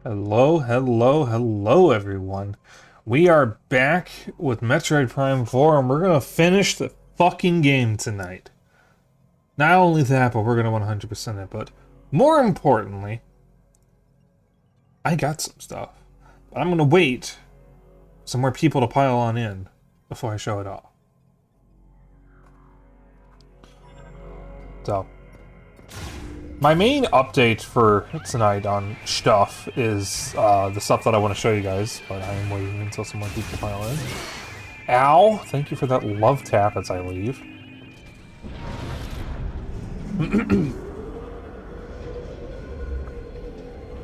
Hello, hello, hello, everyone. We are back with Metroid Prime 4, and we're gonna finish the fucking game tonight. Not only that, but we're gonna 100% it, but more importantly, I got some stuff. But I'm gonna wait for some more people to pile on in before I show it off. So, my main update for tonight on stuff is the stuff that I want to show you guys, but I am waiting until some more people pile in. Ow! Thank you for that love tap as I leave.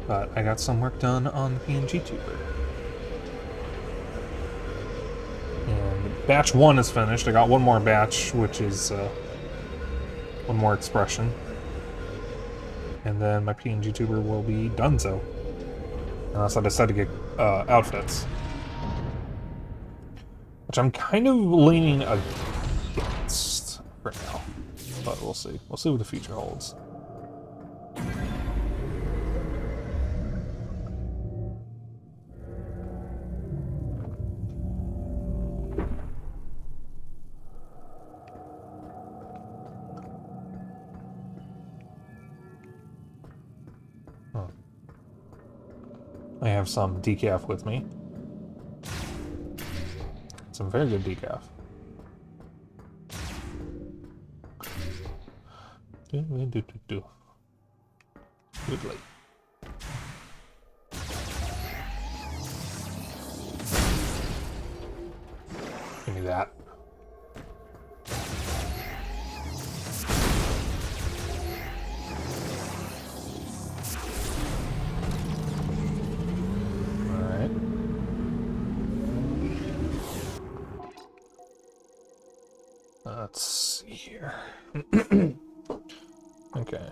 But I got some work done on the PNG tuber. And batch 1 is finished. I got one more batch, which is one more expression. And then my PNG tuber will be done so. Unless I decide to get outfits. Which I'm kind of leaning against for now. But we'll see. We'll see what the future holds. I have some decaf with me. Some very good decaf. Goodly. Give me that. Let's see here. Okay.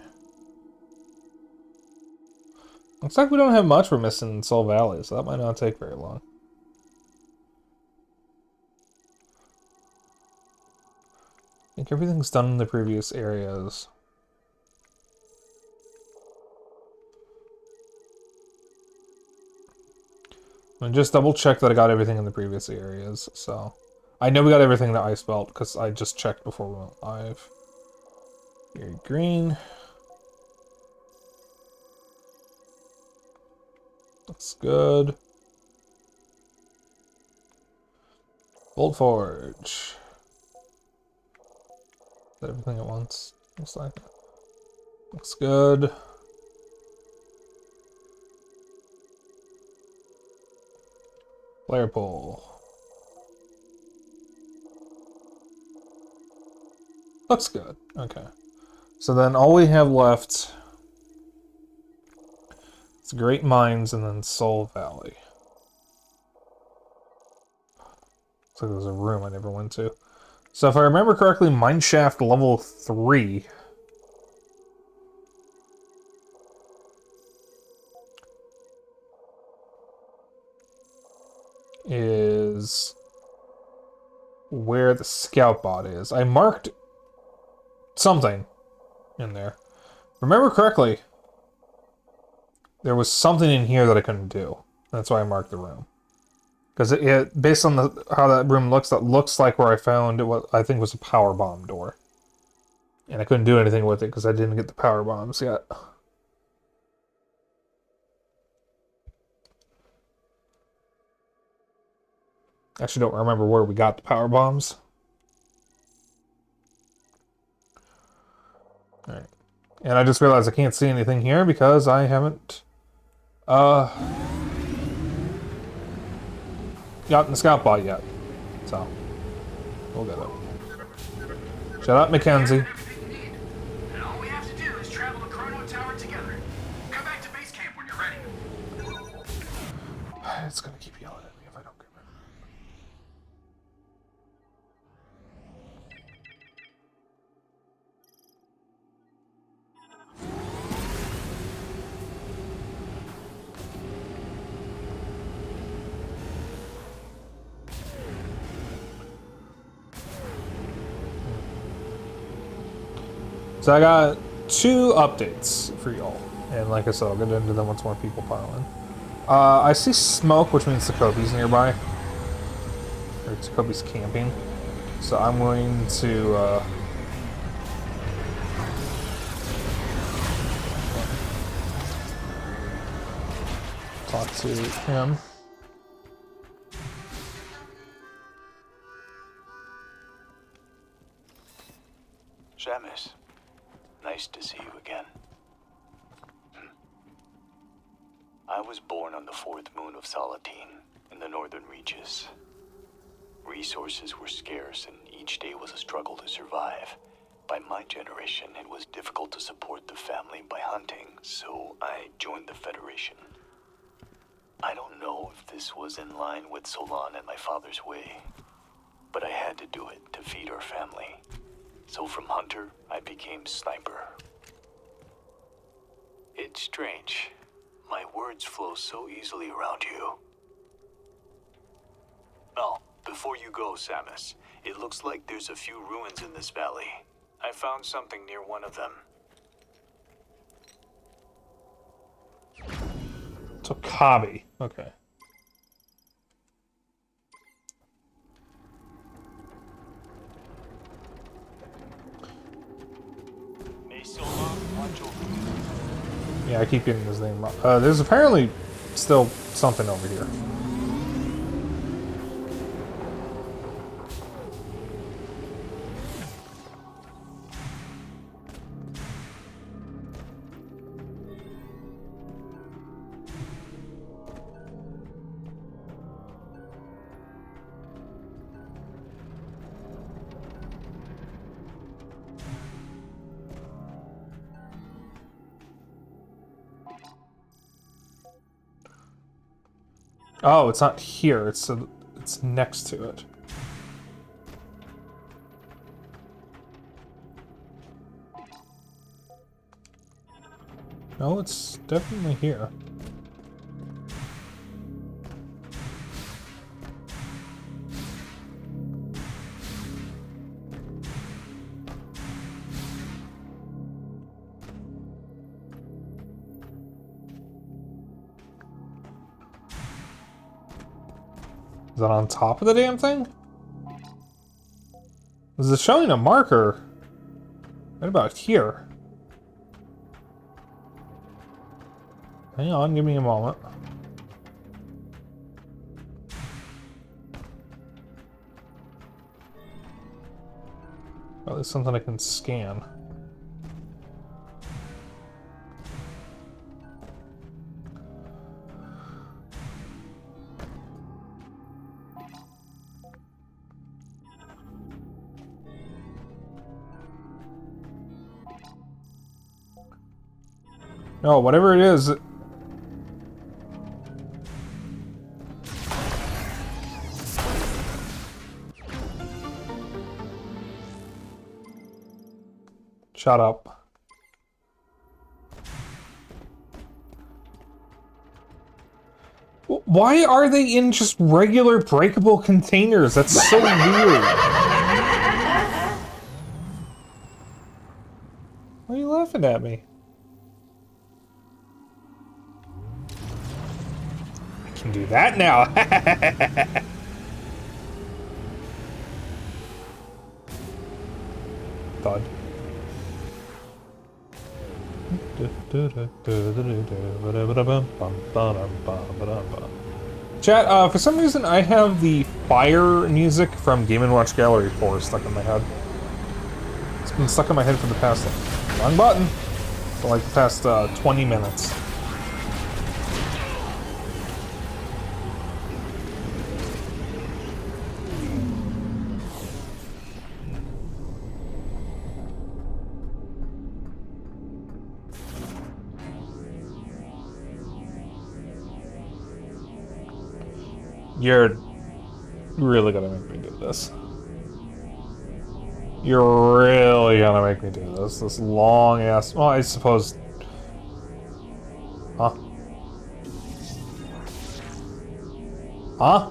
Looks like we don't have much we're missing in Soul Valley, so that might not take very long. I think everything's done in the previous areas. I'm just double check that I got everything in the previous areas, so... I know we got everything that Ice Belt, because I just checked before we went live. Very green. Looks good. Bolt Forge. Is that everything at once? Looks like it. Looks good. Player pool. Looks good. Okay. So then all we have left is Great Mines and then Soul Valley. Looks like there's a room I never went to. So if I remember correctly, Mineshaft level 3 is where the scout bot is. I marked something in there. Remember correctly, there was something in here that I couldn't do. That's why I marked the room. Because it based on how that room looks, that looks like where I found what I think was a power bomb door. And I couldn't do anything with it because I didn't get the power bombs yet. I actually don't remember where we got the power bombs. Alright. And I just realized I can't see anything here because I haven't gotten the scout bot yet. So we'll get it. Shut up, Mackenzie. And all we have to do is travel to Chrono Tower together. Come back to base camp when you're ready. It's gonna keep yelling at me if I don't get it. So I got 2 updates for y'all, and like I said, I'll get into them once more people pile in. I see smoke, which means Sokobi's nearby. Or Sokobi's camping. So I'm going to talk to him. Shamus, nice to see you again. I was born on the 4th moon of Salatine, in the northern reaches. Resources were scarce, and each day was a struggle to survive. By my generation, it was difficult to support the family by hunting, so I joined the Federation. I don't know if this was in line with Solon and my father's way, but I had to do it to feed our family. So from hunter, I became sniper. It's strange. My words flow so easily around you. Oh, before you go, Samus, it looks like there's a few ruins in this valley. I found something near one of them. Tokabi. Okay. Yeah, I keep getting his name wrong. There's apparently still something over here. Oh, it's not here. It's next to it. No, it's definitely here. Is that on top of the damn thing? Is it showing a marker? Right about here. Hang on, give me a moment. Or at least something I can scan. No, whatever it is. Shut up. Why are they in just regular breakable containers? That's so weird. Why are you laughing at me? I can do that now. Thud. Chat, for some reason I have the fire music from Game & Watch Gallery 4 stuck in my head. It's been stuck in my head for the past, wrong button, for like the past 20 minutes. You're really gonna make me do this. You're really gonna make me do this. This long ass. Well, I suppose. Huh? Huh?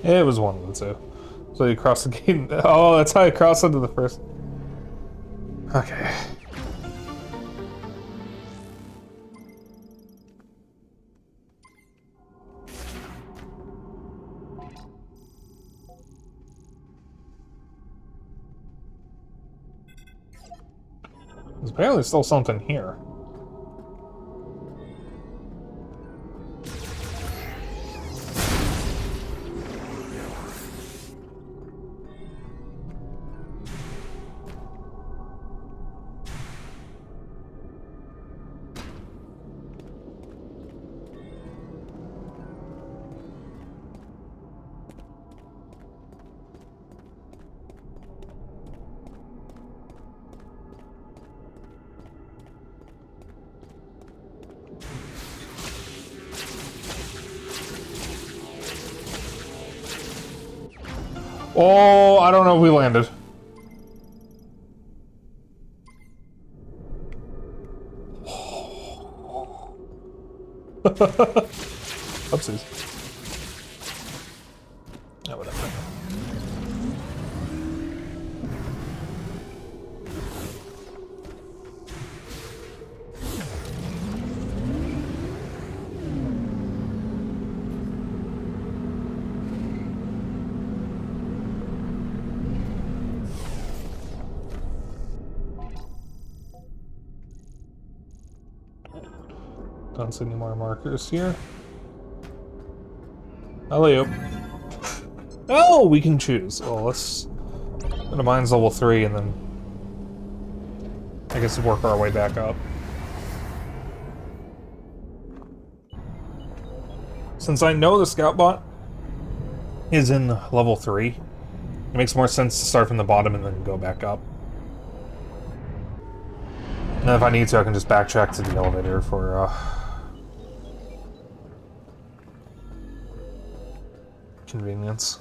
It was one of the two. So you cross the gate. Oh, that's how you cross into the first. Okay. There's apparently still something here. Oh, I don't know if we landed. Oopsies. Oh, whatever. Don't see any more markers here. Alley-oop. Oh, we can choose. Well, let's go to mine's level 3 and then I guess work our way back up. Since I know the scout bot is in level 3, it makes more sense to start from the bottom and then go back up. And if I need to, I can just backtrack to the elevator for convenience.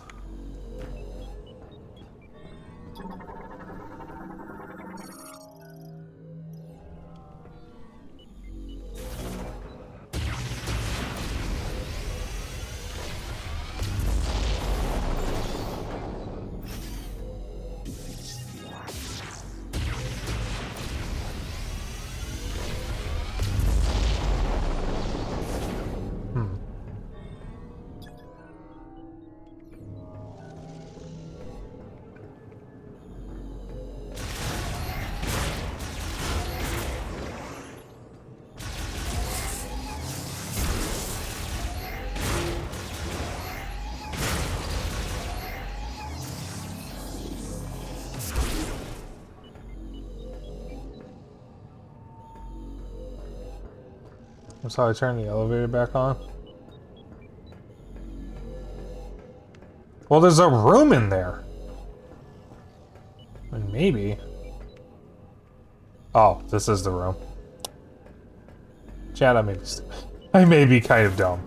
That's how I turn the elevator back on. Well, there's a room in there. I mean, maybe. Oh, this is the room. Chad, I may be kind of dumb.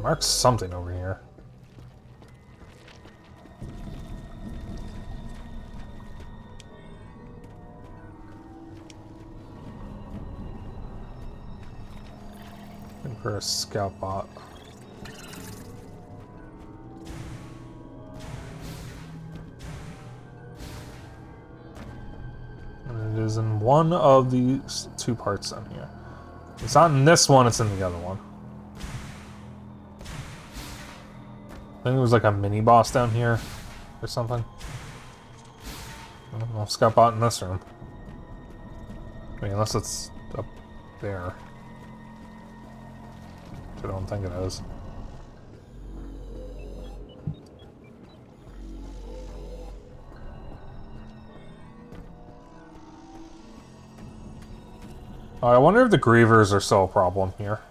Mark's something over here. Looking for a scout bot. And it is in one of these two parts on here. It's not in this one, it's in the other one. I think it was like a mini boss down here or something. I don't know, scout bot in this room. I mean, unless it's up there. Which I don't think it is. Oh, I wonder if the grievers are still a problem here.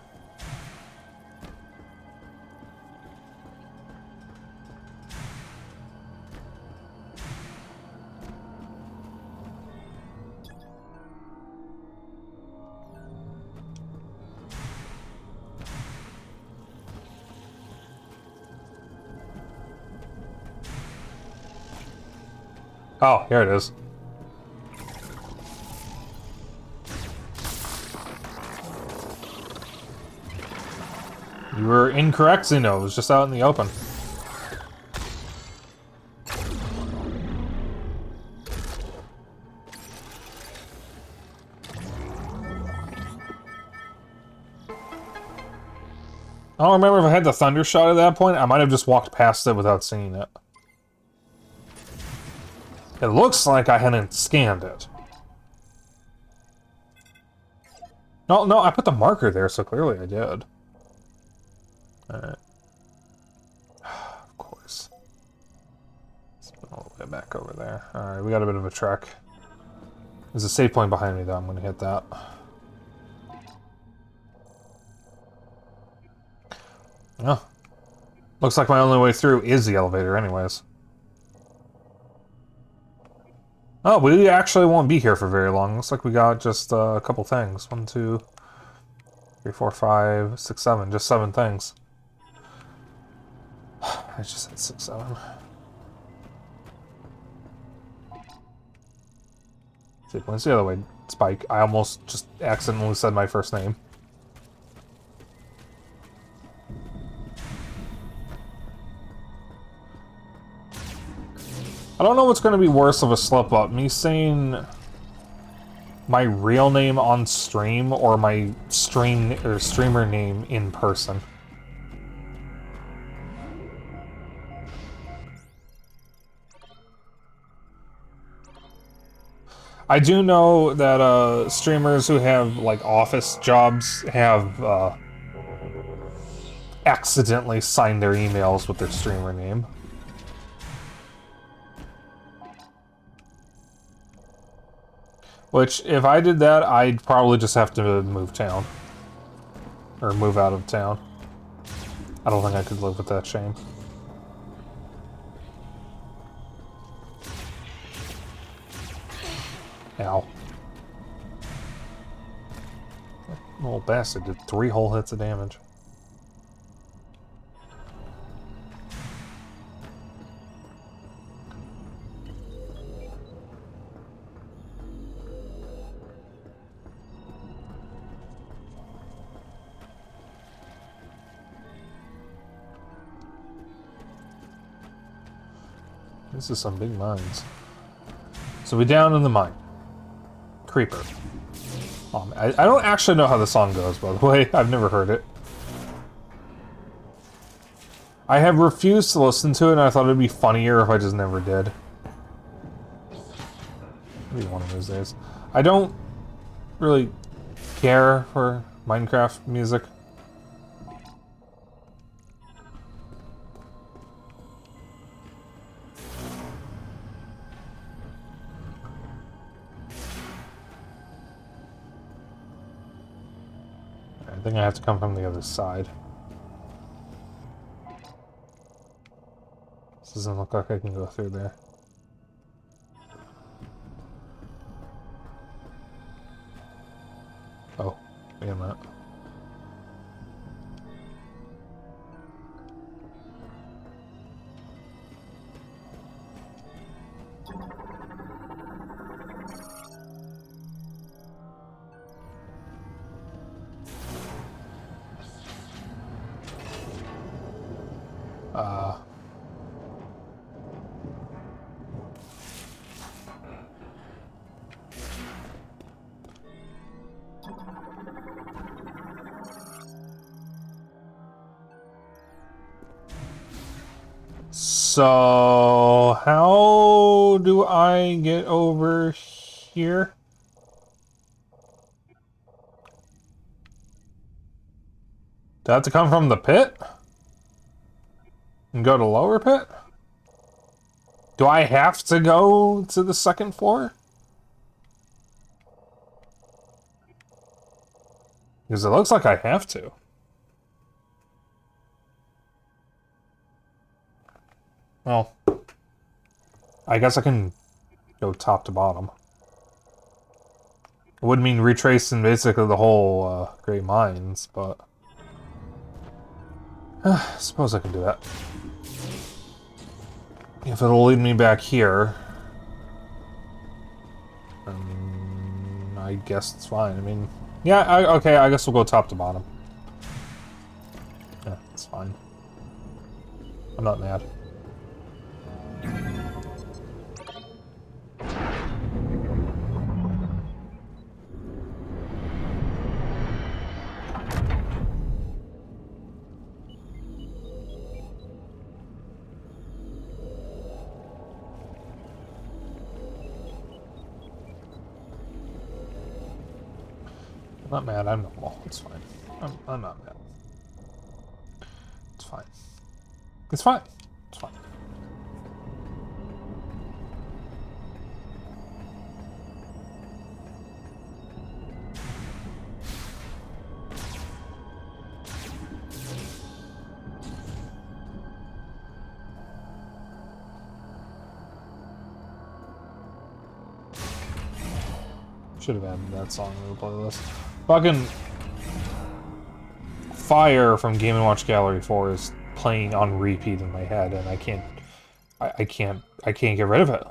Oh, here it is. You were incorrect, Zeno. It was just out in the open. I don't remember if I had the thunder shot at that point. I might have just walked past it without seeing it. It looks like I hadn't scanned it. No, I put the marker there, so clearly I did. Alright. Of course. Spin all the way back over there. Alright, we got a bit of a trek. There's a save point behind me, though. I'm gonna hit that. Oh. Looks like my only way through is the elevator anyways. Oh, we actually won't be here for very long. Looks like we got just a couple things. 1, 2, 3, 4, 5, 6, 7. Just 7 things. I just said 6, 7. See, points the other way, Spike. I almost just accidentally said my first name. I don't know what's going to be worse of a slip-up. Me saying my real name on stream or my streamer name in person. I do know that streamers who have like office jobs have accidentally signed their emails with their streamer name. Which, if I did that, I'd probably just have to move town. Or move out of town. I don't think I could live with that shame. Ow. That little bastard did 3 whole hits of damage. This is some big mines. So we down in the mine. Creeper. Oh, I don't actually know how the song goes, by the way. I've never heard it. I have refused to listen to it, and I thought it'd be funnier if I just never did. Maybe one of those days. I don't really care for Minecraft music. I think I have to come from the other side. This doesn't look like I can go through there. Oh, wait a minute. So, how do I get over here? Do I have to come from the pit? And go to lower pit? Do I have to go to the second floor? Because it looks like I have to. Well, I guess I can go top to bottom. It would mean retracing basically the whole Great Mines, but I suppose I can do that. If it'll lead me back here, then I guess it's fine. I mean, yeah, okay, I guess we'll go top to bottom. Yeah, it's fine. I'm not mad. I'm not mad, I'm normal. It's fine. I'm not mad. It's fine. It's fine. It's fine. Should have added that song to the playlist. Fucking Fire from Game & Watch Gallery 4 is playing on repeat in my head, and I can't get rid of it.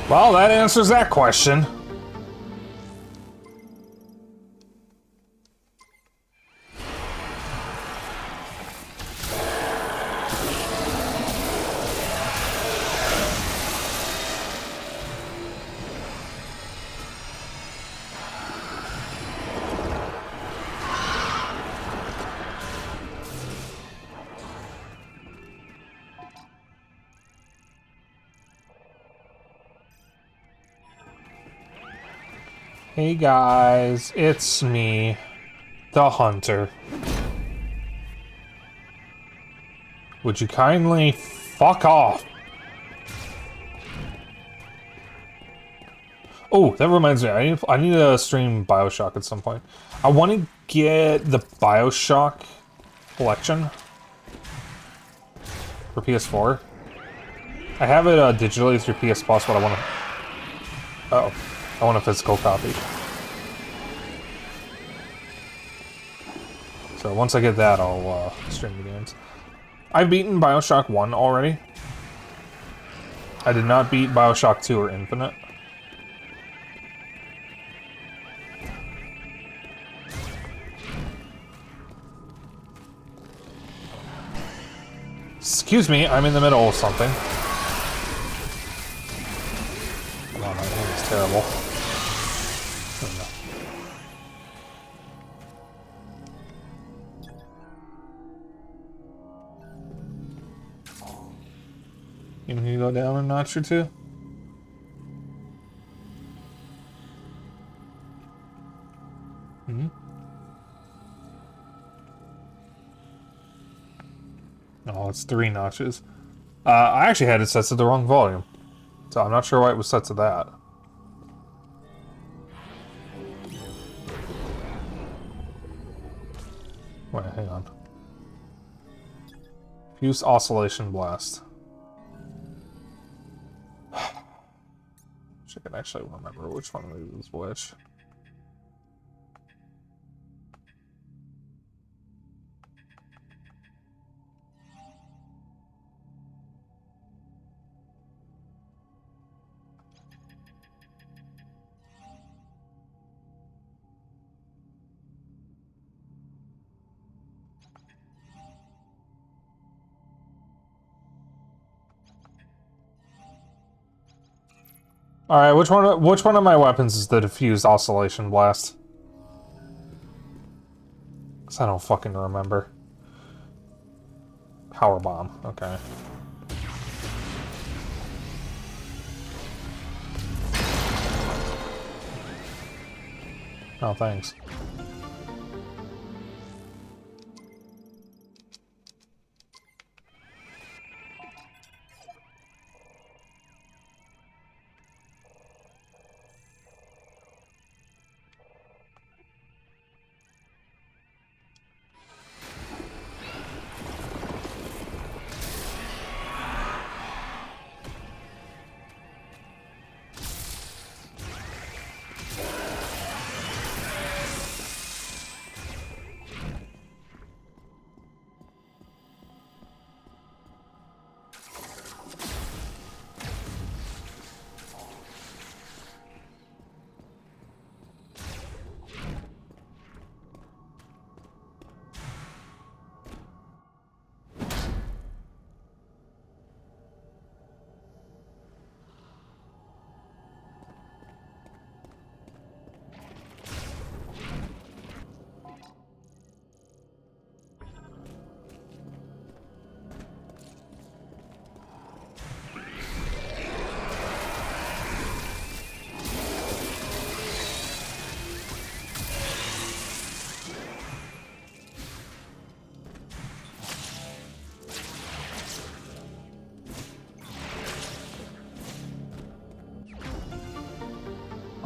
Well, that answers that question. Hey guys, it's me, the Hunter. Would you kindly fuck off? Oh, that reminds me, I need to stream BioShock at some point. I want to get the BioShock collection for PS4. I have it digitally through PS Plus, but I want to... Uh-oh. I want a physical copy. So once I get that, I'll stream the games. I've beaten BioShock 1 already. I did not beat BioShock 2 or Infinite. Excuse me, I'm in the middle of something. Come on, my aim is terrible. You need to go down a notch or two? Hmm? Oh, it's 3 notches. I actually had it set to the wrong volume. So I'm not sure why it was set to that. Wait, hang on. Fuse Oscillation Blast. I can actually remember which one of these is which. Alright, which one of my weapons is the diffused oscillation blast? Cause I don't fucking remember. Power bomb, okay. Oh, thanks.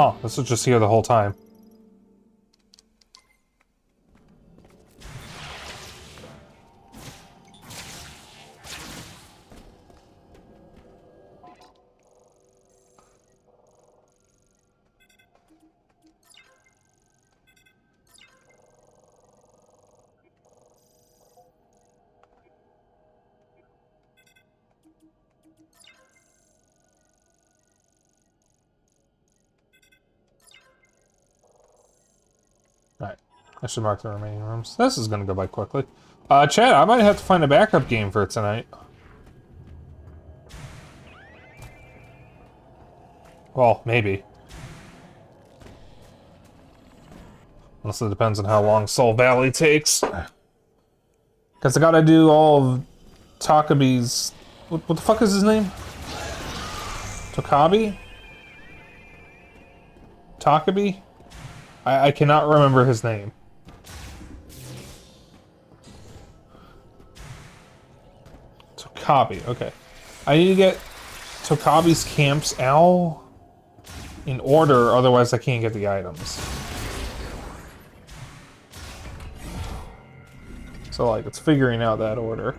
Oh, this was just here the whole time. Alright, I should mark the remaining rooms. This is gonna go by quickly. Chad, I might have to find a backup game for tonight. Well, maybe. Unless it depends on how long Soul Valley takes. Because I gotta do all of Takabi's... What the fuck is his name? Tokabi? Takabi? I cannot remember his name. Tokabi, okay. I need to get Tokabi's Camp's Owl in order, otherwise I can't get the items. So, like, it's figuring out that order.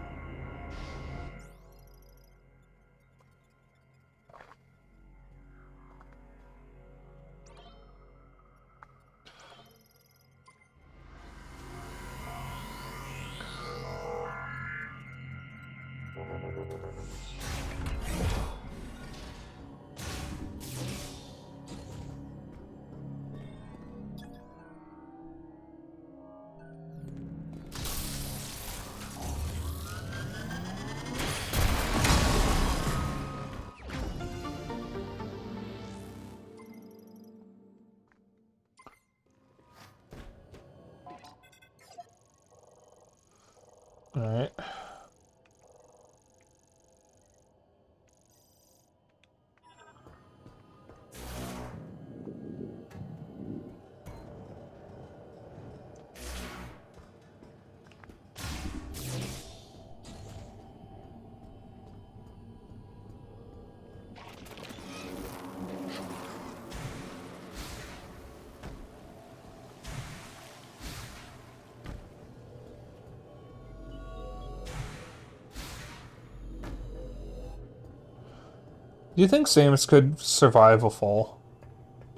Do you think Samus could survive a fall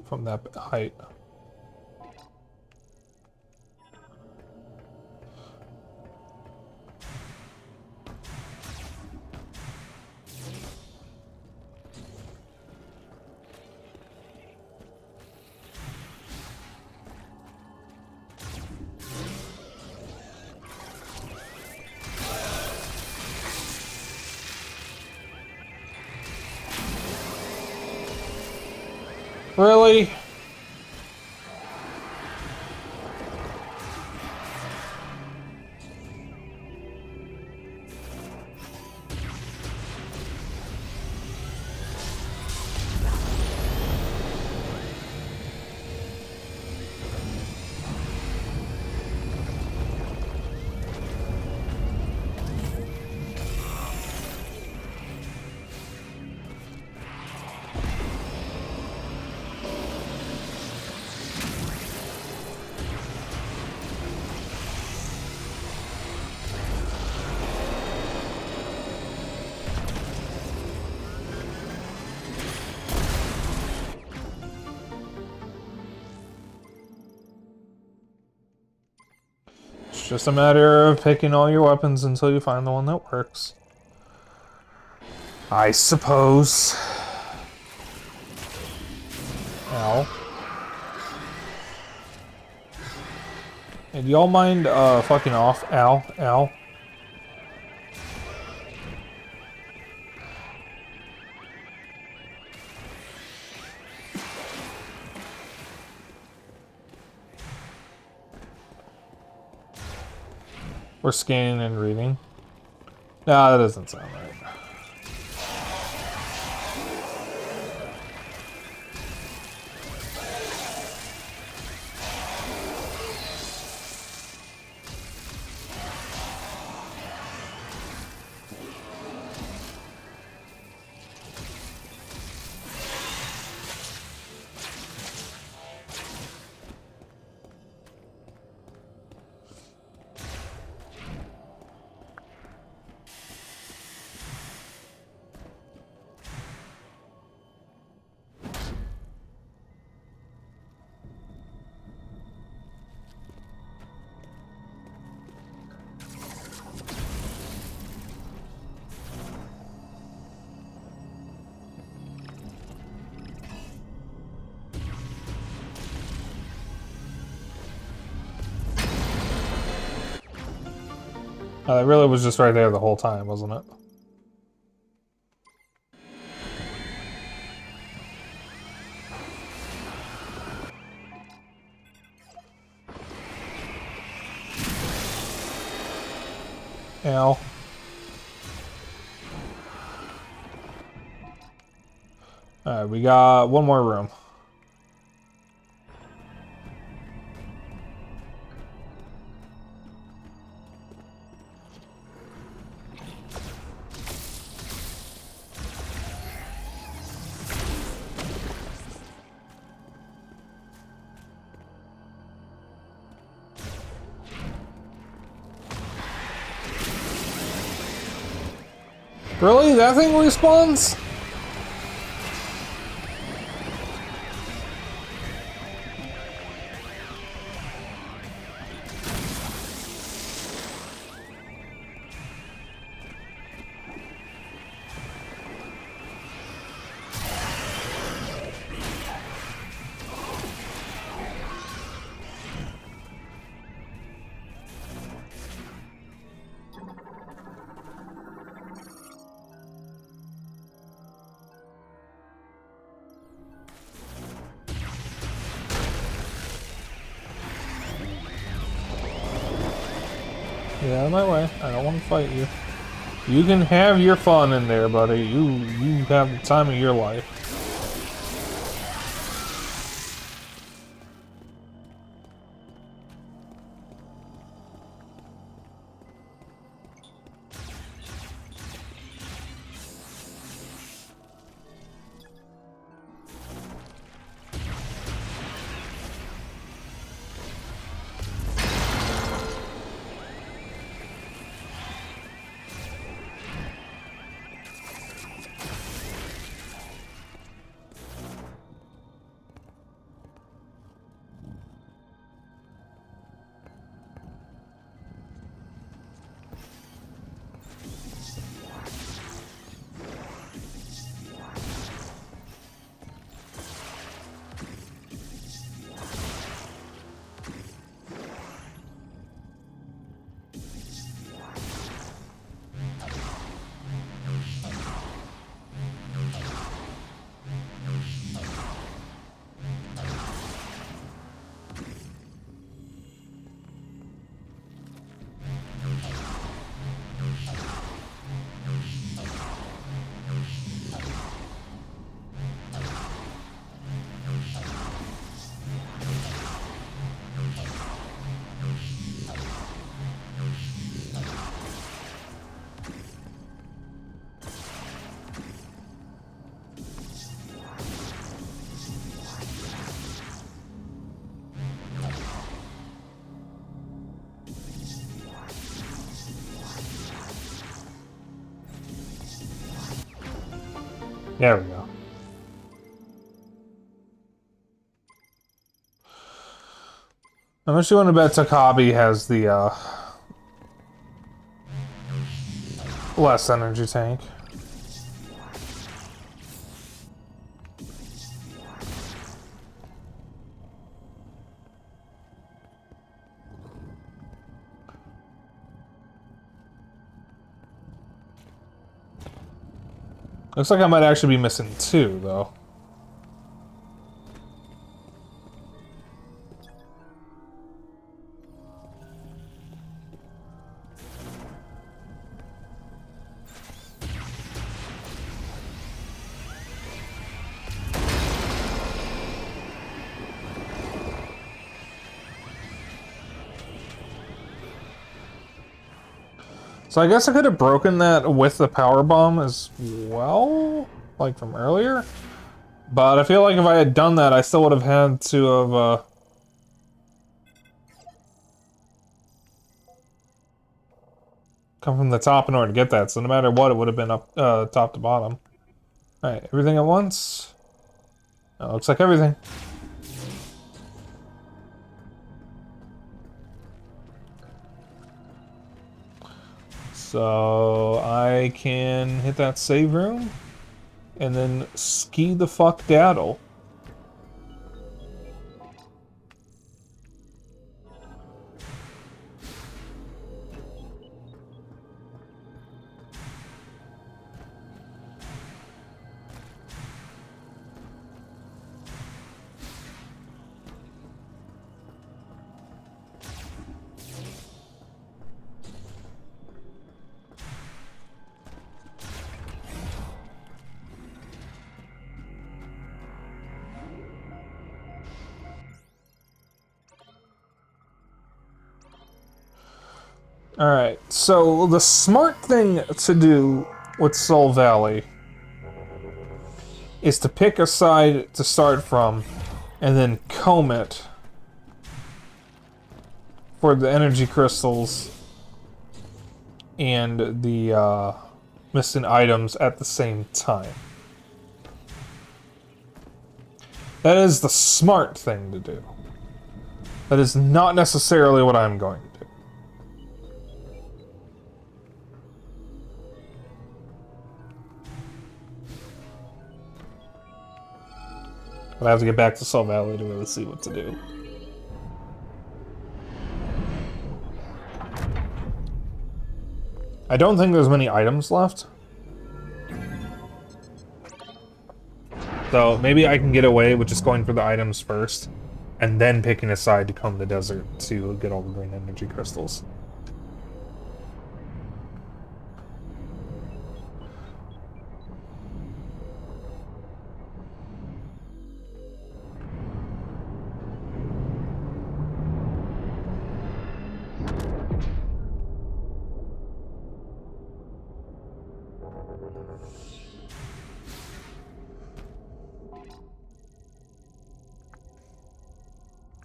from that height? Really? It's just a matter of picking all your weapons until you find the one that works. I suppose. Ow. Hey, do y'all mind fucking off? Ow, ow. We're scanning and reading. Nah, that doesn't sound right. That really was just right there the whole time, wasn't it? Ow. Alright, we got one more room. Really? That thing respawns? Get out of my way. I don't want to fight you. You can have your fun in there, buddy. You have the time of your life. There we go. How much do you want to bet Takabi has the, less energy tank? Looks like I might actually be missing 2, though. So I guess I could have broken that with the power bomb as well, like from earlier. But I feel like if I had done that, I still would have had to have, come from the top in order to get that. So no matter what, it would have been up, top to bottom. Alright, everything at once? Oh, looks like everything. So I can hit that save room and then ski the fuck daddle. Alright, so the smart thing to do with Soul Valley is to pick a side to start from and then comb it for the energy crystals and the missing items at the same time. That is the smart thing to do. That is not necessarily what I'm going to do. But I have to get back to Soul Valley to really see what to do. I don't think there's many items left. So maybe I can get away with just going for the items first, and then picking a side to comb the desert to get all the green energy crystals.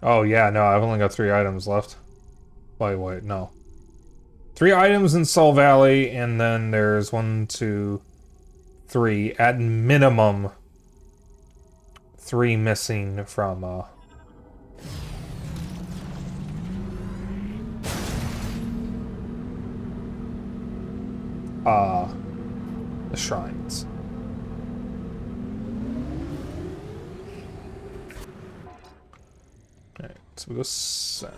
Oh yeah, no, I've only got 3 items left. Wait, no. 3 items in Soul Valley, and then there's 1, 2, 3, at minimum 3 missing from, the shrines. Alright, so we go 7.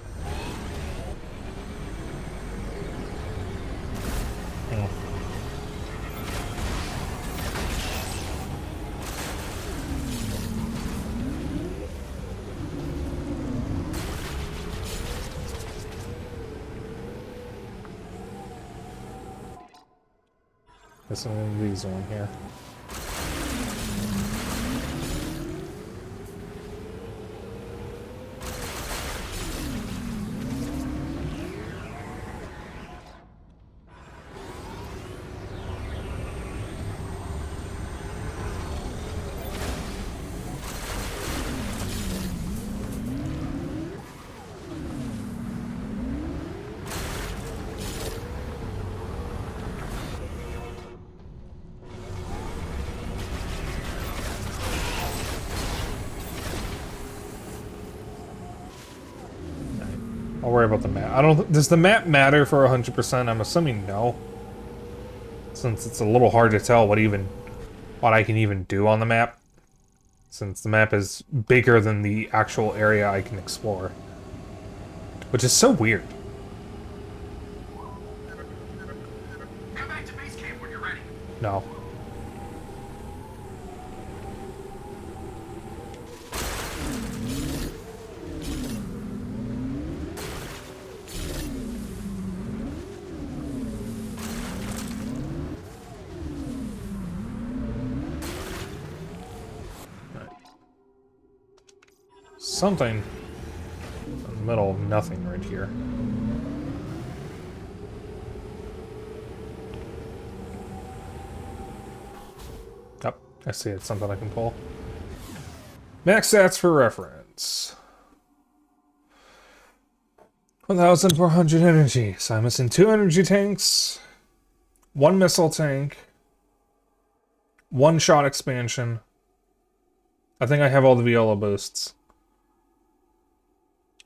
Guess I'm gonna use one here. I'll worry about the map. I don't. Does the map matter for 100%? I'm assuming no. Since it's a little hard to tell what I can even do on the map. Since the map is bigger than the actual area I can explore. Which is so weird. Come back to base camp when you're ready. No. Something in the middle of nothing right here. Yep, I see it's something I can pull. Max stats for reference. 1,400 energy. So I'm missing 2 energy tanks, 1 missile tank, 1 shot expansion. I think I have all the Viola boosts.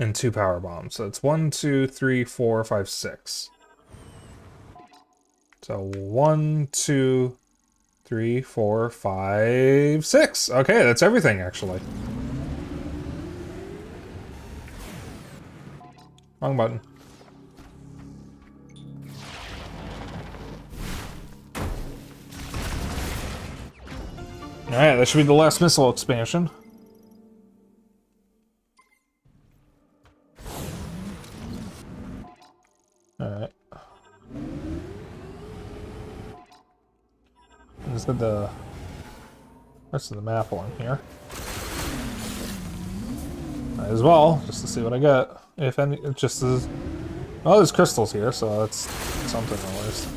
And 2 power bombs. So it's 1, 2, 3, 4, 5, 6. So 1, 2, 3, 4, 5, 6. Okay, that's everything actually. Wrong button. Alright, that should be the last missile expansion. Alright. Let's get the rest of the map on here. Might as well, just to see what I get. If any, it just is. Oh, there's crystals here, so that's something at least.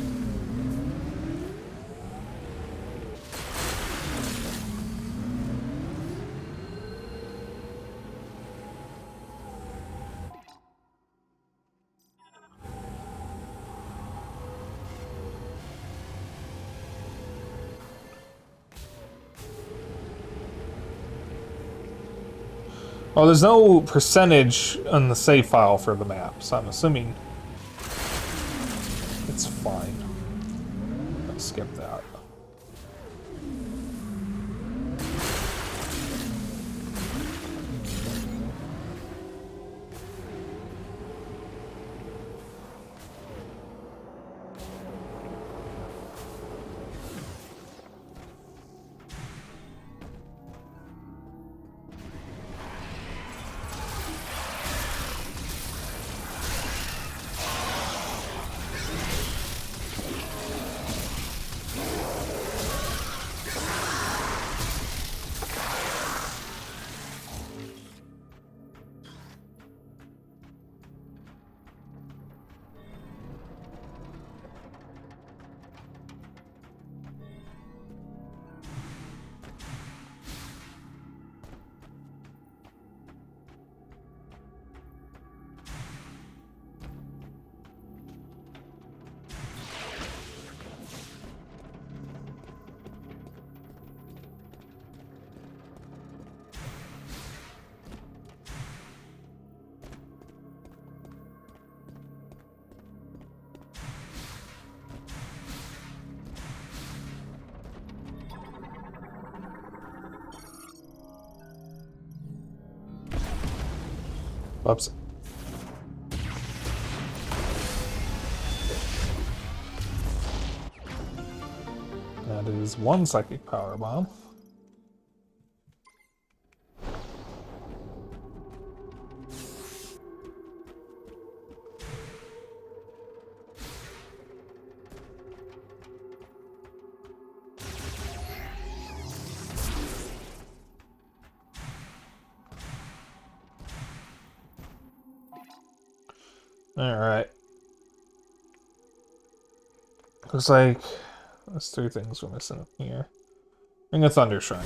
Oh, there's no percentage on the save file for the map, so I'm assuming it's fine. Let's skip that. Whoops. That is 1 psychic power bomb. Alright. Looks like there's 3 things we're missing here. Ring of Thunder Shrine.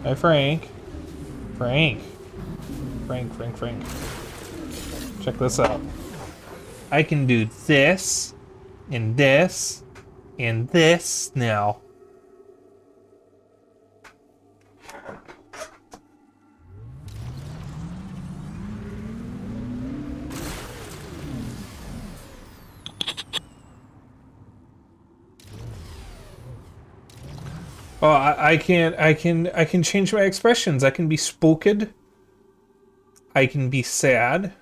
Hi, Frank. Frank. Frank. Check this out. I can do this, and this, and this now. Oh, I can change my expressions. I can be spooked. I can be sad.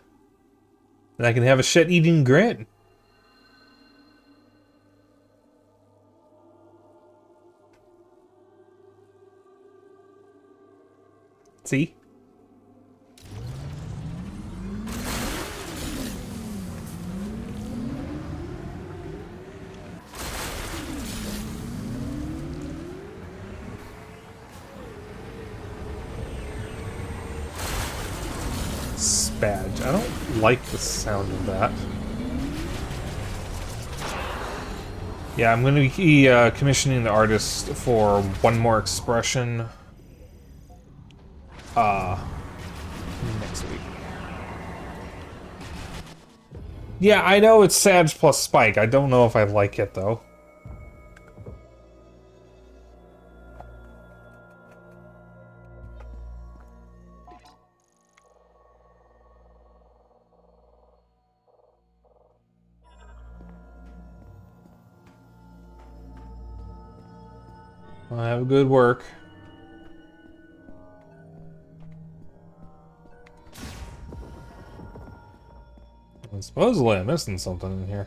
And I can have a shit-eating grin. See? Badge. I don't like the sound of that. Yeah, I'm going to be commissioning the artist for one more expression next week. Yeah, I know it's Sag plus Spike. I don't know if I like it, though. Well, have a good work. And supposedly I'm missing something in here.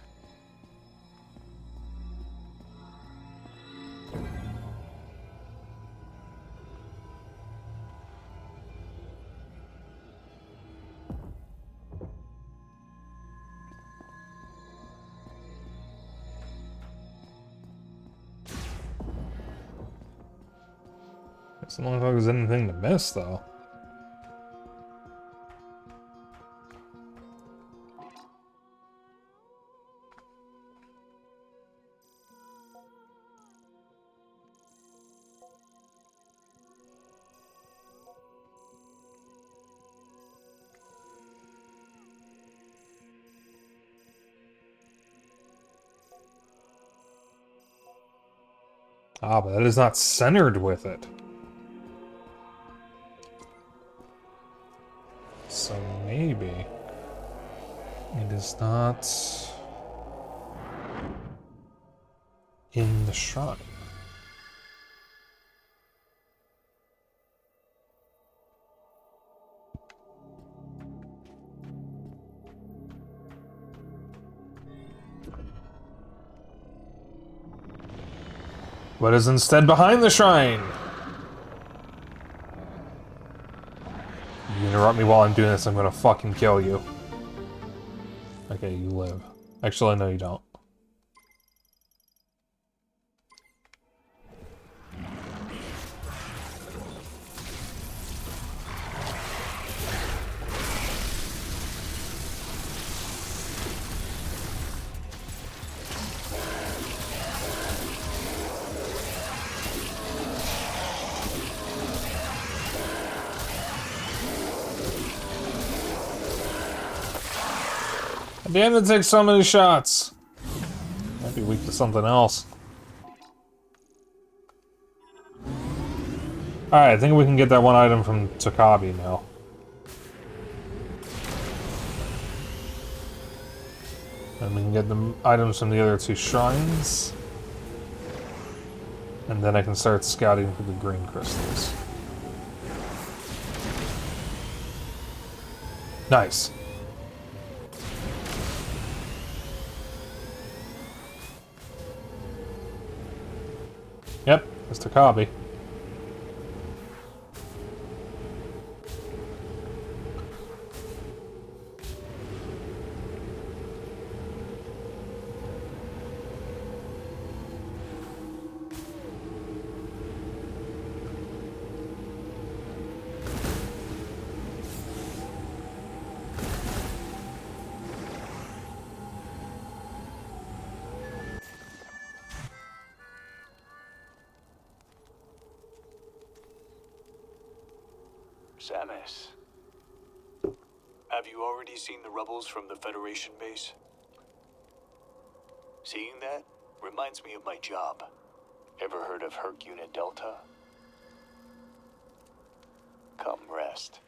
Doesn't look like there's anything to miss, though. Ah, but that is not centered with it. So maybe it is not in the shrine. But is instead behind the shrine. You interrupt me while I'm doing this, I'm gonna fucking kill you. Okay, you live. Actually, no, you don't. Damn, it takes so many shots. Might be weak to something else. Alright, I think we can get that one item from Takabi now. And we can get the items from the other two shrines. And then I can start scouting for the green crystals. Nice. Yep, it's Takabi. Samus. Have you already seen the rubbles from the Federation base? Seeing that reminds me of my job. Ever heard of Herc Unit Delta? Come rest.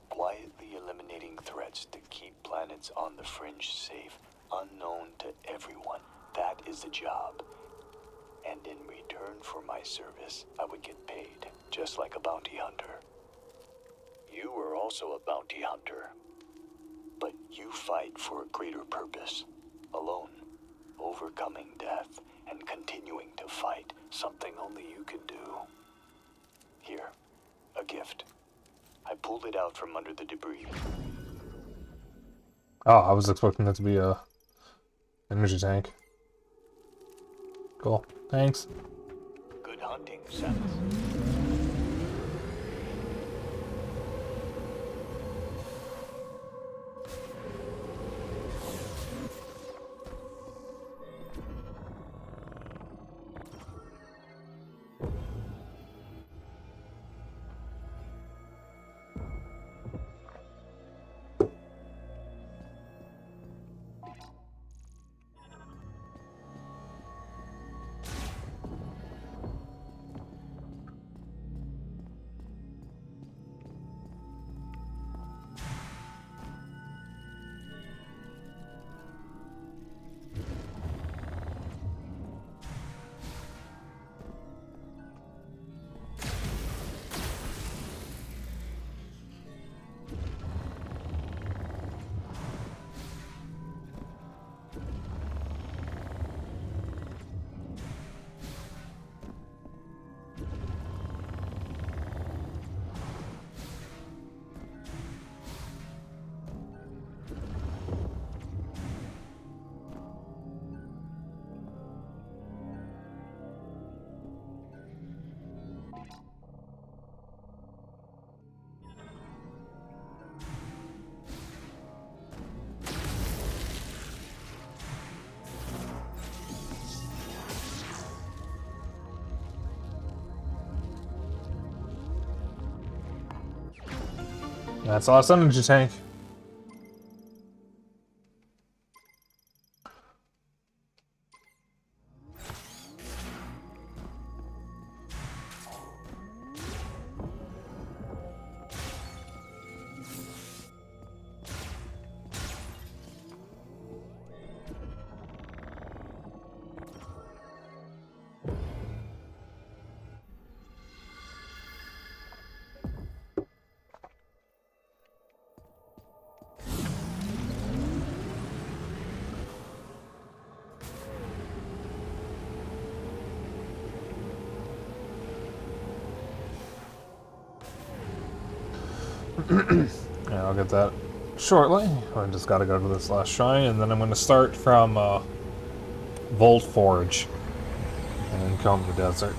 Quietly eliminating threats to keep planets on the fringe safe, unknown to everyone. That is the job. And in return for my service, I would get paid, just like a bounty hunter. You are also a bounty hunter. But you fight for a greater purpose. Alone. Overcoming death and continuing to fight. Something only you can do. Here. A gift. I pulled it out from under the debris. Oh, I was expecting that to be a energy tank. Cool. Thanks. Good hunting, Samus. That's the last energy tank. Yeah, I'll get that shortly. I just gotta go to this last shrine, and then I'm gonna start from Volt Forge and comb the desert.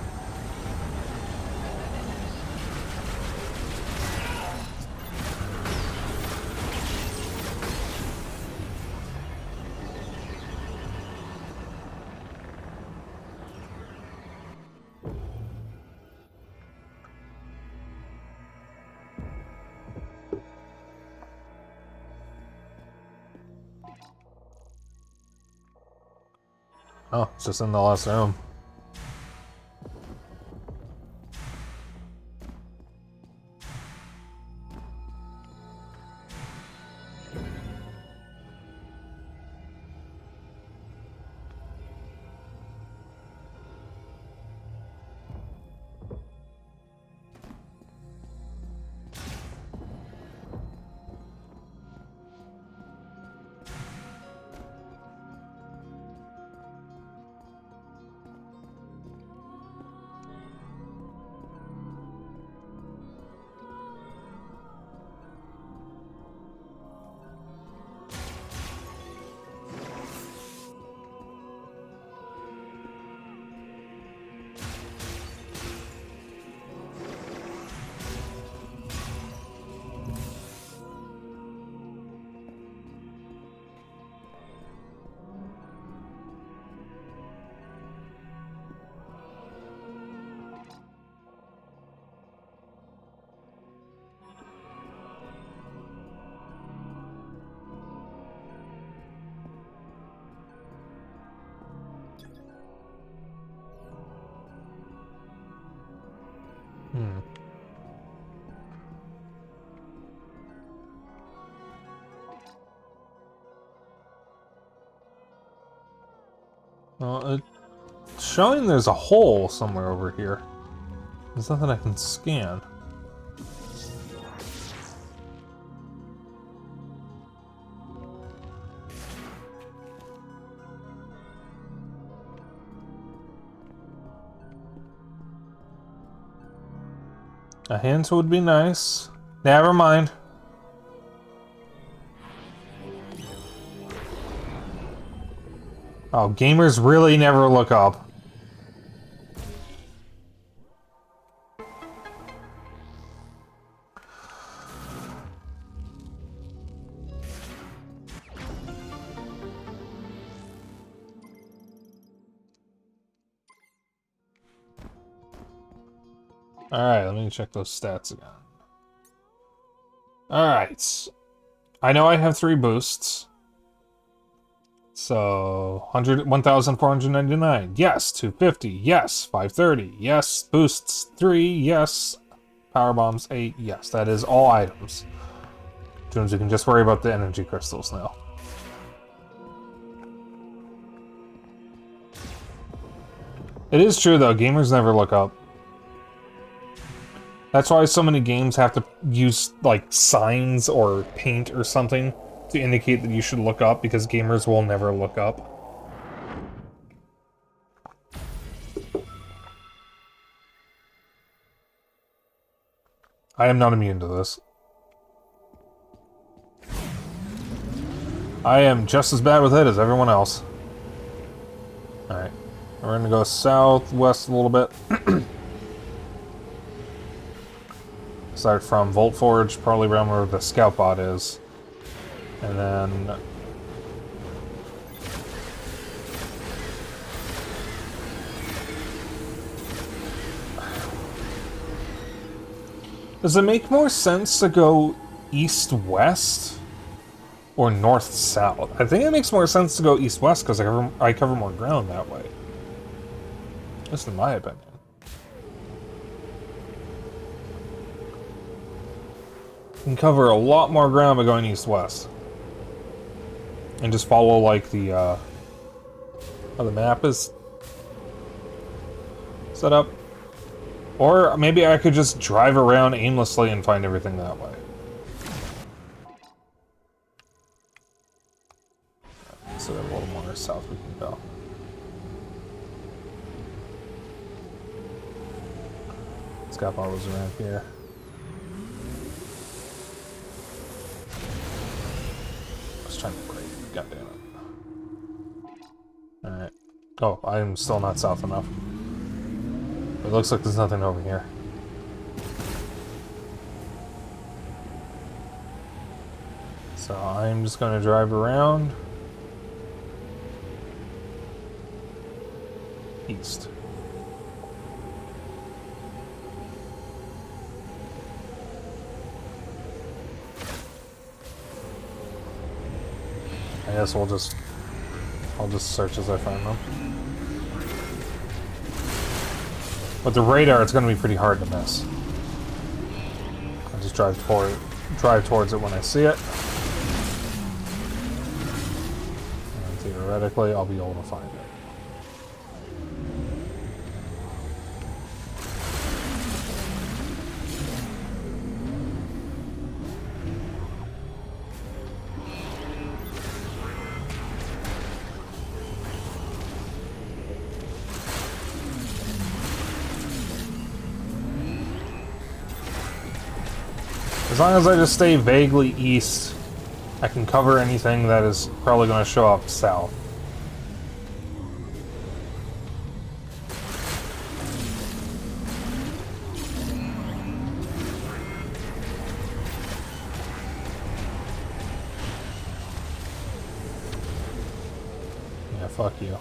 Oh, it's just in the last room. Well, it's showing there's a hole somewhere over here. There's nothing I can scan. A hint would be nice. Never mind. Oh, gamers really never look up. Alright, let me check those stats again. Alright. I know I have 3 boosts. So, 1,499. Yes. 250. Yes. 530. Yes. Boosts 3. Yes. Power bombs 8. Yes. That is all items. Which means we can just worry about the energy crystals now. It is true, though. Gamers never look up. That's why so many games have to use, like, signs or paint or something to indicate that you should look up, because gamers will never look up. I am not immune to this. I am just as bad with it as everyone else. Alright. We're gonna go southwest a little bit. Start from Volt Forge, probably around where the scout bot is. And then... Does it make more sense to go east-west? Or north-south? I think it makes more sense to go east-west because I cover more ground that way. Just in my opinion. You can cover a lot more ground by going east-west. And just follow, like, the, how the map is set up. Or maybe I could just drive around aimlessly and find everything that way. So a little more south we can go. Scout bot was around here. I was trying to break. God damn it. Alright. Oh, I am still not south enough. It looks like there's nothing over here. So I'm just going to drive around. East. I guess I'll just search as I find them. With the radar, it's going to be pretty hard to miss. I'll just drive towards it when I see it. And theoretically, I'll be able to find it. As long as I just stay vaguely east, I can cover anything that is probably going to show up south. Yeah, fuck you.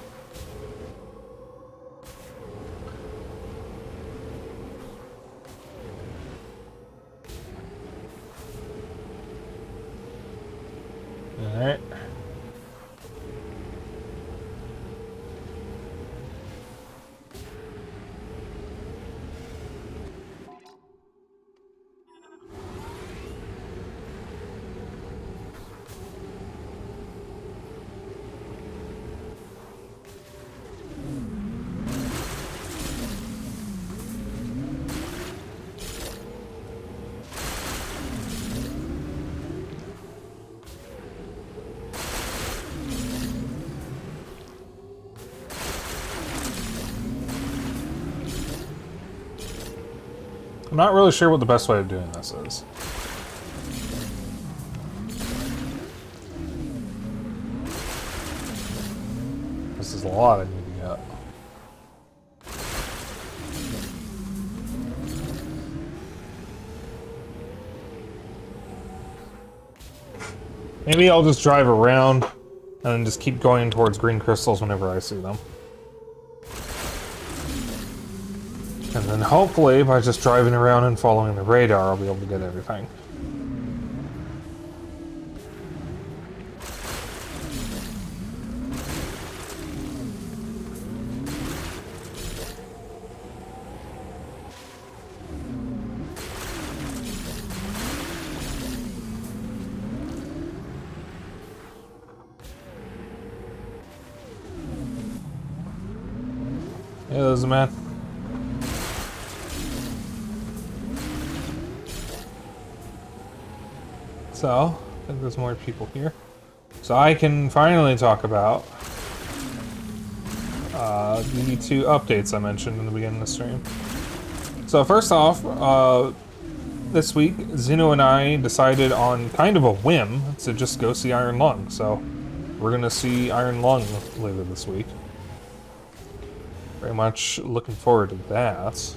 Alright. I'm not really sure what the best way of doing this is. This is a lot I need to get. Maybe I'll just drive around and then just keep going towards green crystals whenever I see them. And then hopefully, by just driving around and following the radar, I'll be able to get everything. Yeah, there's a man. So, I think there's more people here. So I can finally talk about the 2 updates I mentioned in the beginning of the stream. So first off, this week, Zeno and I decided on kind of a whim to just go see Iron Lung. So we're gonna see Iron Lung later this week. Very much looking forward to that.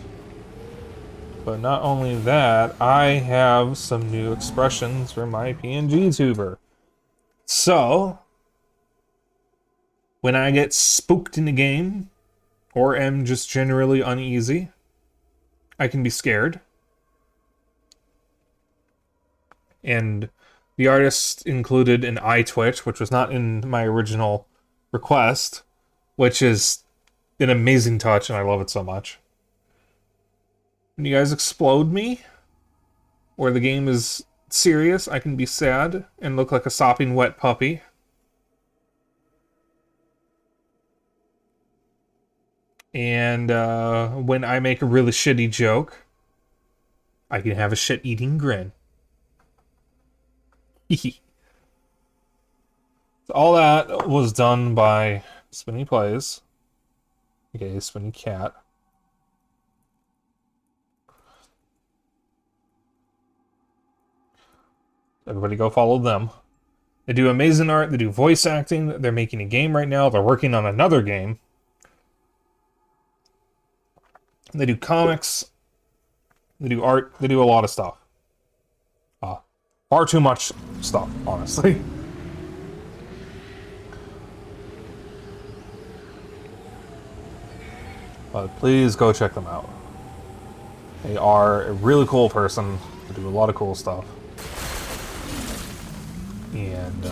But not only that, I have some new expressions for my PNG tuber. So, when I get spooked in a game, or am just generally uneasy, I can be scared. And the artist included an eye twitch, which was not in my original request, which is an amazing touch, and I love it so much. When you guys explode me, or the game is serious, I can be sad and look like a sopping wet puppy. And when I make a really shitty joke, I can have a shit-eating grin. So all that was done by Spinny Plays, aka Spinny Cat. Everybody go follow them. They do amazing art, they do voice acting, they're making a game right now, they're working on another game. They do comics, they do art, they do a lot of stuff. Far too much stuff, honestly. But please go check them out. They are a really cool person, they do a lot of cool stuff. And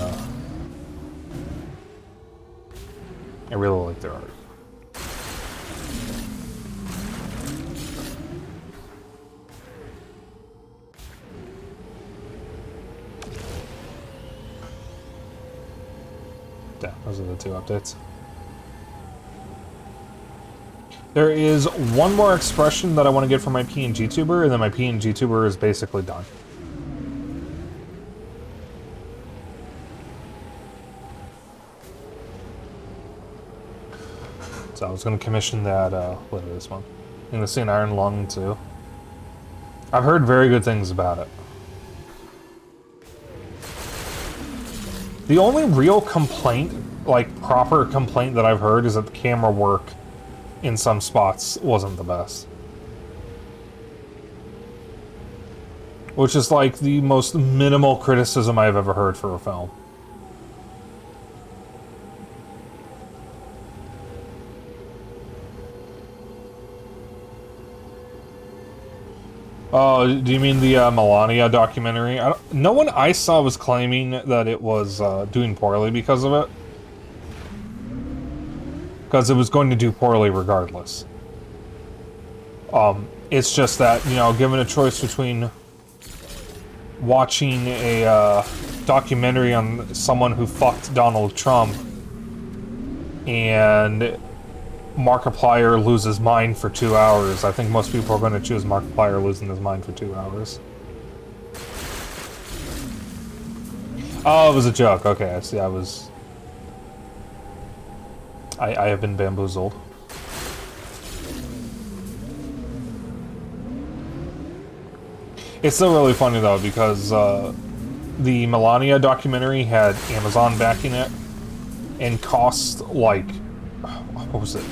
I really like their art. Yeah, those are the 2 updates. There is one more expression that I want to get from my PNG tuber, and then my PNG tuber is basically done. So I was going to commission that later this month. I'm going to see an Iron Lung too. I've heard very good things about it. The only real complaint, like proper complaint that I've heard, is that the camera work in some spots wasn't the best. Which is like the most minimal criticism I've ever heard for a film. Oh, do you mean the Melania documentary? No one I saw was claiming that it was doing poorly because of it. Because it was going to do poorly regardless. It's just that, you know, given a choice between watching a documentary on someone who fucked Donald Trump and Markiplier loses mind for 2 hours, I think most people are going to choose Markiplier losing his mind for 2 hours. Oh, it was a joke. Okay, I see. I have been bamboozled. It's still really funny though because the Melania documentary had Amazon backing it and cost like, what was it?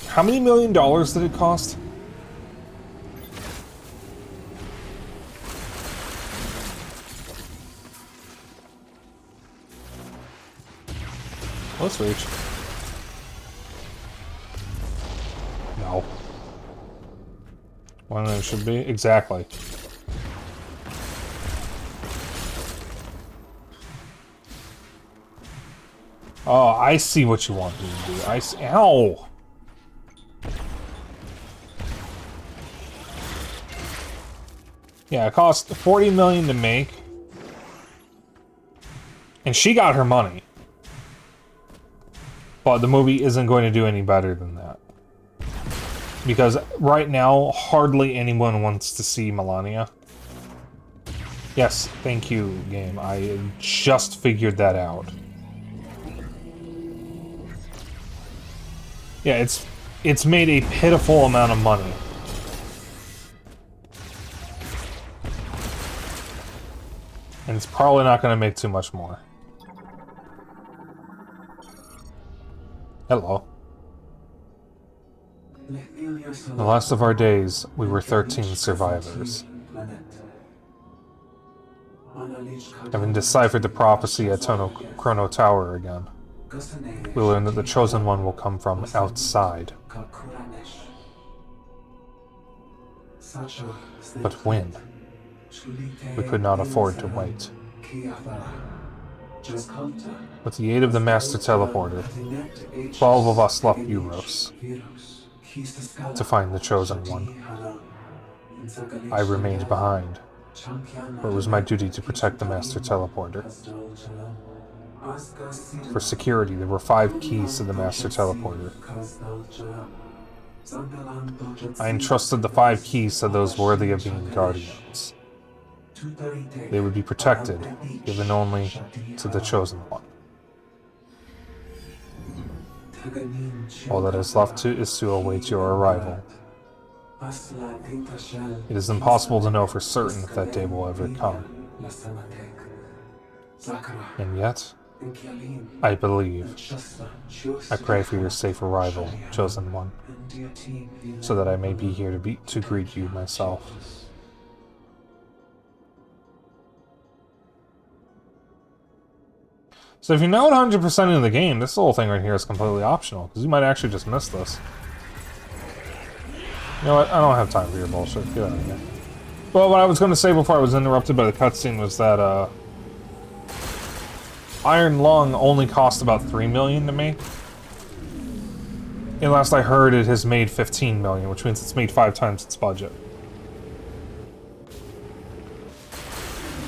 How many $1 million did it cost? Let's reach. No. When it should be? Exactly. Oh, I see what you want me to do. I see. Ow! Yeah, it cost $40 million to make. And she got her money. But the movie isn't going to do any better than that. Because right now, hardly anyone wants to see Melania. Yes, thank you, game. I just figured that out. Yeah, it's made a pitiful amount of money. And it's probably not going to make too much more. Hello. The last of our days, we were 13 survivors. Having deciphered the prophecy at Chrono Tower again, we learn that the Chosen One will come from outside. But when? We could not afford to wait. With the aid of the Master Teleporter, 12 of us left Euros to find the Chosen One. I remained behind, but it was my duty to protect the Master Teleporter. For security, there were 5 keys to the Master Teleporter. I entrusted the 5 keys to those worthy of being guardians. They would be protected, given only to the Chosen One. All that is left is to await your arrival. It is impossible to know for certain if that day will ever come. And yet, I believe. I pray for your safe arrival, Chosen One, so that I may be here to greet you myself. So if you're not 100% in the game, this little thing right here is completely optional, because you might actually just miss this. You know what? I don't have time for your bullshit. Get out of here. Well, what I was going to say before I was interrupted by the cutscene was that, Iron Lung only cost about $3 million to make. And last I heard, it has made $15 million, which means it's made 5 times its budget.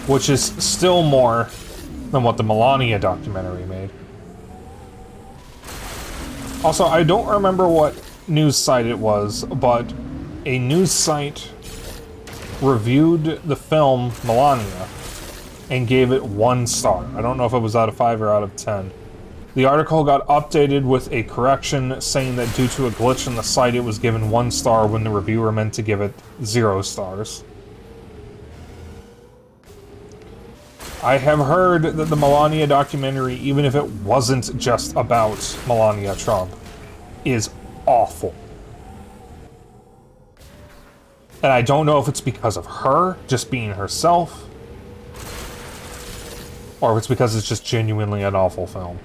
Which is still more than what the Melania documentary made. Also, I don't remember what news site it was, but a news site reviewed the film Melania and gave it 1 star. I don't know if it was out of 5 or out of 10. The article got updated with a correction saying that due to a glitch in the site, it was given 1 star when the reviewer meant to give it 0 stars. I have heard that the Melania documentary, even if it wasn't just about Melania Trump, is awful. And I don't know if it's because of her just being herself, or if it's because it's just genuinely an awful film.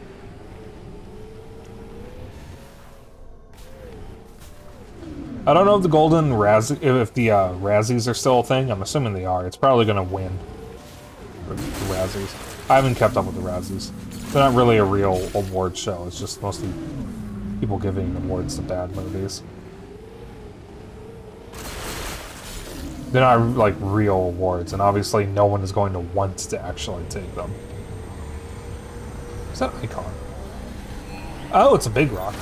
I don't know if the golden Razzies are still a thing. I'm assuming they are. It's probably going to win. The Razzies. I haven't kept up with the Razzies. They're not really a real award show. It's just mostly people giving awards to bad movies. They're not like real awards, and obviously no one is going to want to actually take them. Is that an icon? Oh, it's a big rock.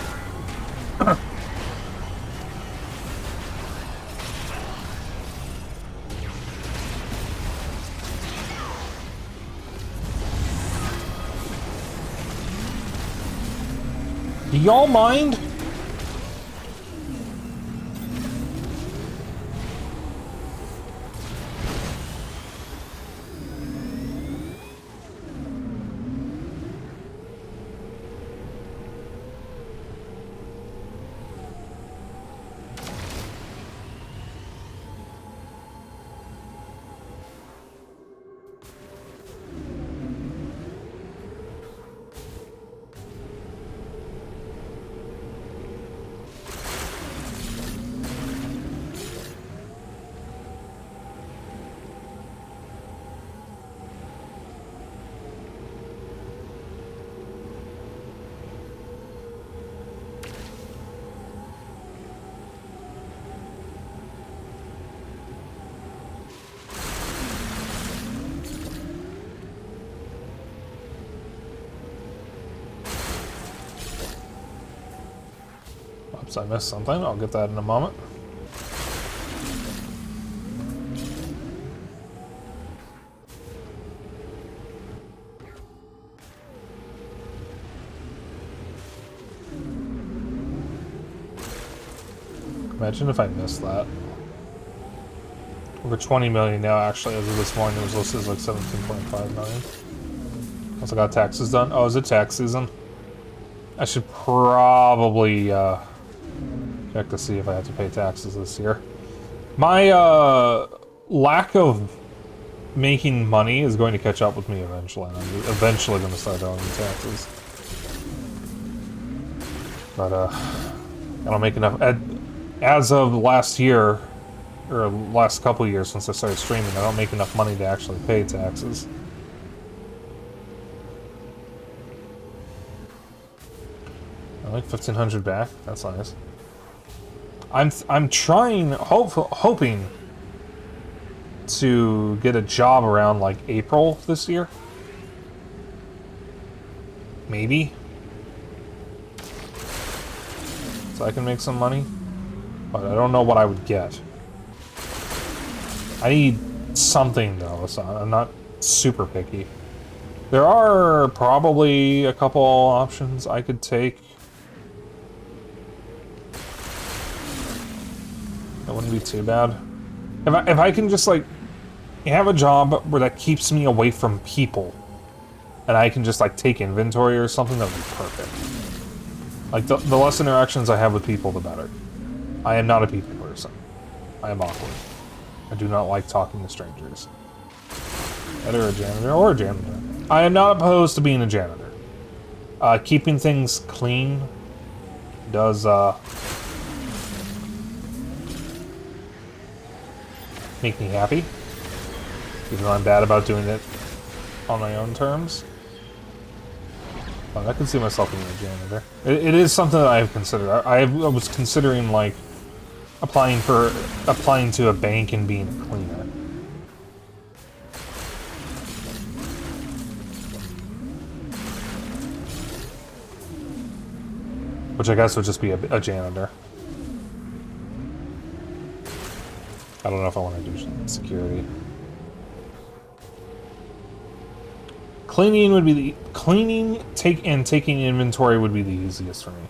Do y'all mind? Oops, I missed something. I'll get that in a moment. Imagine if I missed that. Over 20 million now, actually, as of this morning, it was listed as like 17.5 million. Also got taxes done. Oh, is it tax season? I should probably check to see if I have to pay taxes this year. My lack of making money is going to catch up with me eventually, and I'm eventually going to start owing taxes. But I don't make enough. As of last year, or last couple years since I started streaming, I don't make enough money to actually pay taxes. I like 1,500 back. That's nice. I'm trying, hoping to get a job around like April this year. Maybe. So I can make some money. But I don't know what I would get. I need something though, so I'm not super picky. There are probably a couple options I could take. That wouldn't be too bad. If I can just like have a job where that keeps me away from people, and I can just like take inventory or something, that would be perfect. Like the less interactions I have with people, the better. I am not a people person. I am awkward. I do not like talking to strangers. Either a janitor or a janitor. I am not opposed to being a janitor. Keeping things clean does make me happy. Even though I'm bad about doing it on my own terms. But I can see myself being a janitor. It is something that I have considered. I was considering like applying to a bank and being a cleaner. Which I guess would just be a janitor. I don't know if I want to do security. Cleaning would be taking inventory would be the easiest for me.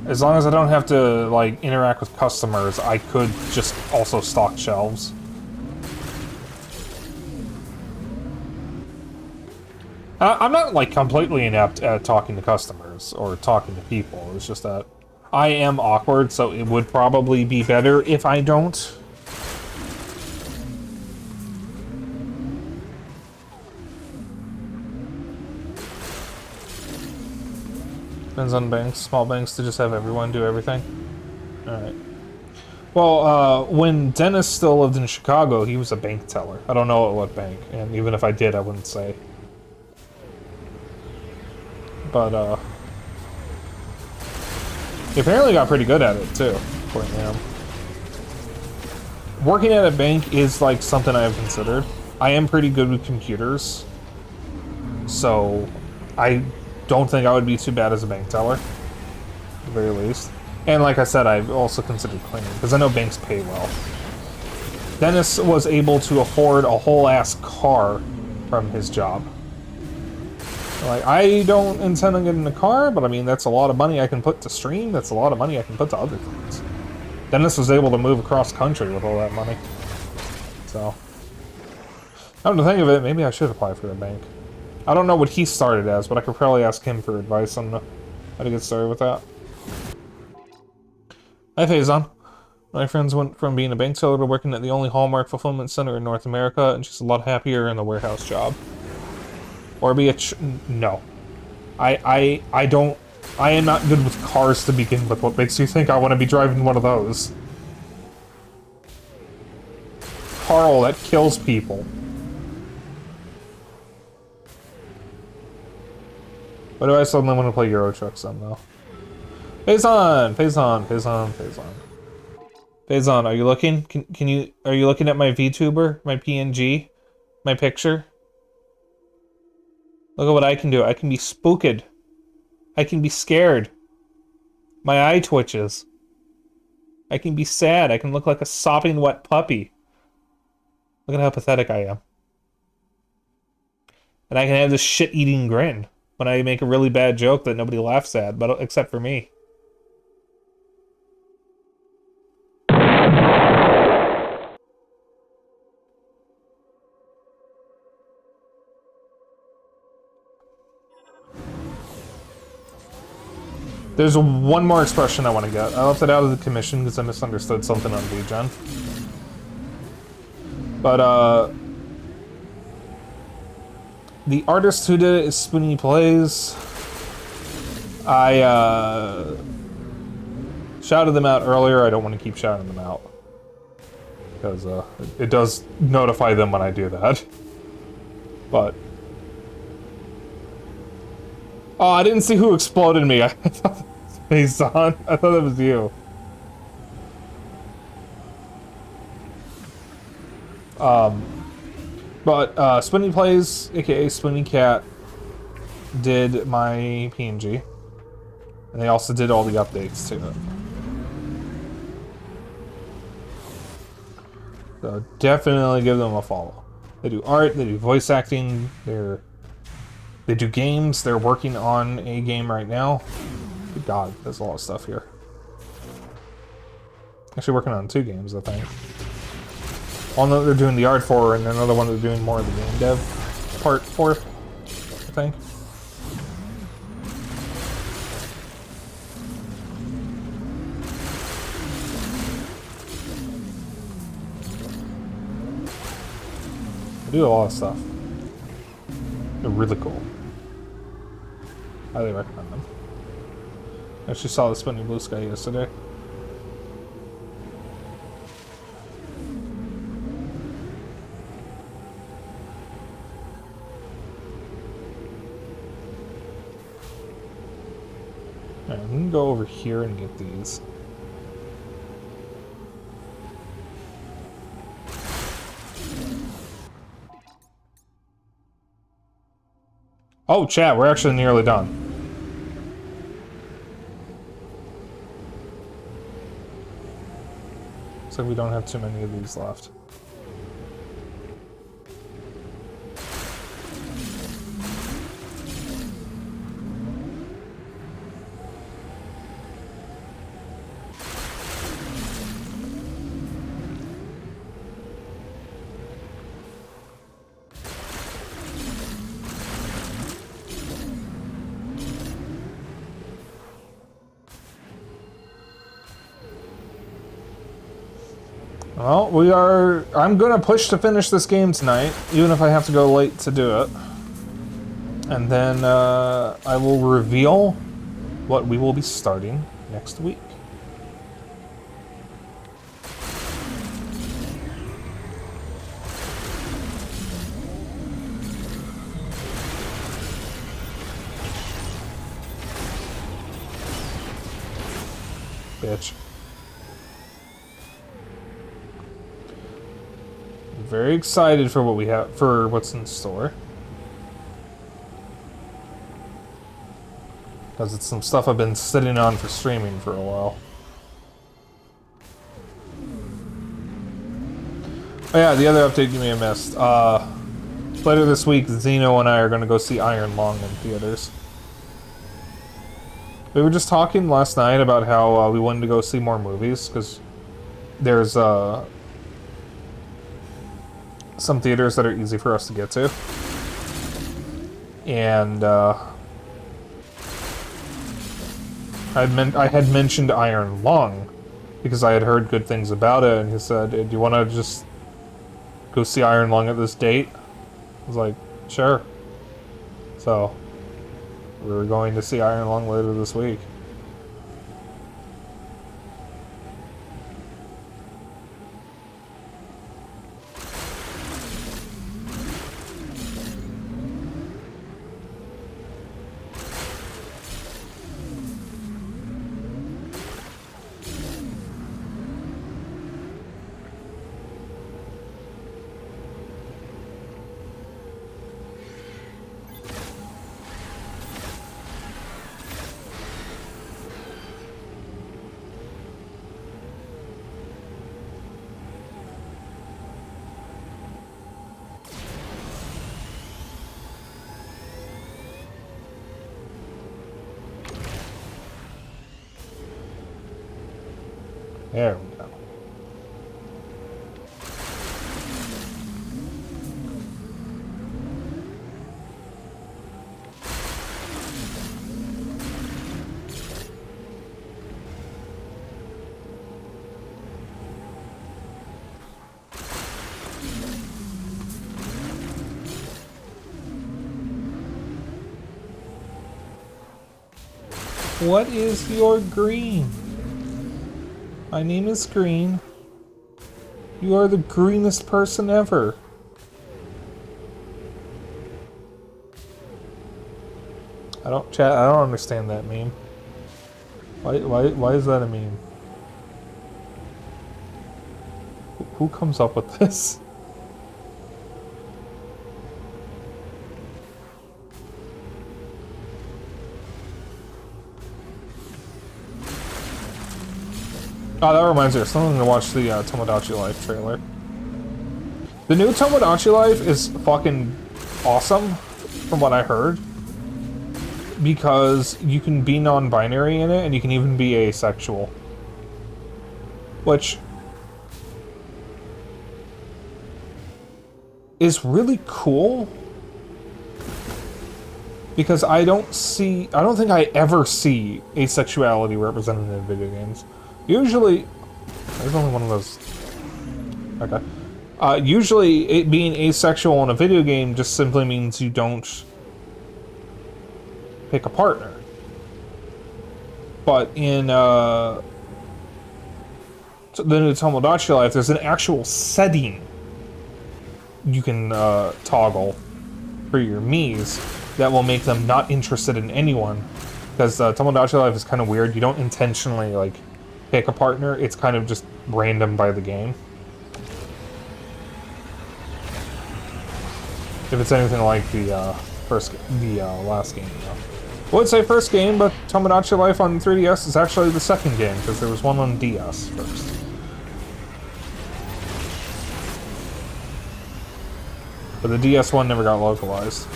As long as I don't have to like interact with customers, I could just also stock shelves. I'm not like completely inept at talking to customers or talking to people. It's just that I am awkward, so it would probably be better if I don't. Depends on banks. Small banks to just have everyone do everything. Alright. Well, when Dennis still lived in Chicago, he was a bank teller. I don't know at what bank, and even if I did, I wouldn't say. But, he apparently got pretty good at it, too, according to him. Working at a bank is, like, something I have considered. I am pretty good with computers, so I don't think I would be too bad as a bank teller, at the very least. And like I said, I've also considered cleaning, because I know banks pay well. Dennis was able to afford a whole-ass car from his job. Like, I don't intend on getting a car, but I mean, that's a lot of money I can put to stream, that's a lot of money I can put to other things. Dennis was able to move across country with all that money. So, come to think of it, maybe I should apply for a bank. I don't know what he started as, but I could probably ask him for advice on how to get started with that. Hi, Faison. My friends went from being a bank teller to working at the only Hallmark fulfillment center in North America, and she's a lot happier in the warehouse job. Or be a no. I am not good with cars to begin with. What makes you think I want to be driving one of those? Carl, that kills people. Why do I suddenly want to play Euro Truck Sim, though? Faison! Faison! Faison! Faison! Faison, are you looking? Are you looking at my VTuber? My PNG? My picture? Look at what I can do. I can be spooked. I can be scared. My eye twitches. I can be sad. I can look like a sopping wet puppy. Look at how pathetic I am. And I can have this shit-eating grin when I make a really bad joke that nobody laughs at, but except for me. There's one more expression I want to get. I left it out of the commission because I misunderstood something on VGen. But, the artist who did it is Spoony Plays. I, shouted them out earlier. I don't want to keep shouting them out. Because, it does notify them when I do that. But... oh, I didn't see who exploded me. I thought it was Faison. I thought that was you. But Spoony Plays, aka Spoony Cat, did my PNG. And they also did all the updates to it. So definitely give them a follow. They do art, they do voice acting, they do games. They're working on a game right now. Good God, there's a lot of stuff here. Actually working on 2 games, I think. One that they're doing the art for, and another one they're doing more of the game dev part for, I think. They do a lot of stuff. They're really cool. Highly recommend them. I actually saw the Spinning Blue Sky yesterday. Alright, we can go over here and get these. Oh, chat, we're actually nearly done. Looks like we don't have too many of these left. Well, I'm gonna push to finish this game tonight, even if I have to go late to do it. And then, I will reveal what we will be starting next week. Bitch. Very excited for what we have, for what's in store. Because it's some stuff I've been sitting on for streaming for a while. Oh yeah, the other update you may have missed. Later this week, Zeno and I are going to go see Iron Lung in theaters. We were just talking last night about how we wanted to go see more movies, because there's some theaters that are easy for us to get to. And I had mentioned Iron Lung because I had heard good things about it, and he said, "Do you want to just go see Iron Lung at this date?" I was like, "Sure." So we were going to see Iron Lung later this week. There we go. What is your green? My name is Green. You are the greenest person ever. I don't understand that meme. Why is that a meme? Who comes up with this? Oh, that reminds me of something to watch the Tomodachi Life trailer. The new Tomodachi Life is fucking awesome, from what I heard. Because you can be non-binary in it, and you can even be asexual. Which is really cool. Because I don't think I ever see asexuality represented in video games. Usually, there's only one of those. Okay. Usually, being asexual in a video game just simply means you don't pick a partner. But in the new Tomodachi Life, there's an actual setting you can toggle for your Miis that will make them not interested in anyone. Because Tomodachi Life is kind of weird. You don't intentionally, like, pick a partner. It's kind of just random by the game. If it's anything like the last game, you know. I would say first game, but Tomodachi Life on 3DS is actually the second game, because there was one on DS first. But the DS one never got localized.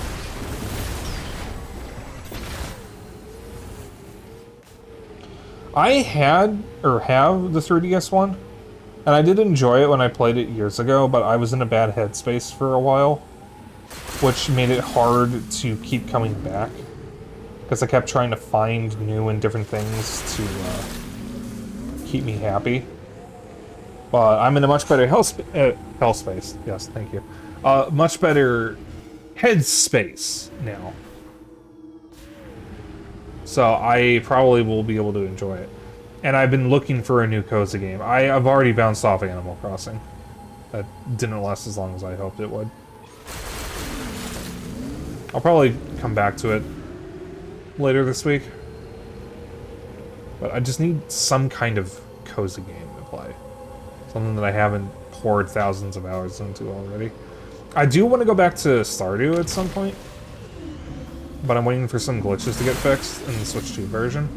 I had, or have, the 3DS one, and I did enjoy it when I played it years ago, but I was in a bad headspace for a while, which made it hard to keep coming back, because I kept trying to find new and different things to keep me happy. But I'm in a much better health space. Yes, thank you. Much better headspace now. So I probably will be able to enjoy it. And I've been looking for a new cozy game. I've already bounced off Animal Crossing. That didn't last as long as I hoped it would. I'll probably come back to it later this week. But I just need some kind of cozy game to play. Something that I haven't poured thousands of hours into already. I do want to go back to Stardew at some point. But I'm waiting for some glitches to get fixed in the Switch 2 version.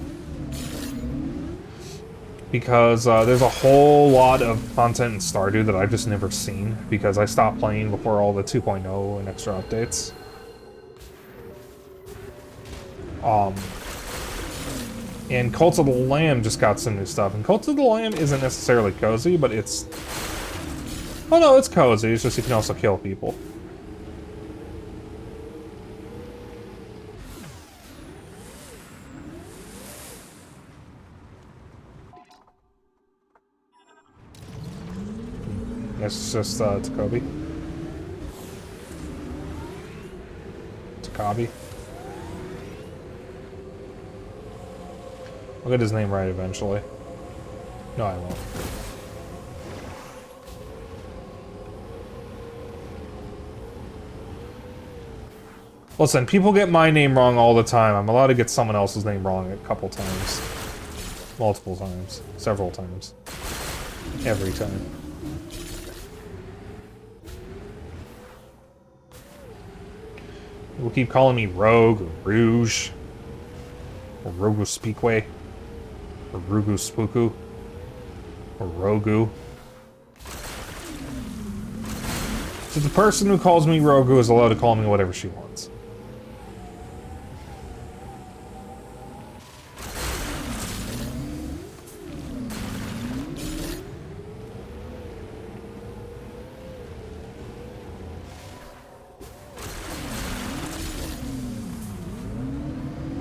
Because there's a whole lot of content in Stardew that I've just never seen, because I stopped playing before all the 2.0 and extra updates. And Cult of the Lamb just got some new stuff, and Cult of the Lamb isn't necessarily cozy, but it's... Oh no, it's cozy, it's just you can also kill people. It's just Takabi. I'll get his name right eventually. No, I won't. Listen, people get my name wrong all the time. I'm allowed to get someone else's name wrong a couple times. Multiple times. Several times. Every time. People keep calling me Rogue, or Rouge, or RogueSpyke, or RogueSpyke, or Rogu. So the person who calls me Rogu is allowed to call me whatever she wants.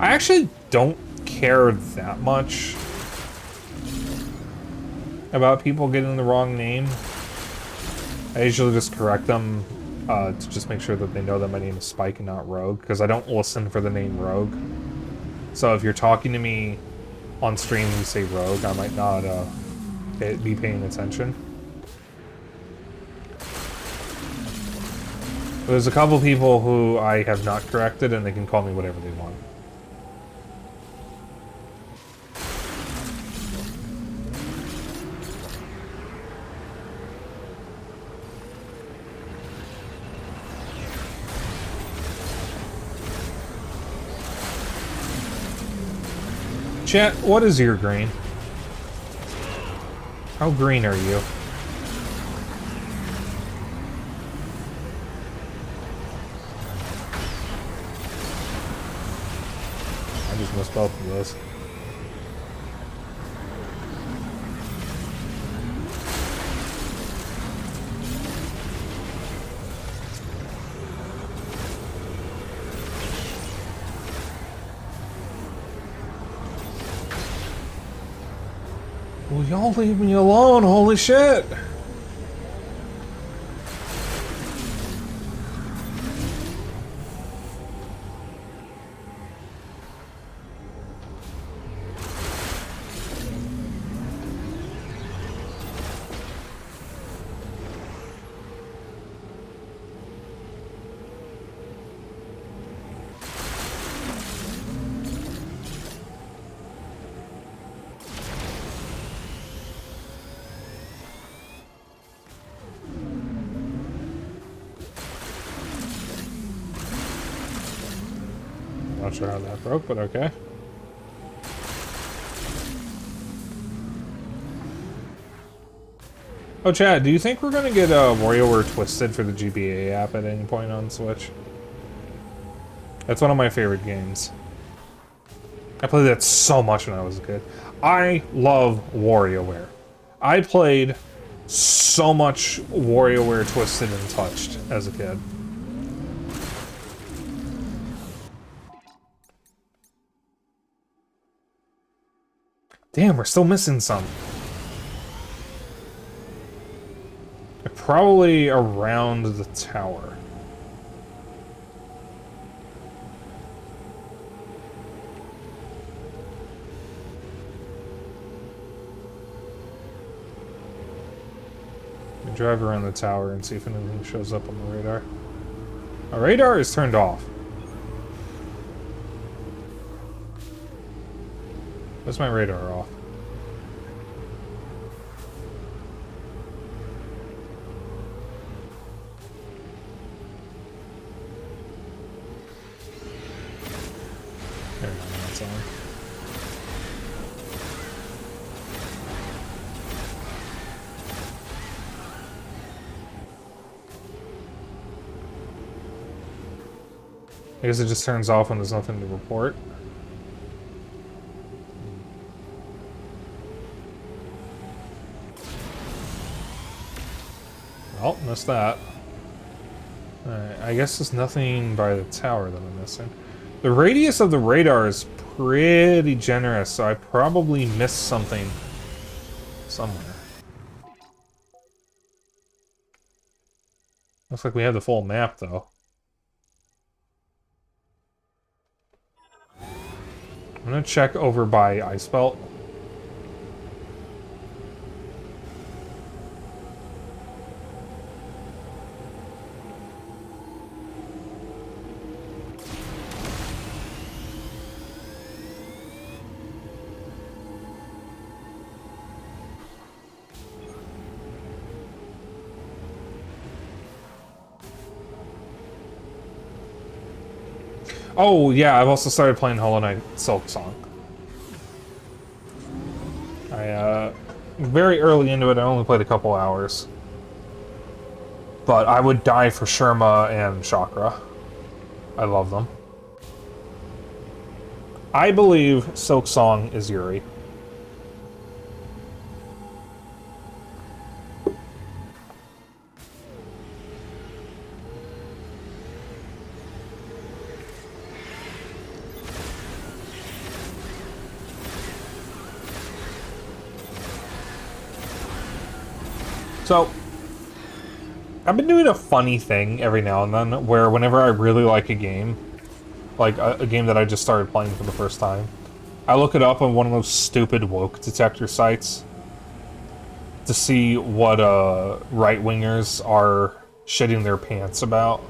I actually don't care that much about people getting the wrong name. I usually just correct them to just make sure that they know that my name is Spike and not Rogue, because I don't listen for the name Rogue. So if you're talking to me on stream and you say Rogue, I might not be paying attention. But there's a couple people who I have not corrected, and they can call me whatever they want. Chat, what is your green? How green are you? I just missed both of those. Will y'all leave me alone? Holy shit! Not sure how that broke, but okay. Oh, Chad, do you think we're gonna get WarioWare Twisted for the GBA app at any point on Switch? That's one of my favorite games. I played that so much when I was a kid. I love WarioWare. I played so much WarioWare Twisted and Touched as a kid. Damn, we're still missing some. Probably around the tower. We drive around the tower and see if anything shows up on the radar. Our radar is turned off. Where's my radar off? There we go, that's on. I guess it just turns off when there's nothing to report. Well, missed that. Alright, I guess there's nothing by the tower that I'm missing. The radius of the radar is pretty generous, so I probably missed something somewhere. Looks like we have the full map, though. I'm gonna check over by Ice Belt. Oh, yeah, I've also started playing Hollow Knight Sylux. Very early into it, I only played a couple hours. But I would die for Sherma and Chakra. I love them. I believe Sylux is Yuri. So, I've been doing a funny thing every now and then, where whenever I really like a game, like a game that I just started playing for the first time, I look it up on one of those stupid woke detector sites to see what right-wingers are shitting their pants about.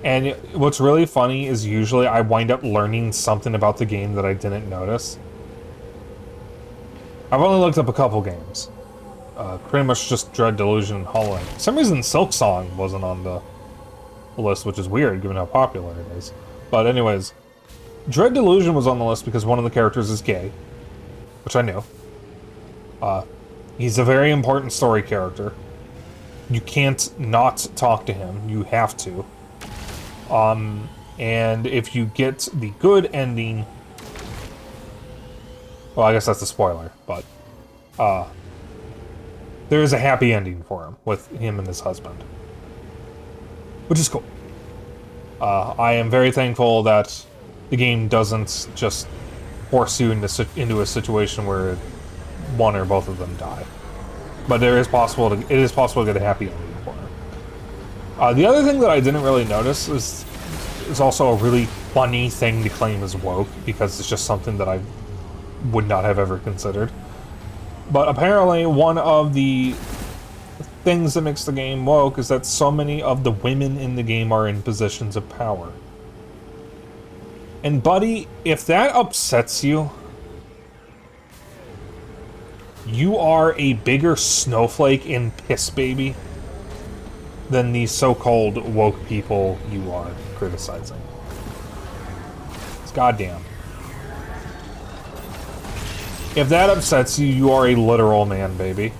And what's really funny is usually I wind up learning something about the game that I didn't notice. I've only looked up a couple games. Pretty much just Dread Delusion and Hollow Knight. For some reason, Silksong wasn't on the list, which is weird given how popular it is. But anyways, Dread Delusion was on the list because one of the characters is gay, which I knew. He's a very important story character. You can't not talk to him. You have to. And if you get the good ending... Well, I guess that's a spoiler, but... there is a happy ending for him, with him and his husband. Which is cool. I am very thankful that the game doesn't just force you into a situation where one or both of them die. But it is possible to get a happy ending for him. The other thing that I didn't really notice is also a really funny thing to claim as woke, because it's just something that I would not have ever considered. But apparently one of the things that makes the game woke is that so many of the women in the game are in positions of power. And buddy, if that upsets you, you are a bigger snowflake and piss baby than the so-called woke people you are criticizing. It's goddamn. If that upsets you, you are a literal man, baby.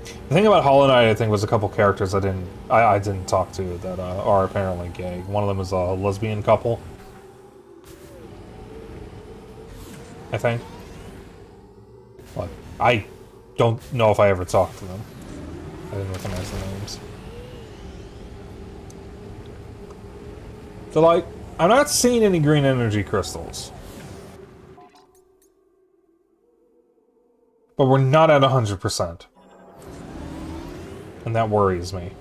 The thing about Hollow Knight, I think, was a couple characters I didn't talk to that are apparently gay. One of them is a lesbian couple, I think. But I don't know if I ever talked to them. I didn't recognize the names. So, like, I'm not seeing any green energy crystals. But we're not at 100%. And that worries me.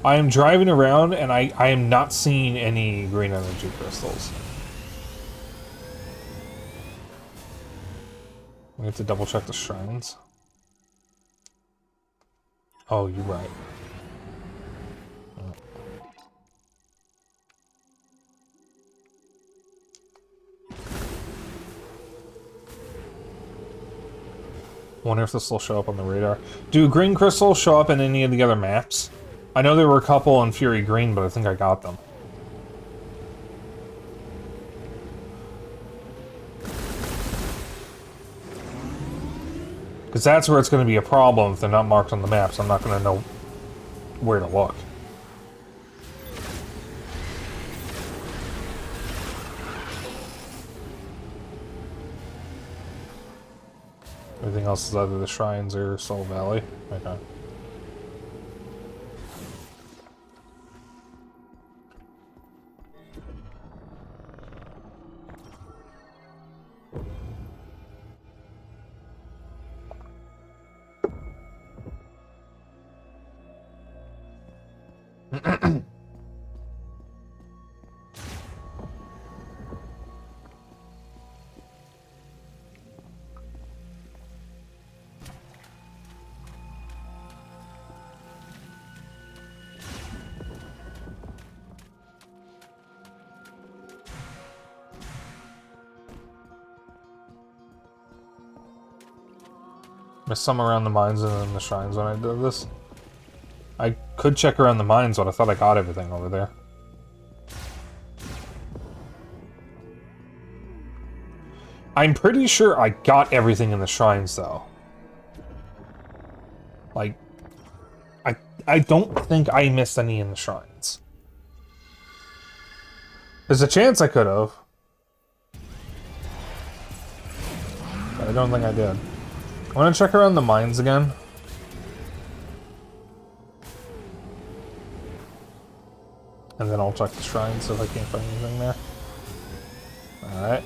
I am driving around and I am not seeing any green energy crystals. We have to double check the shrines. Oh, you're right. Wonder if this will show up on the radar. Do green crystals show up in any of the other maps? I know there were a couple on Fury Green, but I think I got them. Because that's where it's going to be a problem if they're not marked on the maps. I'm not going to know where to look. Everything else is either the shrines or Soul Valley. Okay. Missed some around the mines and then the shrines when I did this. I could check around the mines, but I thought I got everything over there. I'm pretty sure I got everything in the shrines, though. Like, I don't think I missed any in the shrines. There's a chance I could have. But I don't think I did. I want to check around the mines again. And then I'll check the shrines if I can't find anything there. Alright.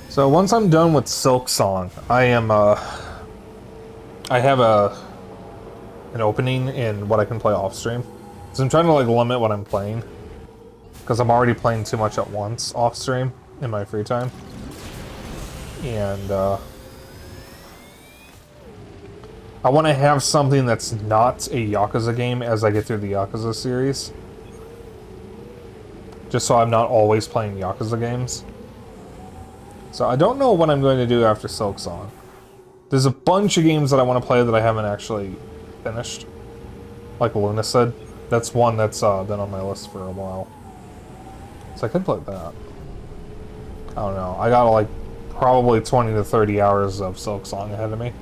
So once I'm done with Silk Song, I have an opening in what I can play off stream. So I'm trying to like limit what I'm playing. Because I'm already playing too much at once off stream in my free time. And I want to have something that's not a Yakuza game as I get through the Yakuza series. Just so I'm not always playing Yakuza games. So I don't know what I'm going to do after Silk Song. There's a bunch of games that I want to play that I haven't actually finished. Like Luna said. That's one that's been on my list for a while. So I could play that. I don't know. I got like probably 20 to 30 hours of Silk Song ahead of me.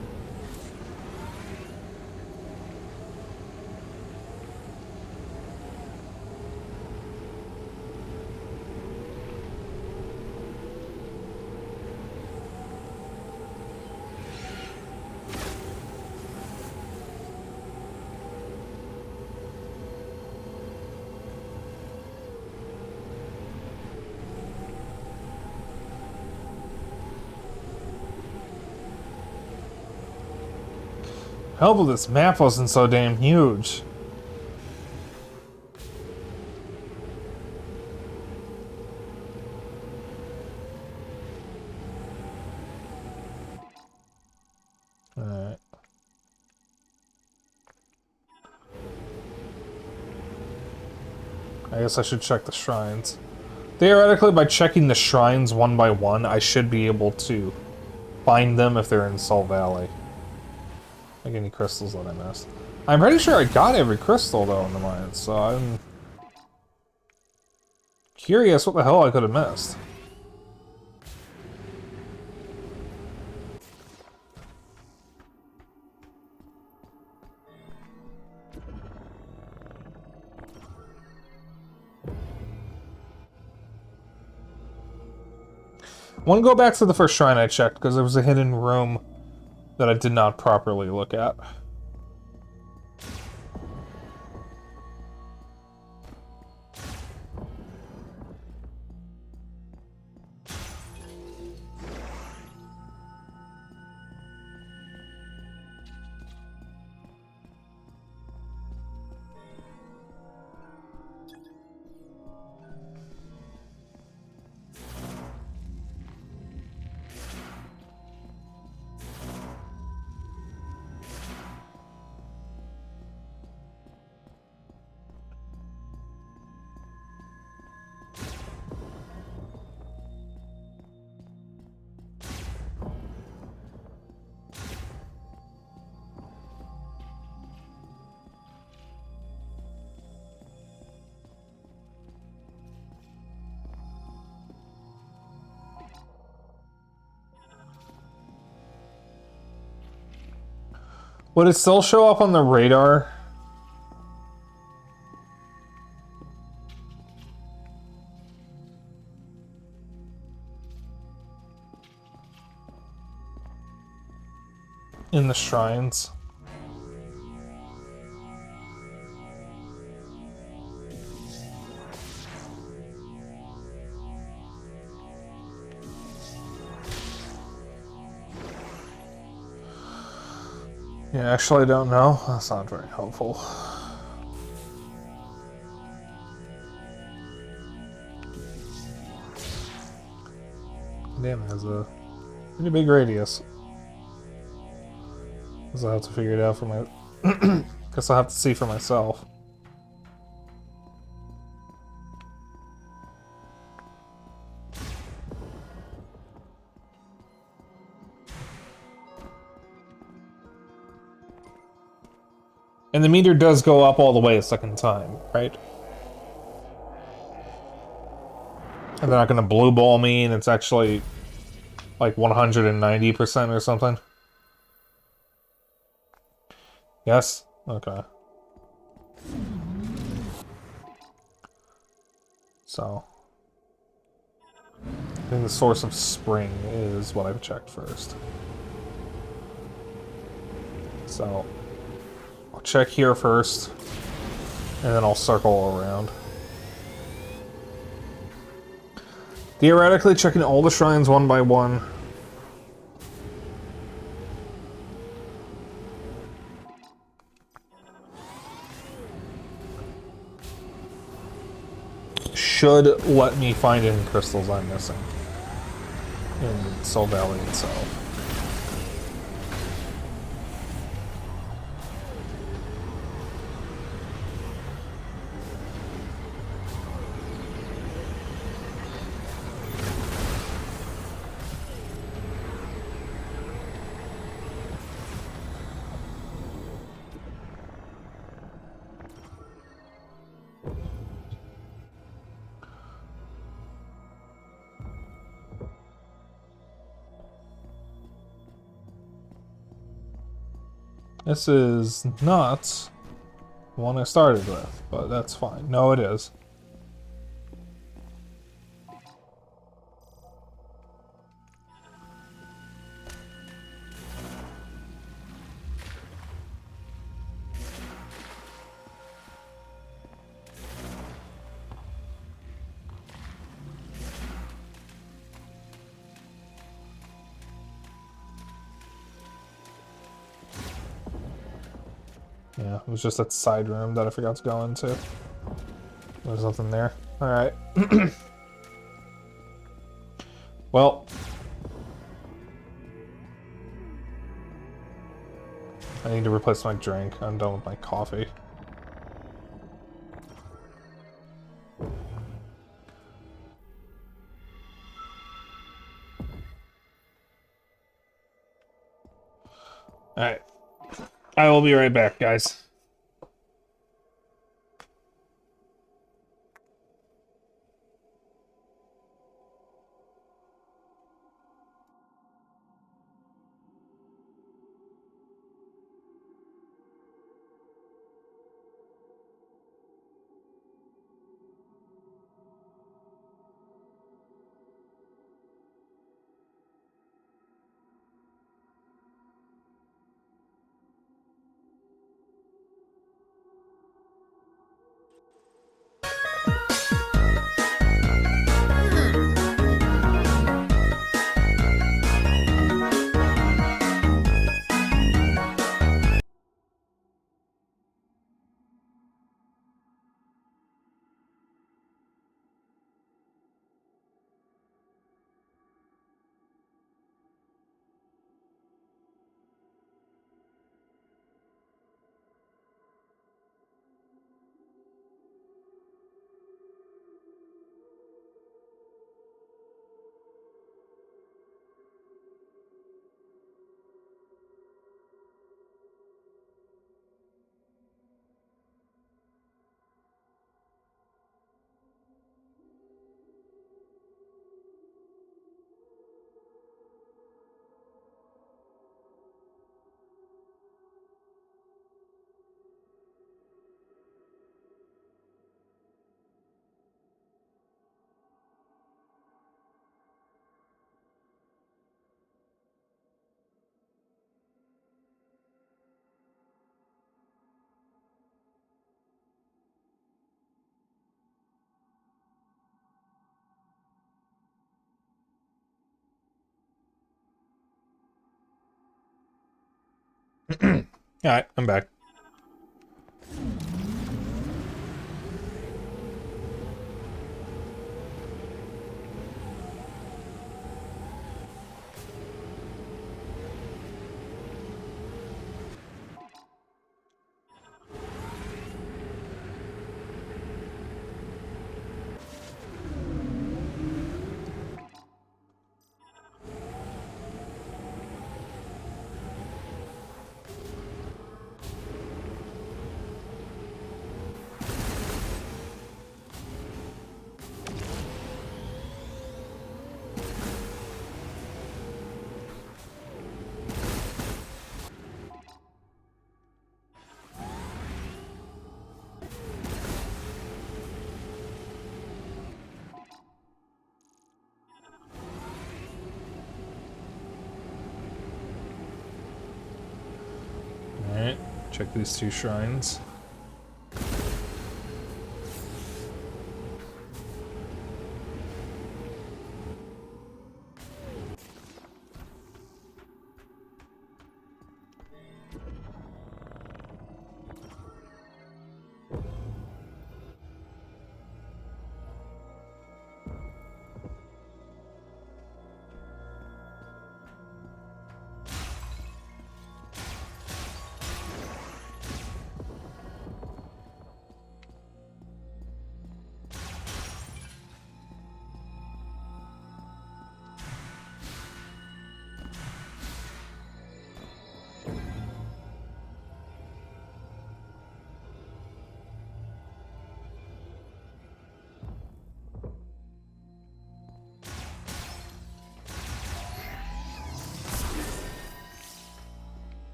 I hope this map wasn't so damn huge. Alright. I guess I should check the shrines. Theoretically, by checking the shrines one by one, I should be able to find them if they're in Soul Valley. Like any crystals that I missed. I'm pretty sure I got every crystal, though, in the mines, so I'm curious what the hell I could have missed. I want to go back to the first shrine I checked, because there was a hidden room that I did not properly look at. Would it still show up on the radar? In the shrines? Yeah, actually I don't know. That's not very helpful. Damn, it has a pretty big radius. Guess I'll have to figure it out for my... Guess I'll have to see for myself. And the meter does go up all the way a second time, right? And they're not gonna blue ball me and it's actually like 190% or something? Yes? Okay. So. I think the source of spring is what I've checked first. So. I'll check here first. And then I'll circle around. Theoretically, checking all the shrines one by one. Should let me find any crystals I'm missing in Soul Valley itself. This is not the one I started with, but that's fine. No, it is. Yeah, it was just that side room that I forgot to go into. There's nothing there. Alright. Well. I need to replace my drink. I'm done with my coffee. Alright. I will be right back, guys. Alright, I'm back. Alright, check these two shrines.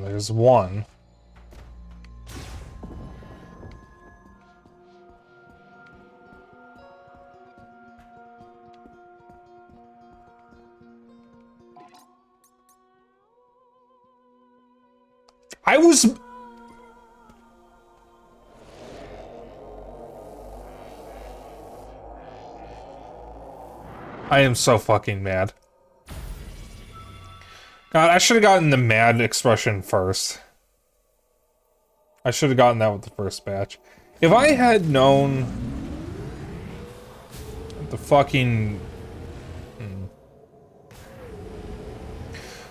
there's one. I am so fucking mad. God, I should have gotten the mad expression first. I should have gotten that with the first batch. If I had known the fucking...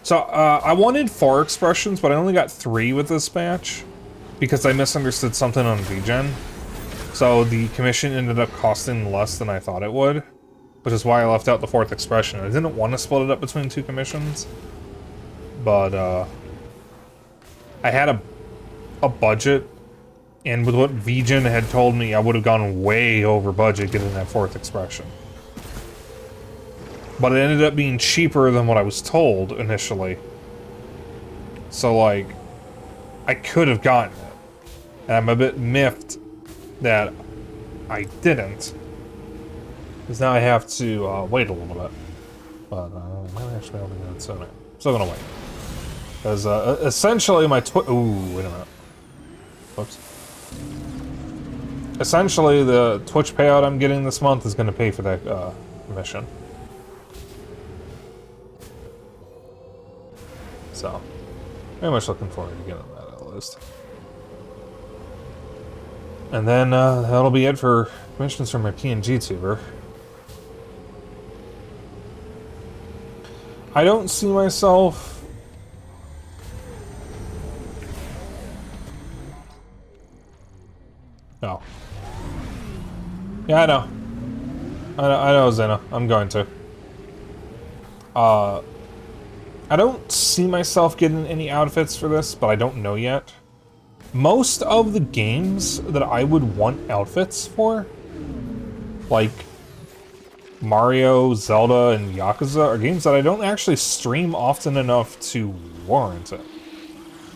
So, I wanted 4 expressions, but I only got 3 with this batch because I misunderstood something on VGen. So the commission ended up costing less than I thought it would, which is why I left out the 4th expression. I didn't want to split it up between 2 commissions, but I had a budget, and with what VGen had told me, I would have gone way over budget getting that 4th expression. But it ended up being cheaper than what I was told initially. So, like, I could have gotten it. And I'm a bit miffed that I didn't. Because now I have to wait a little bit. But I might actually be able to get it sooner. Still gonna wait. Because essentially my ooh, wait a minute. Whoops. Essentially, the Twitch payout I'm getting this month is gonna pay for that mission. So, very much looking forward to getting that at least. And then that'll be it for missions from my PNG tuber. I don't see myself... No. Yeah, I know. I know, Zena. I'm going to. I don't see myself getting any outfits for this, but I don't know yet. Most of the games that I would want outfits for, like Mario, Zelda, and Yakuza, are games that I don't actually stream often enough to warrant it.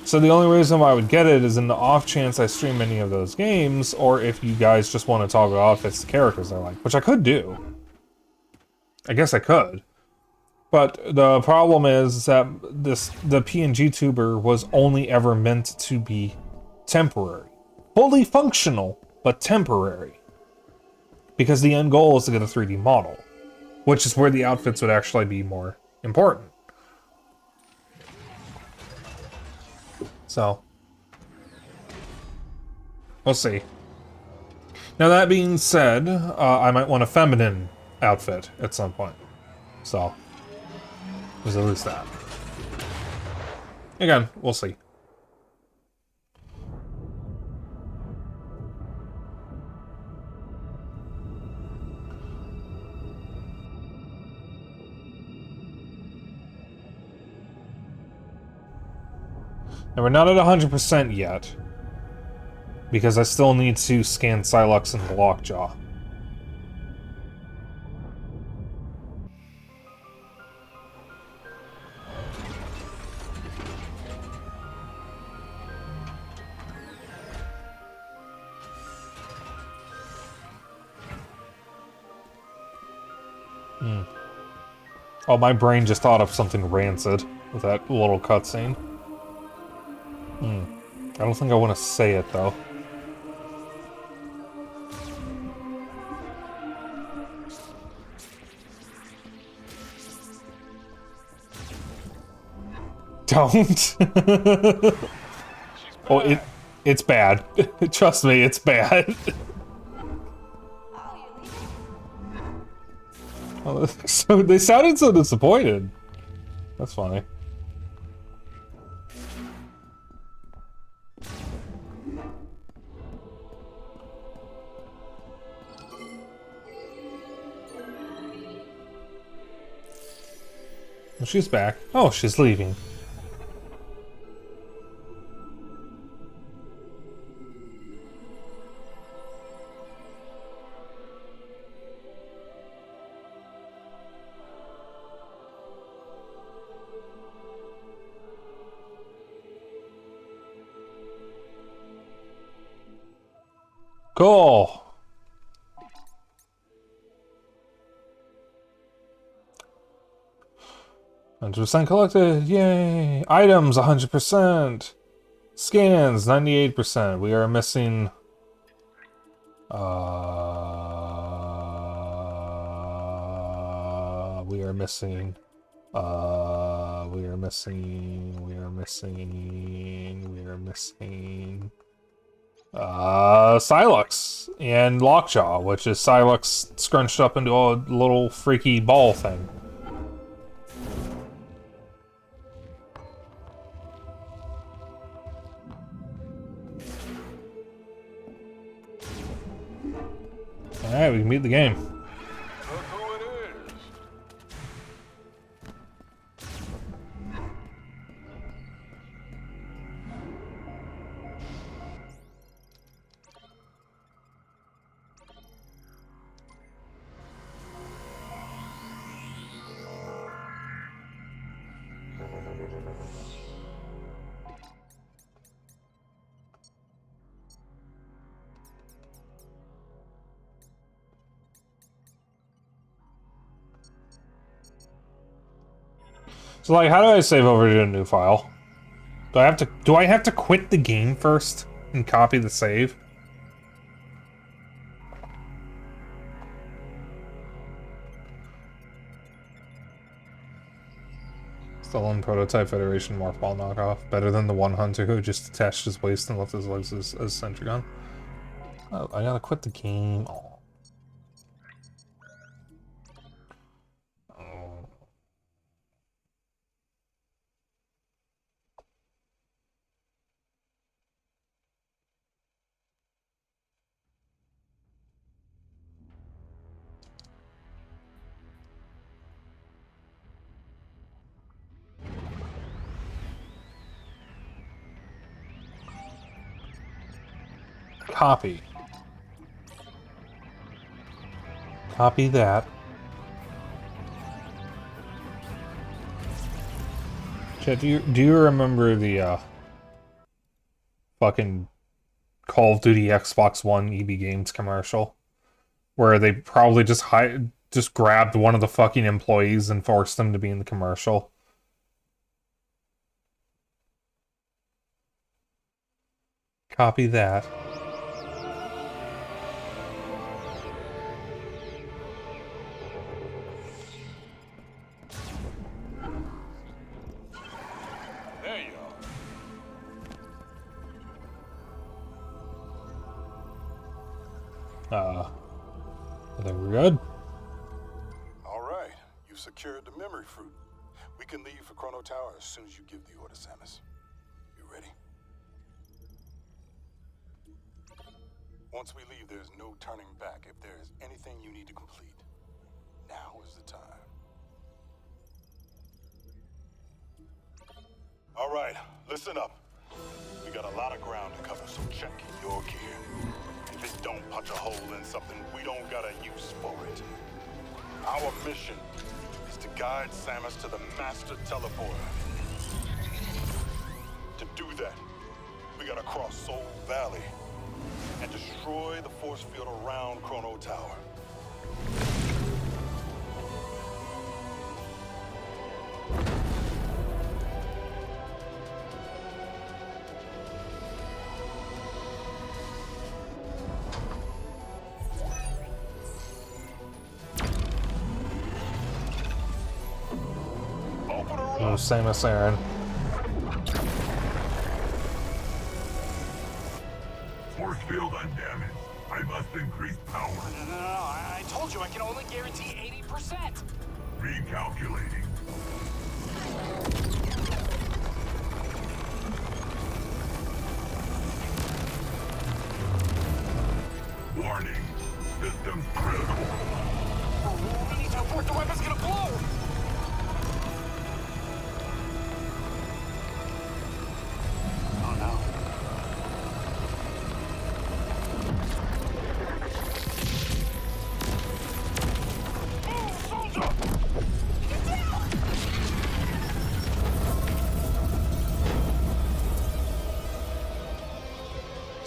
So the only reason why I would get it is in the off chance I stream any of those games, or if you guys just want to talk about outfits to characters I like, which I could do. I guess I could. But the problem is that the PNG tuber was only ever meant to be temporary. Fully functional, but temporary. Because the end goal is to get a 3D model, which is where the outfits would actually be more important. So, we'll see. Now that being said, I might want a feminine outfit at some point. So, there's at least that. Again, we'll see. And we're not at 100% yet, because I still need to scan Sylux and the Lockjaw. Oh, my brain just thought of something rancid with that little cutscene. I don't think I want to say it, though. Don't. Oh, it's bad. Trust me, it's bad. Oh, so they sounded so disappointed. That's funny. Well, she's back. Oh, she's leaving. Cool. %100% collected. Yay. Items 100%. Scans 98%. We are missing. We are missing. We are missing. We are missing. We are missing. Sylux and Lockjaw, which is Sylux scrunched up into a little freaky ball thing. Alright, we can beat the game. Look who it is. So, like, how do I save over to a new file? Do I have to quit the game first and copy the save? Stolen prototype Federation Morphball knockoff. Better than the one hunter who just attached his waist and left his legs as sentry gun. Oh, I gotta quit the game. Oh. Copy. Copy that. Chat, do you remember the fucking Call of Duty Xbox One EB Games commercial? Where they probably just grabbed one of the fucking employees and forced them to be in the commercial. Copy that. There you are. I think we're good. All right. You've secured the memory fruit. We can leave for Chrono Tower as soon as you give the order, Samus. You ready? Once we leave, there's no turning back. If there is anything you need to complete, now is the time. All right, listen up. We got a lot of ground to cover, so check your gear. If it don't punch a hole in something, we don't got a use for it. Our mission is to guide Samus to the Master Teleporter. To do that, we gotta cross Soul Valley and destroy the force field around Chrono Tower. Oh, Samus Aran. Force field undamaged. I must increase power. No, I told you I can only guarantee 80%. Recalculating. Warning. System critical. We need to abort, the weapon's gonna blow. Oh no.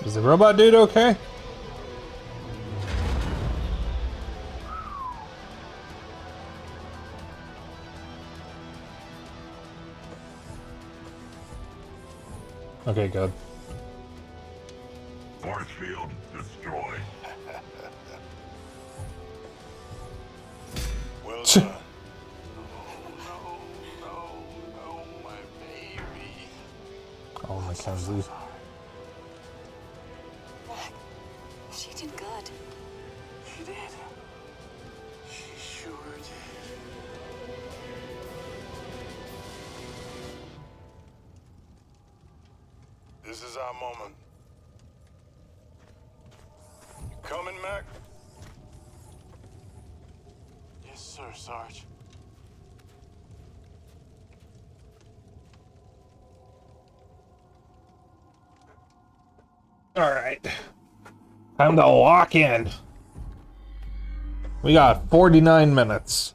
Is the robot dude okay? Okay, good. Force field destroyed. Well Tch. done. No, my baby. Oh, Mackenzie. She did good. She did. She sure did. This is our moment. You coming, Mac? Yes, sir, Sarge. Alright. Time to lock in. We got 49 minutes.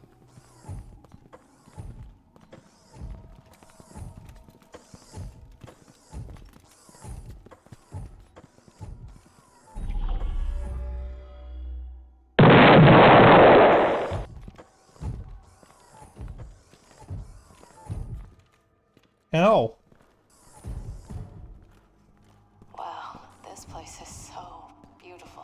Ow. Wow, this place is so beautiful.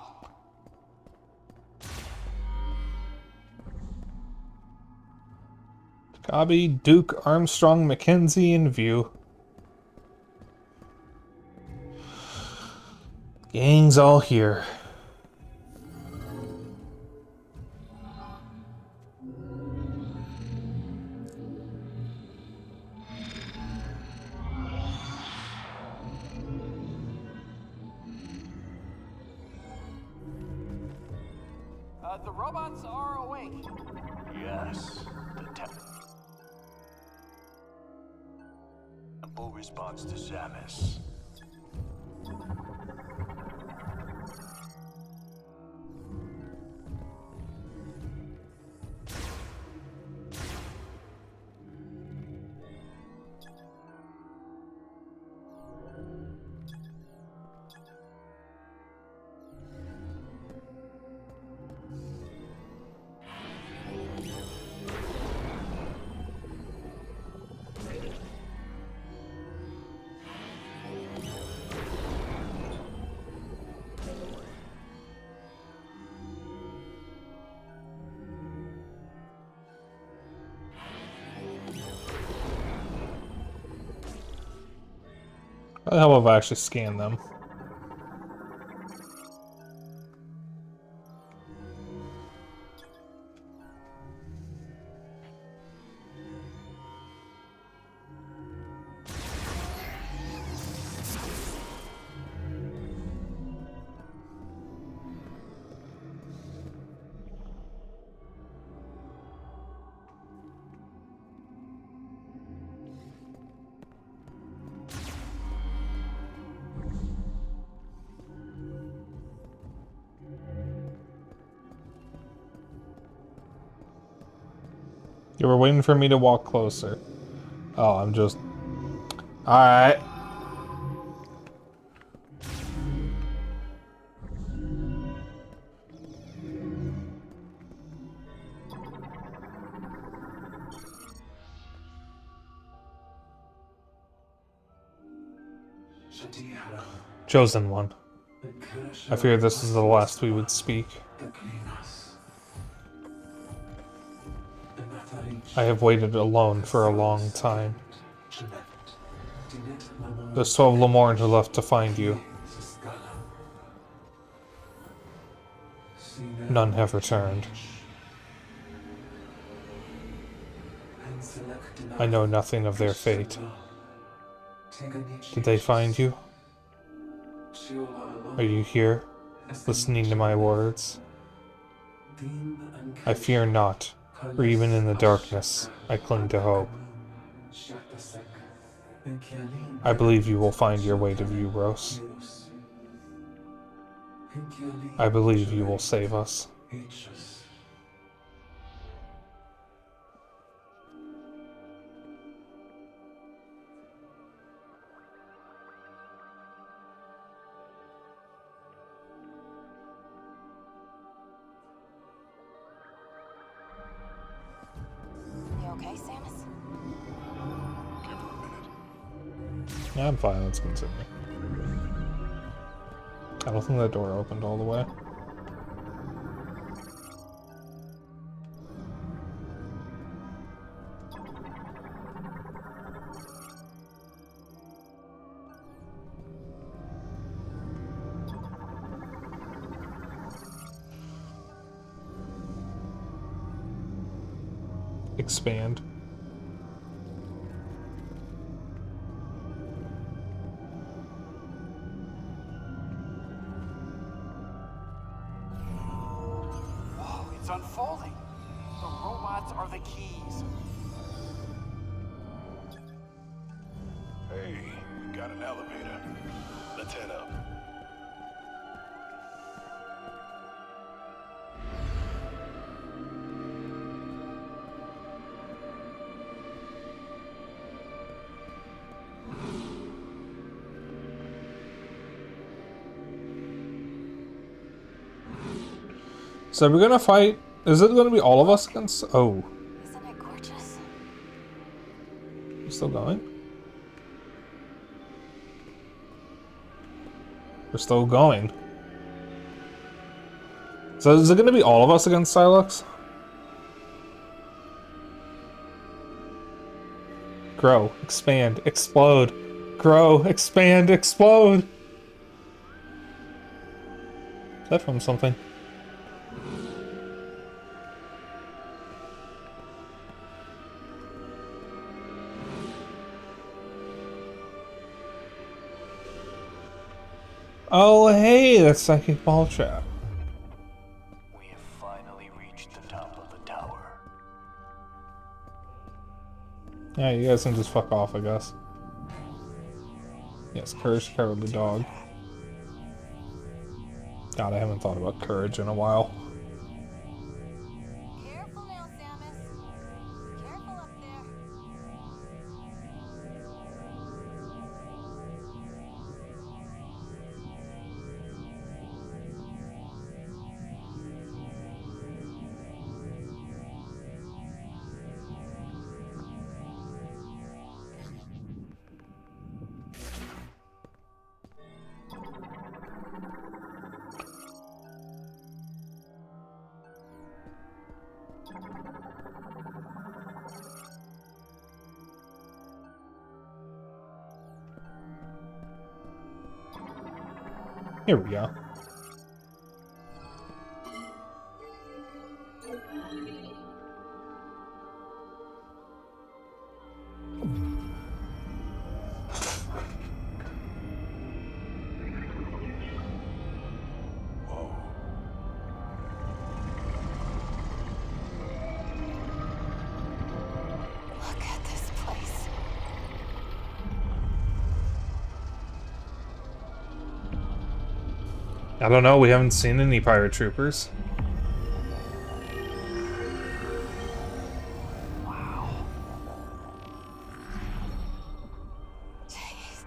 Copy, Duke, Armstrong, Mackenzie in view. Gang's all here. The robots are awake. Yes. Temple response to Samus. How have I actually scanned them? You were waiting for me to walk closer. Oh, I'm just... Alright. Chosen one. I fear this is the last we would speak. I have waited alone for a long time. There's 12 Lemorn who left to find you. None have returned. I know nothing of their fate. Did they find you? Are you here, listening to my words? I fear not, for even in the darkness, I cling to hope. I believe you will find your way to Vuros. I believe you will save us. You okay, Samus? Give her a minute. Yeah, I'm fine, let's continue. I don't think that door opened all the way. Expand. Whoa, it's unfolding. The robots are the keys. Hey, we got an elevator. Let's head up. So we're gonna fight. Is it gonna be all of us against? Oh, Isn't it gorgeous? we're still going? We're still going. So is it gonna be all of us against Sylux? Grow, expand, explode. Grow, expand, explode. Is that from something? Oh, hey, that's Psychic Ball Trap. We have finally reached the top of the tower. Yeah, you guys can just fuck off, I guess. Yes, Courage, Cowardly Dog. God, I haven't thought about courage in a while. Careful now, Samus. Careful up there. Here we go. Look at this place. I don't know, we haven't seen any pirate troopers. Jeez.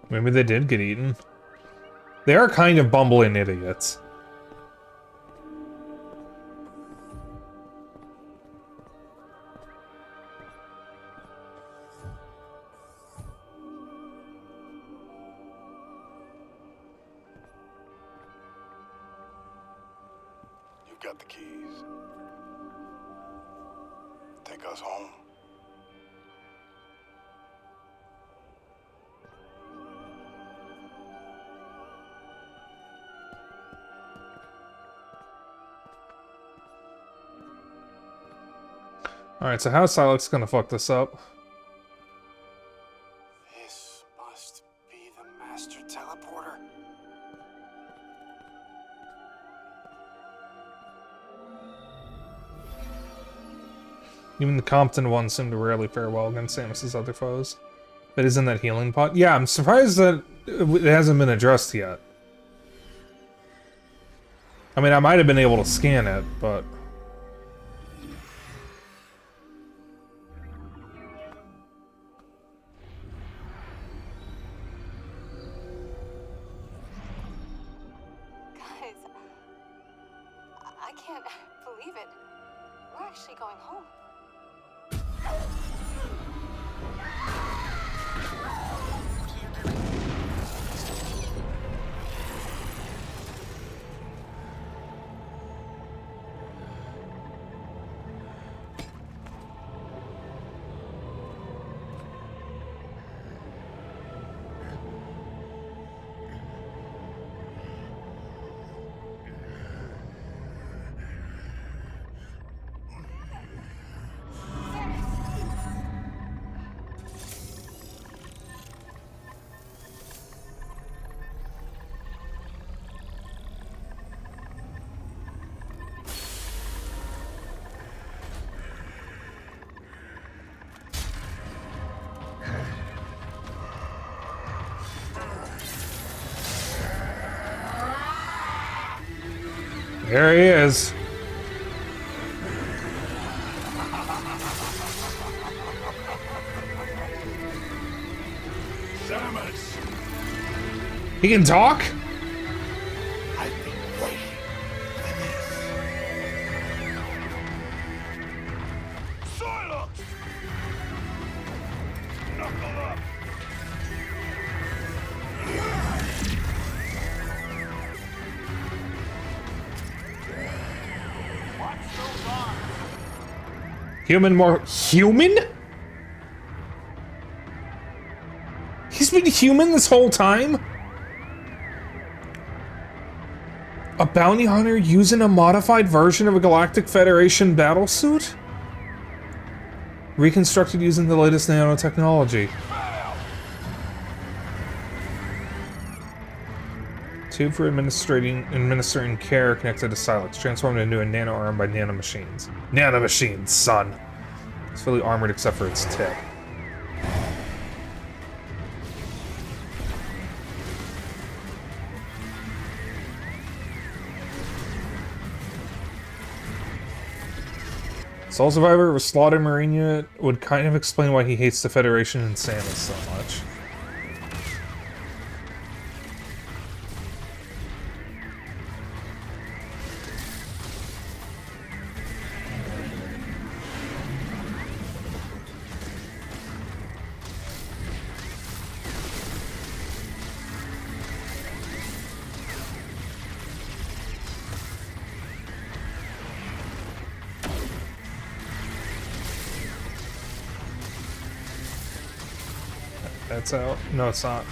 Maybe they did get eaten. They are kind of bumbling idiots. You've got the keys. Take us home. Alright, so how's Sylux gonna fuck this up? This must be the master teleporter. Even the competent ones seem to rarely fare well against Samus's other foes. But isn't that healing pot? Yeah, I'm surprised that it hasn't been addressed yet. I mean, I might have been able to scan it, but... can't believe it. We're actually going home. There he is. Samus! He can talk? I've been waiting for this. Sylux! Knuckle up! Human more human? He's been human this whole time? A bounty hunter using a modified version of a Galactic Federation battlesuit? Reconstructed using the latest nanotechnology. Tube for administering care connected to Sylux, transformed into a nano arm by nanomachines. Nanomachines, son! It's fully armored except for its tip. Soul Survivor of a slaughtered Marine unit would kind of explain why he hates the Federation and Samus so much. That's out. No, it's not.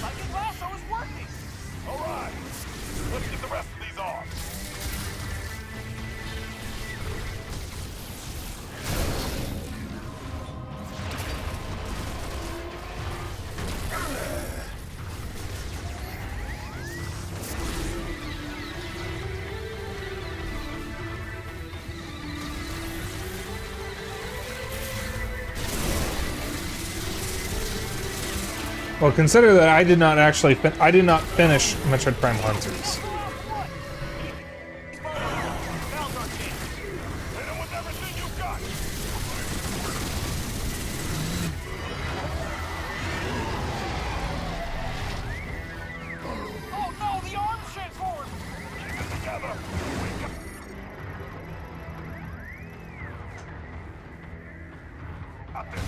Psychic lasso is working! Alright, let's get the rest of these off. Well, consider that I did not actually I did not finish Metroid Prime Hunters. Hit him with everything you got! Oh no, the arm's transformed! Keep it together! Up there.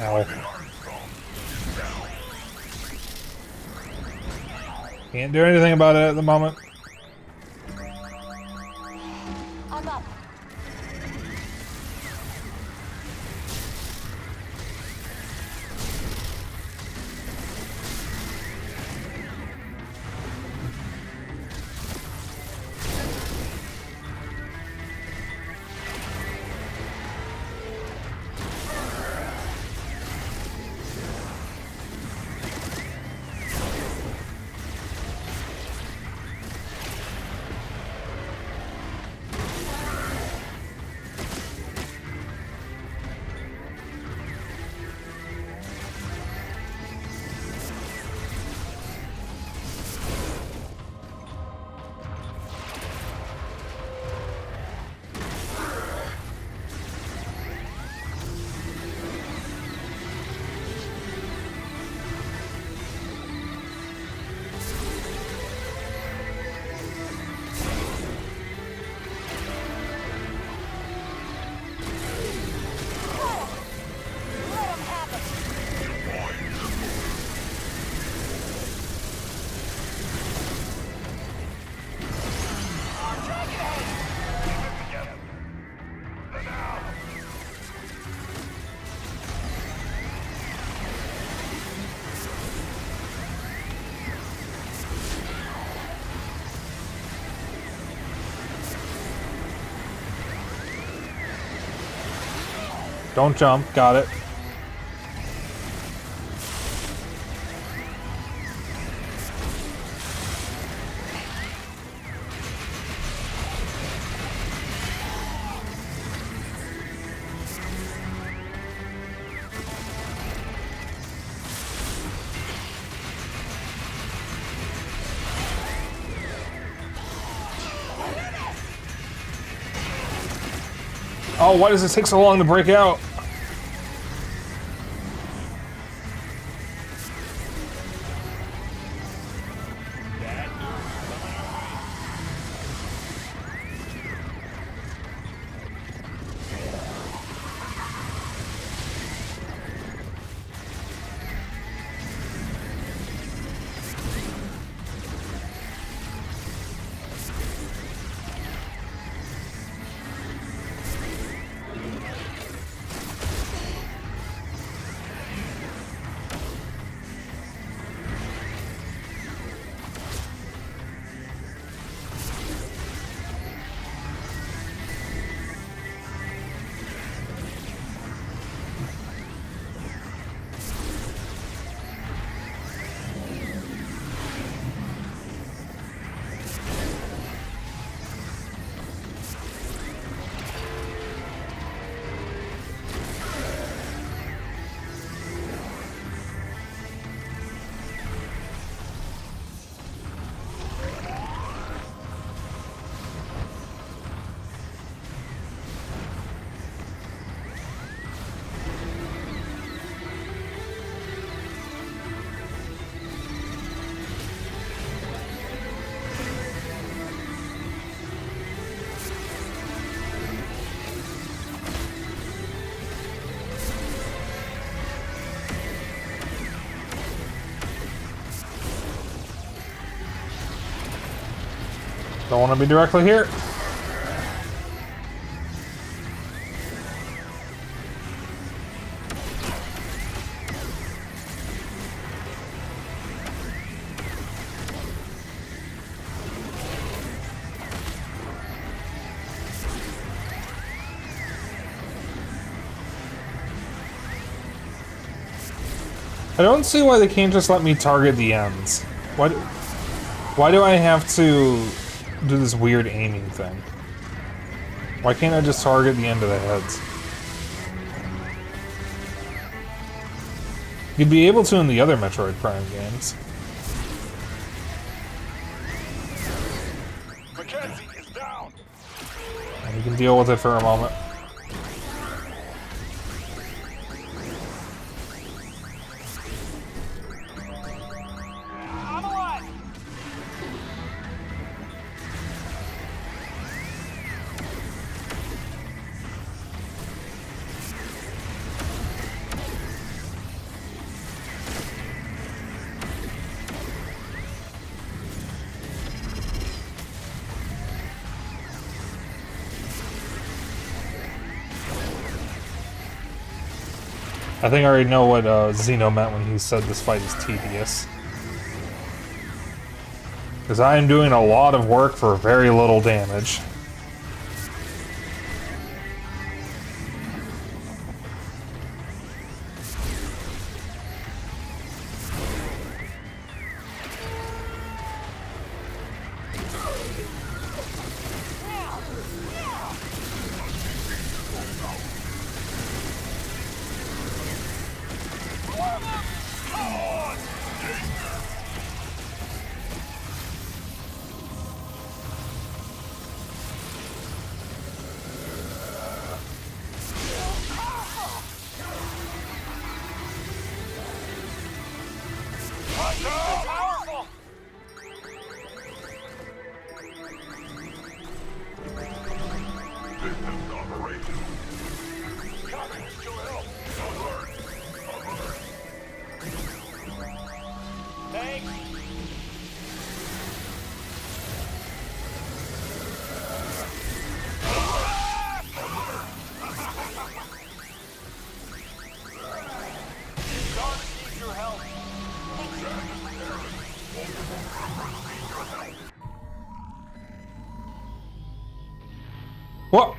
Ow. Can't do anything about it at the moment. I'm up. Don't jump. Got it. Oh, why does it take so long to break out? Don't want to be directly here. I don't see why they can't just let me target the ends. Why do I have to do this weird aiming thing? Why can't I just target the end of the heads? You'd be able to in the other Metroid Prime games. Mackenzie is down. And you can deal with it for a moment. I'm alive. I think I already know what Zeno meant when he said this fight is tedious. Because I am doing a lot of work for very little damage. What?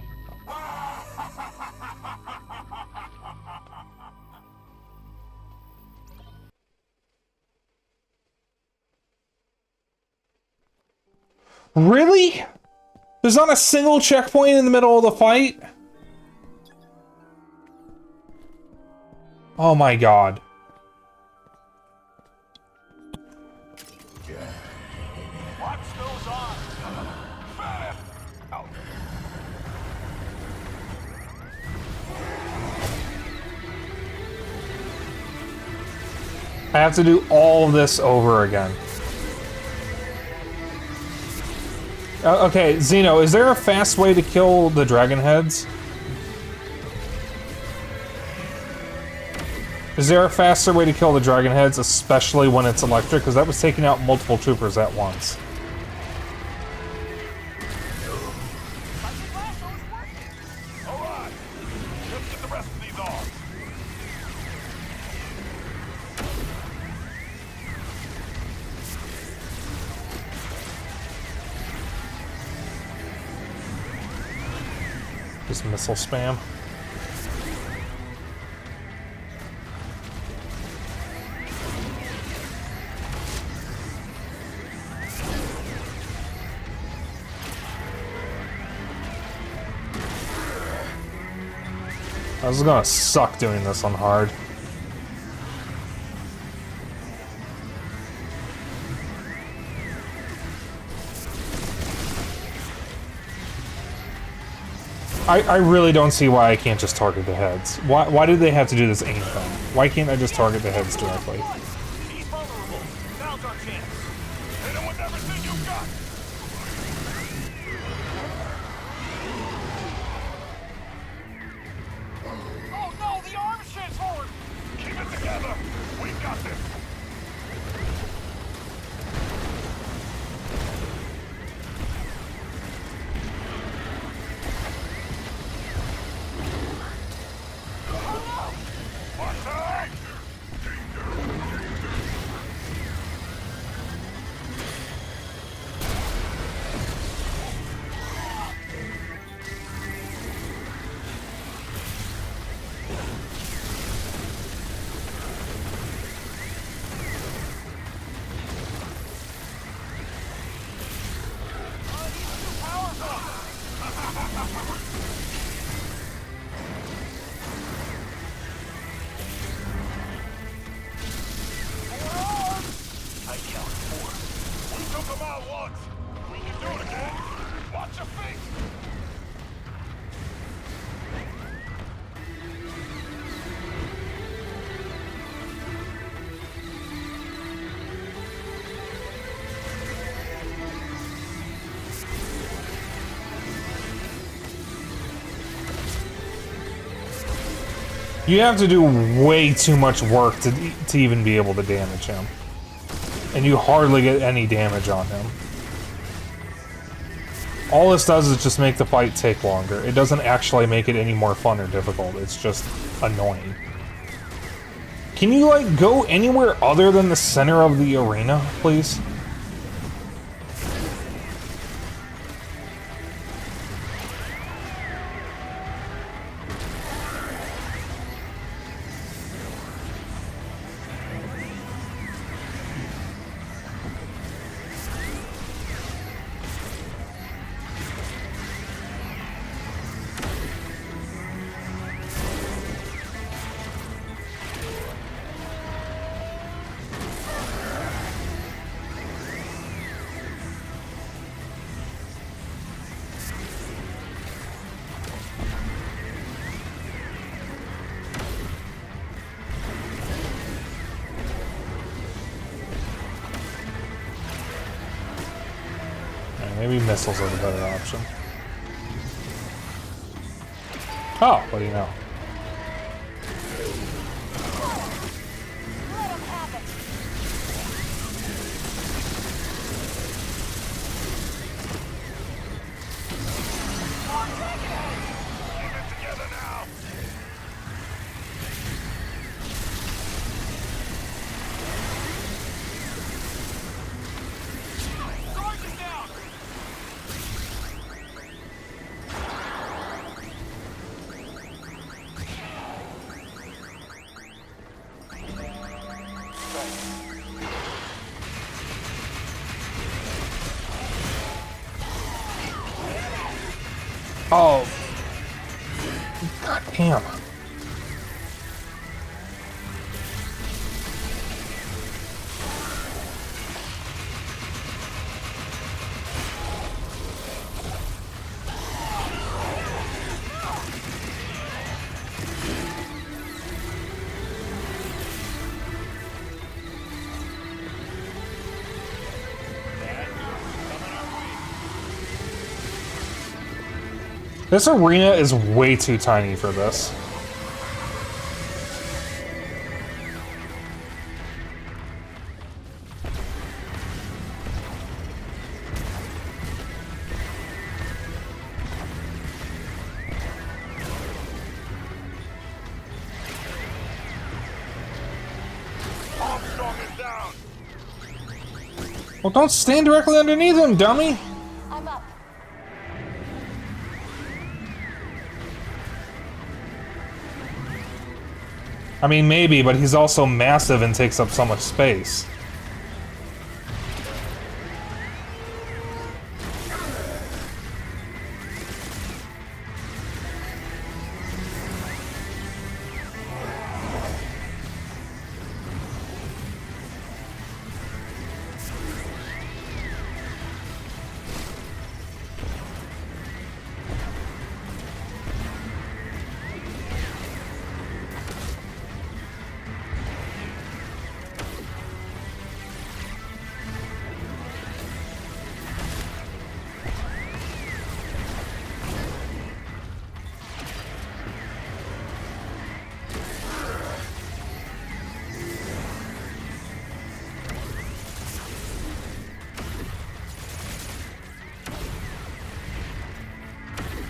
Really? There's not a single checkpoint in the middle of the fight? Oh my god. Watch those arms. I have to do all of this over again. Okay, Zeno, is there a fast way to kill the dragon heads? Is there a faster way to kill the dragon heads, especially when it's electric? Because that was taking out multiple troopers at once. Alright, let's get the rest of these off. Just missile spam. This is gonna suck doing this on hard. I really don't see why I can't just target the heads. Why do they have to do this aim thing? Why can't I just target the heads directly? He's vulnerable. Now's our chance. Hit him with everything you got. Oh no, the arm shit's forward. Keep it together. We got this. What's that? I count 4. We took them out once. We can do it again. Watch your feet. You have to do way too much work to even be able to damage him. And you hardly get any damage on him. All this does is just make the fight take longer. It doesn't actually make it any more fun or difficult. It's just annoying. Can you, like, go anywhere other than the center of the arena, please? Maybe missiles are the better option. Oh, what do you know? Oh. God damn. This arena is way too tiny for this. Well, don't stand directly underneath him, dummy! I'm up. I mean, maybe, but he's also massive and takes up so much space.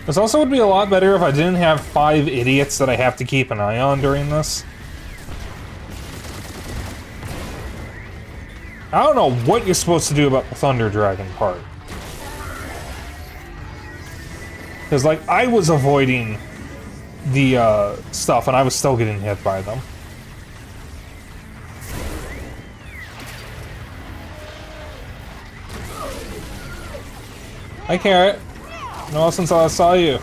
This also would be a lot better if I didn't have 5 idiots that I have to keep an eye on during this. I don't know what you're supposed to do about the Thunder Dragon part. Because, like, I was avoiding the stuff and I was still getting hit by them. Hi, Carrot. No, since I saw you.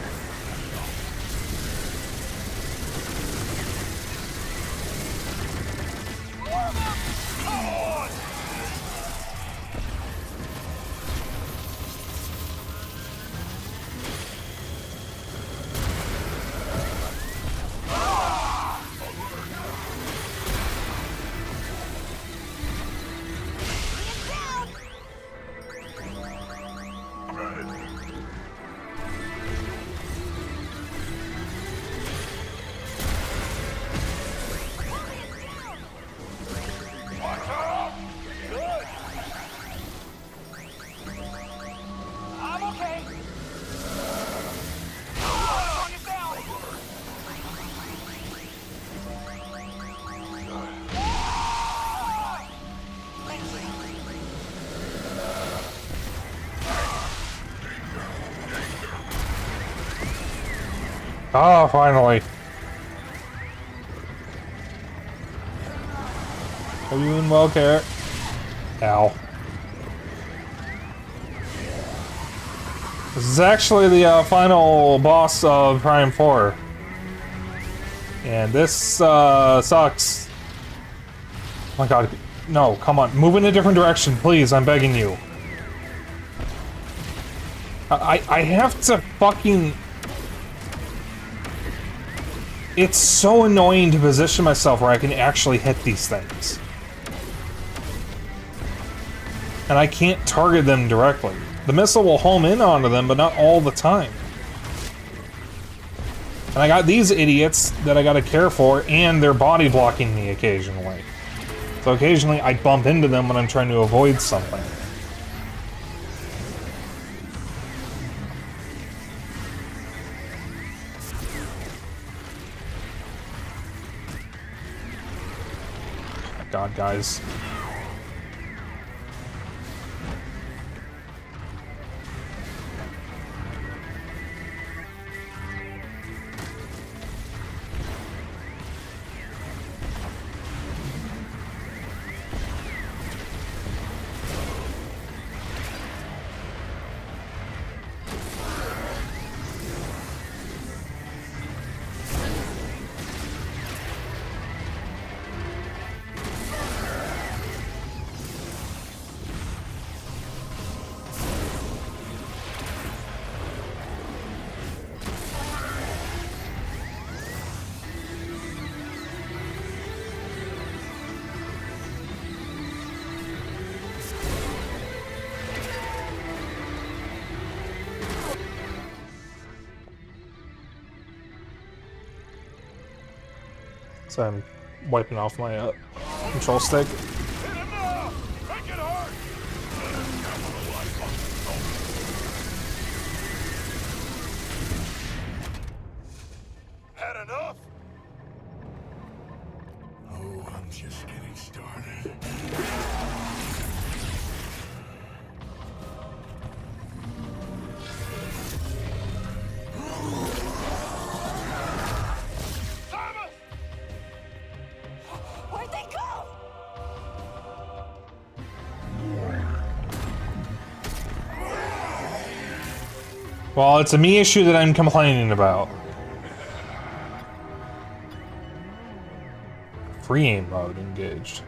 Ah, finally. Are you in well care? Ow. This is actually the final boss of Prime 4. And this sucks. Oh my god. No, come on. Move in a different direction, please. I'm begging you. I have to fucking... It's so annoying to position myself where I can actually hit these things. And I can't target them directly. The missile will home in onto them, but not all the time. And I got these idiots that I gotta care for, and they're body blocking me occasionally. So occasionally I bump into them when I'm trying to avoid something. God, guys. So I'm wiping off my control stick. Had enough? Oh, I'm just getting started. Where'd they go? Well, it's a me issue that I'm complaining about. Free aim mode engaged.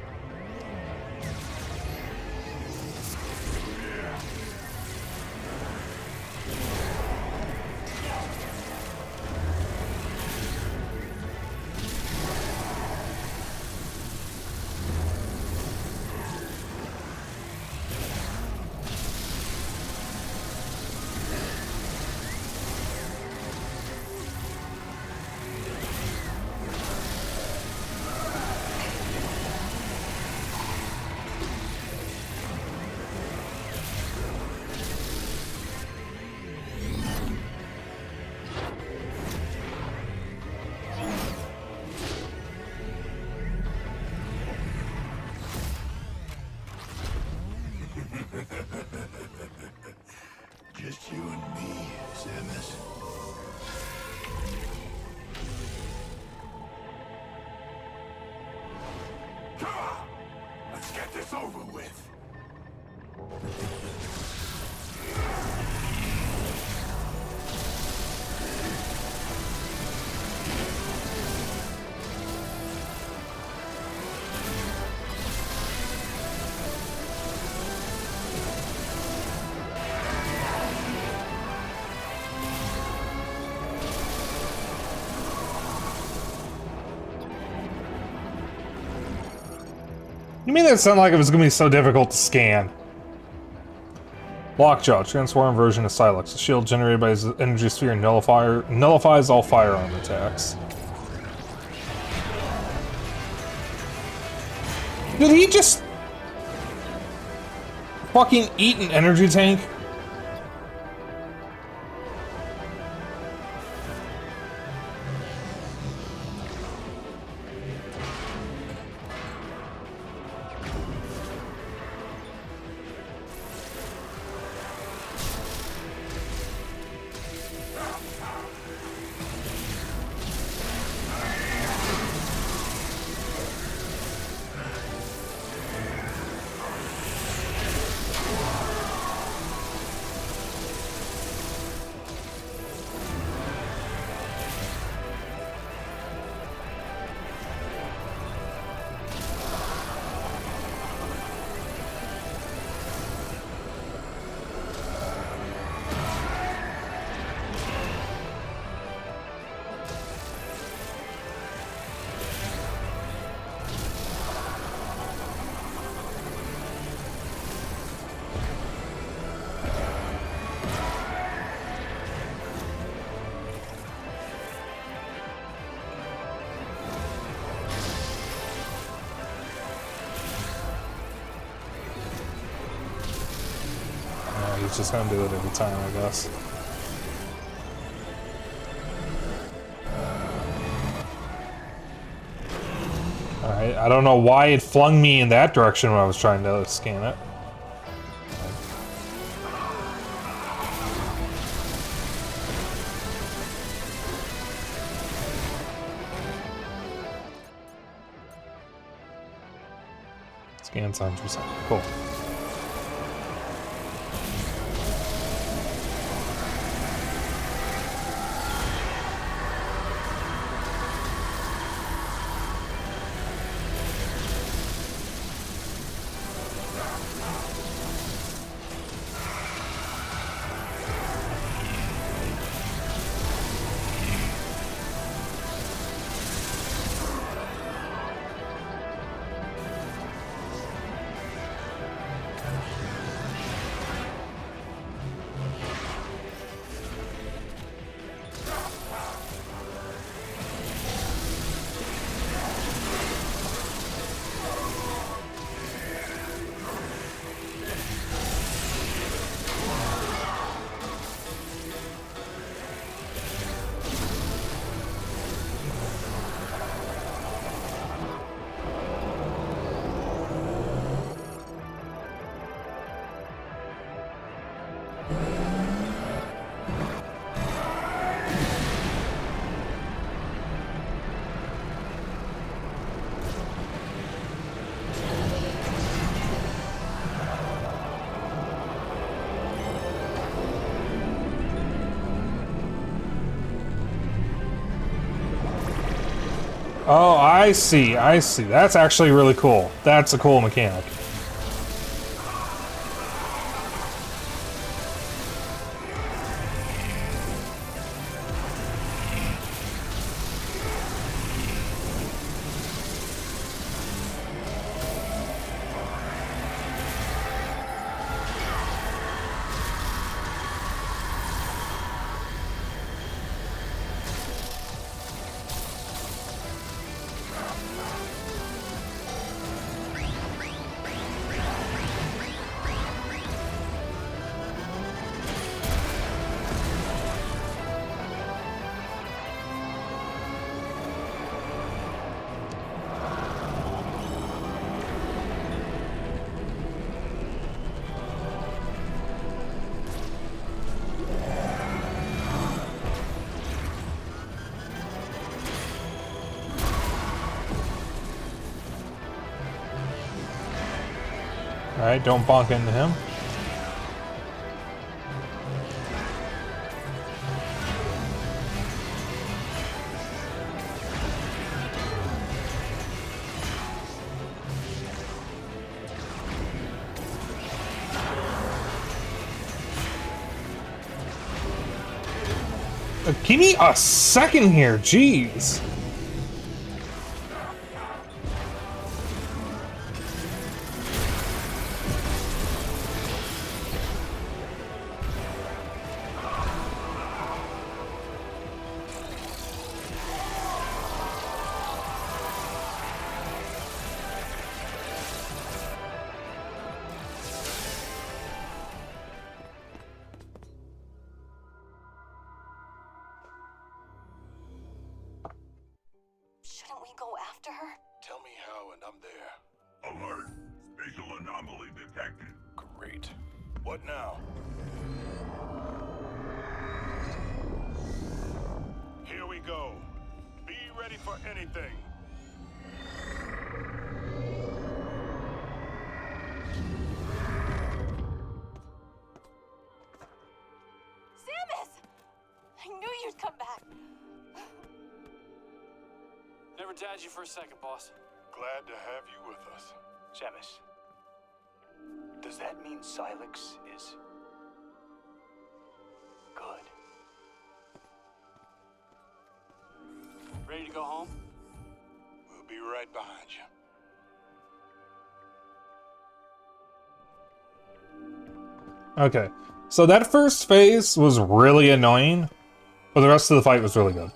Just you and me, Samus. Come on! Let's get this over with. You mean it sounded like it was going to be so difficult to scan? Lockjaw, transform version of Sylux. The shield generated by his energy sphere nullifies all firearm attacks. Did he just fucking eat an energy tank? it's just gonna do it every time, I guess. Alright, I don't know why it flung me in that direction when I was trying to scan it. Scan 100%. Cool. Oh, I see, I see. That's actually really cool. That's a cool mechanic. Alright, don't bonk into him. Give me a second here, jeez. Shouldn't we go after her? Tell me how and I'm there. Alert! Spatial anomaly detected. Great. What now? Here we go. Be ready for anything. Samus! I knew you'd come back. Never doubted you for a second, boss. Glad to have you with us. Samus, does that mean Sylux is good? Ready to go home? We'll be right behind you. Okay, so that first phase was really annoying, but the rest of the fight was really good.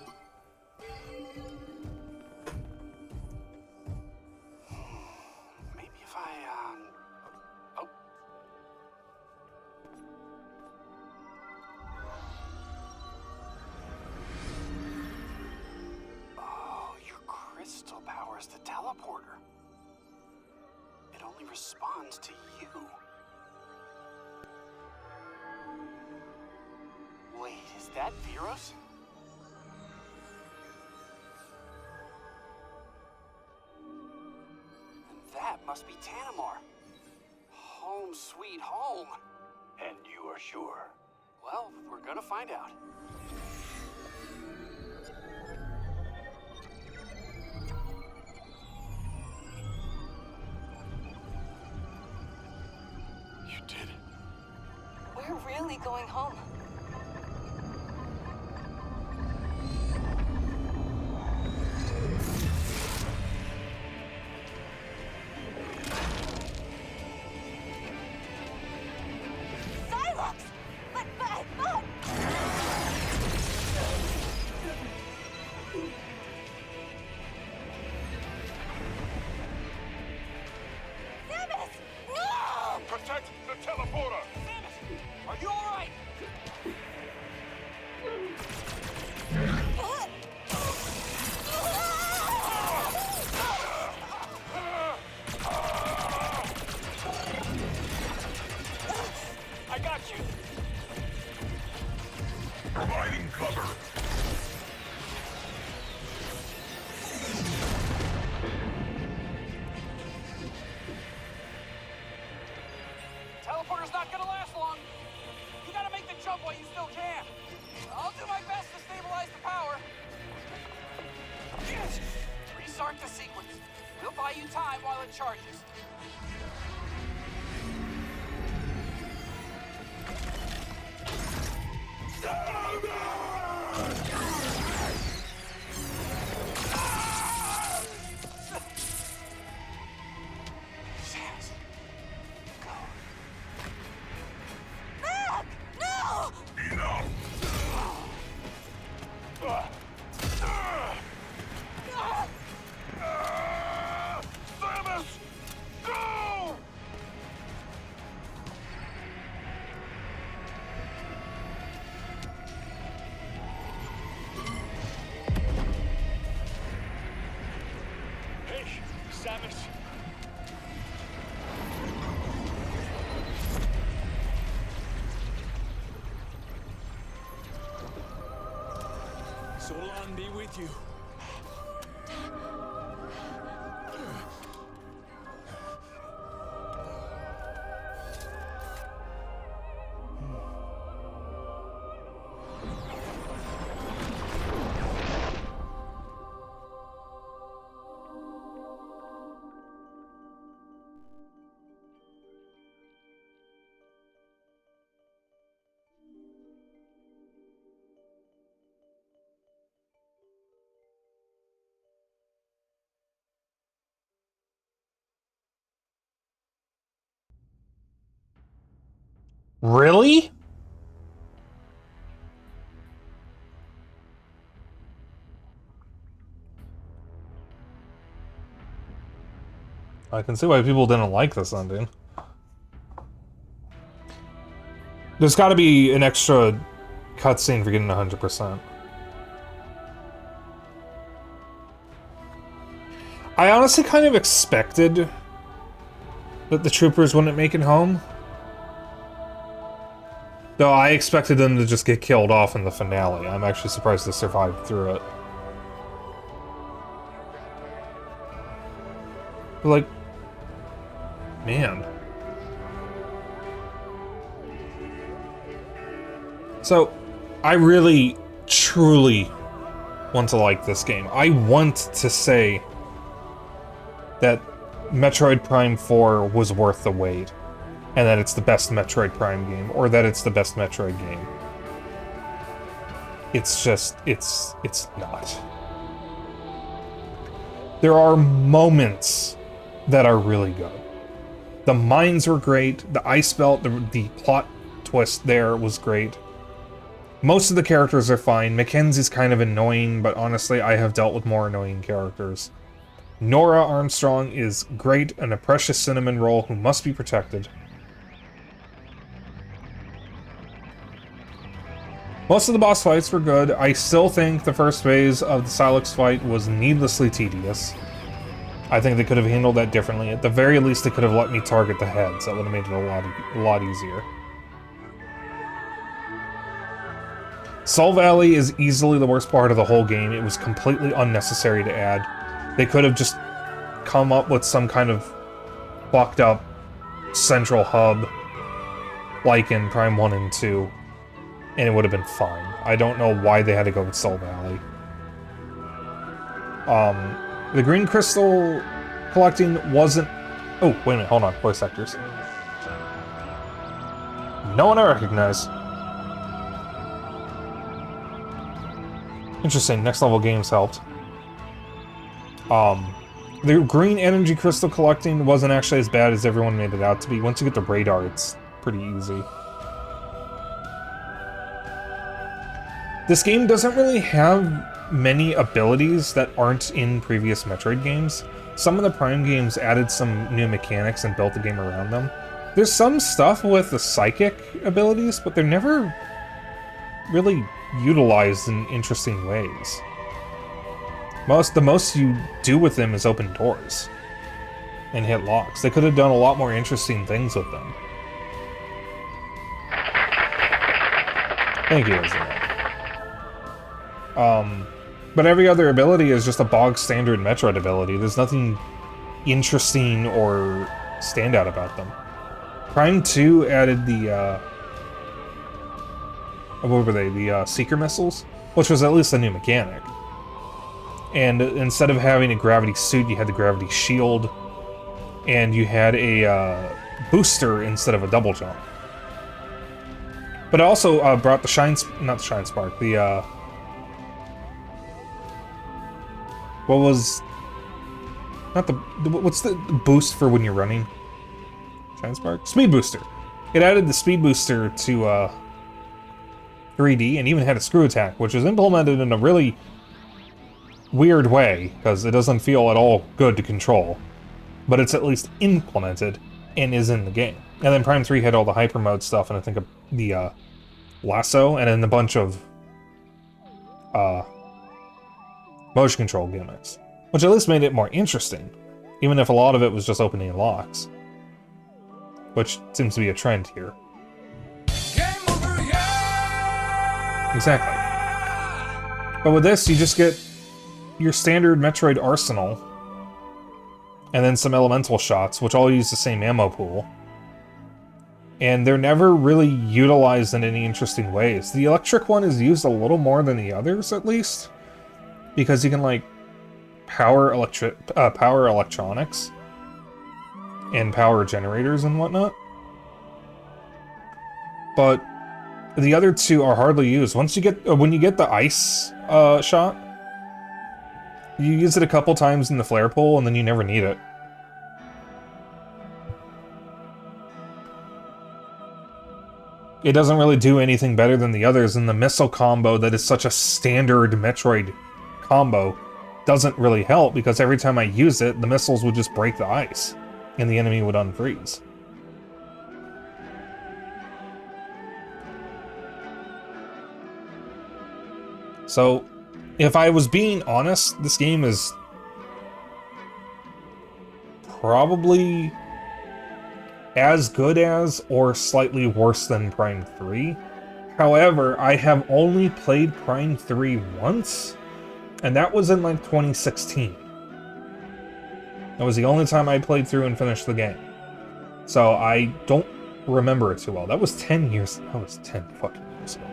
Maybe if I, oh. Where's the teleporter? It only responds to you. Wait, is that Virus? And that must be Tanamar. Home sweet home. And you are sure? Well, we're gonna find out. You did it. We're really going home. Sylux! But! Samus! No! Protect the teleporter! Samus, are you alright? I got you. Providing cover. Teleporter's not gonna last long. You gotta make the jump while you still can. I'll do my best to stabilize the power. Yes! Restart the sequence. We'll buy you time while it charges. Samus, go. Mac! No! Enough. Samus! Go! Hey, Samus. Solon be with you. Really? I can see why people didn't like this ending. There's got to be an extra cutscene for getting 100%. I honestly kind of expected that the troopers wouldn't make it home. Though I expected them to just get killed off in the finale. I'm actually surprised they survived through it. But like, man. So, I really, truly want to like this game. I want to say that Metroid Prime 4 was worth the wait, and that it's the best Metroid Prime game, or that it's the best Metroid game. It's just, it's not. There are moments that are really good. The mines were great, the ice belt, the plot twist there was great. Most of the characters are fine. Mackenzie's kind of annoying, but honestly, I have dealt with more annoying characters. Nora Armstrong is great and a precious cinnamon roll who must be protected. Most of the boss fights were good. I still think the first phase of the Sylux fight was needlessly tedious. I think they could have handled that differently. At the very least, they could have let me target the heads. That would have made it a lot easier. Soul Valley is easily the worst part of the whole game. It was completely unnecessary to add. They could have just come up with some kind of fucked up central hub like in Prime 1 and 2, and it would have been fine. I don't know why they had to go with Soul Valley. The green crystal collecting wasn't... Oh, wait a minute, hold on. Voice actors. No one I recognize. Interesting, next level games helped. The green energy crystal collecting wasn't actually as bad as everyone made it out to be. Once you get the radar, it's pretty easy. This game doesn't really have many abilities that aren't in previous Metroid games. Some of the Prime games added some new mechanics and built the game around them. There's some stuff with the psychic abilities, but they're never really utilized in interesting ways. The most you do with them is open doors and hit locks. They could have done a lot more interesting things with them. Thank you, Isabel. But every other ability is just a bog standard Metroid ability. There's nothing interesting or standout about them. Prime 2 added the, what were they? The Seeker missiles? Which was at least a new mechanic. And instead of having a gravity suit, you had the gravity shield. And you had a booster instead of a double jump. But it also brought the not the Shine Spark, the, what was... Not the... What's the boost for when you're running? Shine Spark? Speed Booster. It added the Speed Booster to 3D and even had a screw attack, which was implemented in a really weird way, because it doesn't feel at all good to control. But it's at least implemented and is in the game. And then Prime 3 had all the hyper mode stuff, and I think the lasso, and then a bunch of motion control gimmicks, which at least made it more interesting, even if a lot of it was just opening locks, which seems to be a trend here. Game over, yeah! Exactly. But with this, you just get your standard Metroid arsenal, and then some elemental shots, which all use the same ammo pool. And they're never really utilized in any interesting ways. The electric one is used a little more than the others, at least, because you can, like, power electronics and power generators and whatnot. But the other two are hardly used. When you get the ice shot, you use it a couple times in the flare pool, and then you never need it. It doesn't really do anything better than the others, and the missile combo that is such a standard Metroid combo doesn't really help, because every time I use it, the missiles would just break the ice, and the enemy would unfreeze. So, if I was being honest, this game is probably as good as or slightly worse than Prime 3. However, I have only played Prime 3 once, and that was in like 2016. That was the only time I played through and finished the game. So I don't remember it too well. That was 10 years. That was 10 fucking years ago.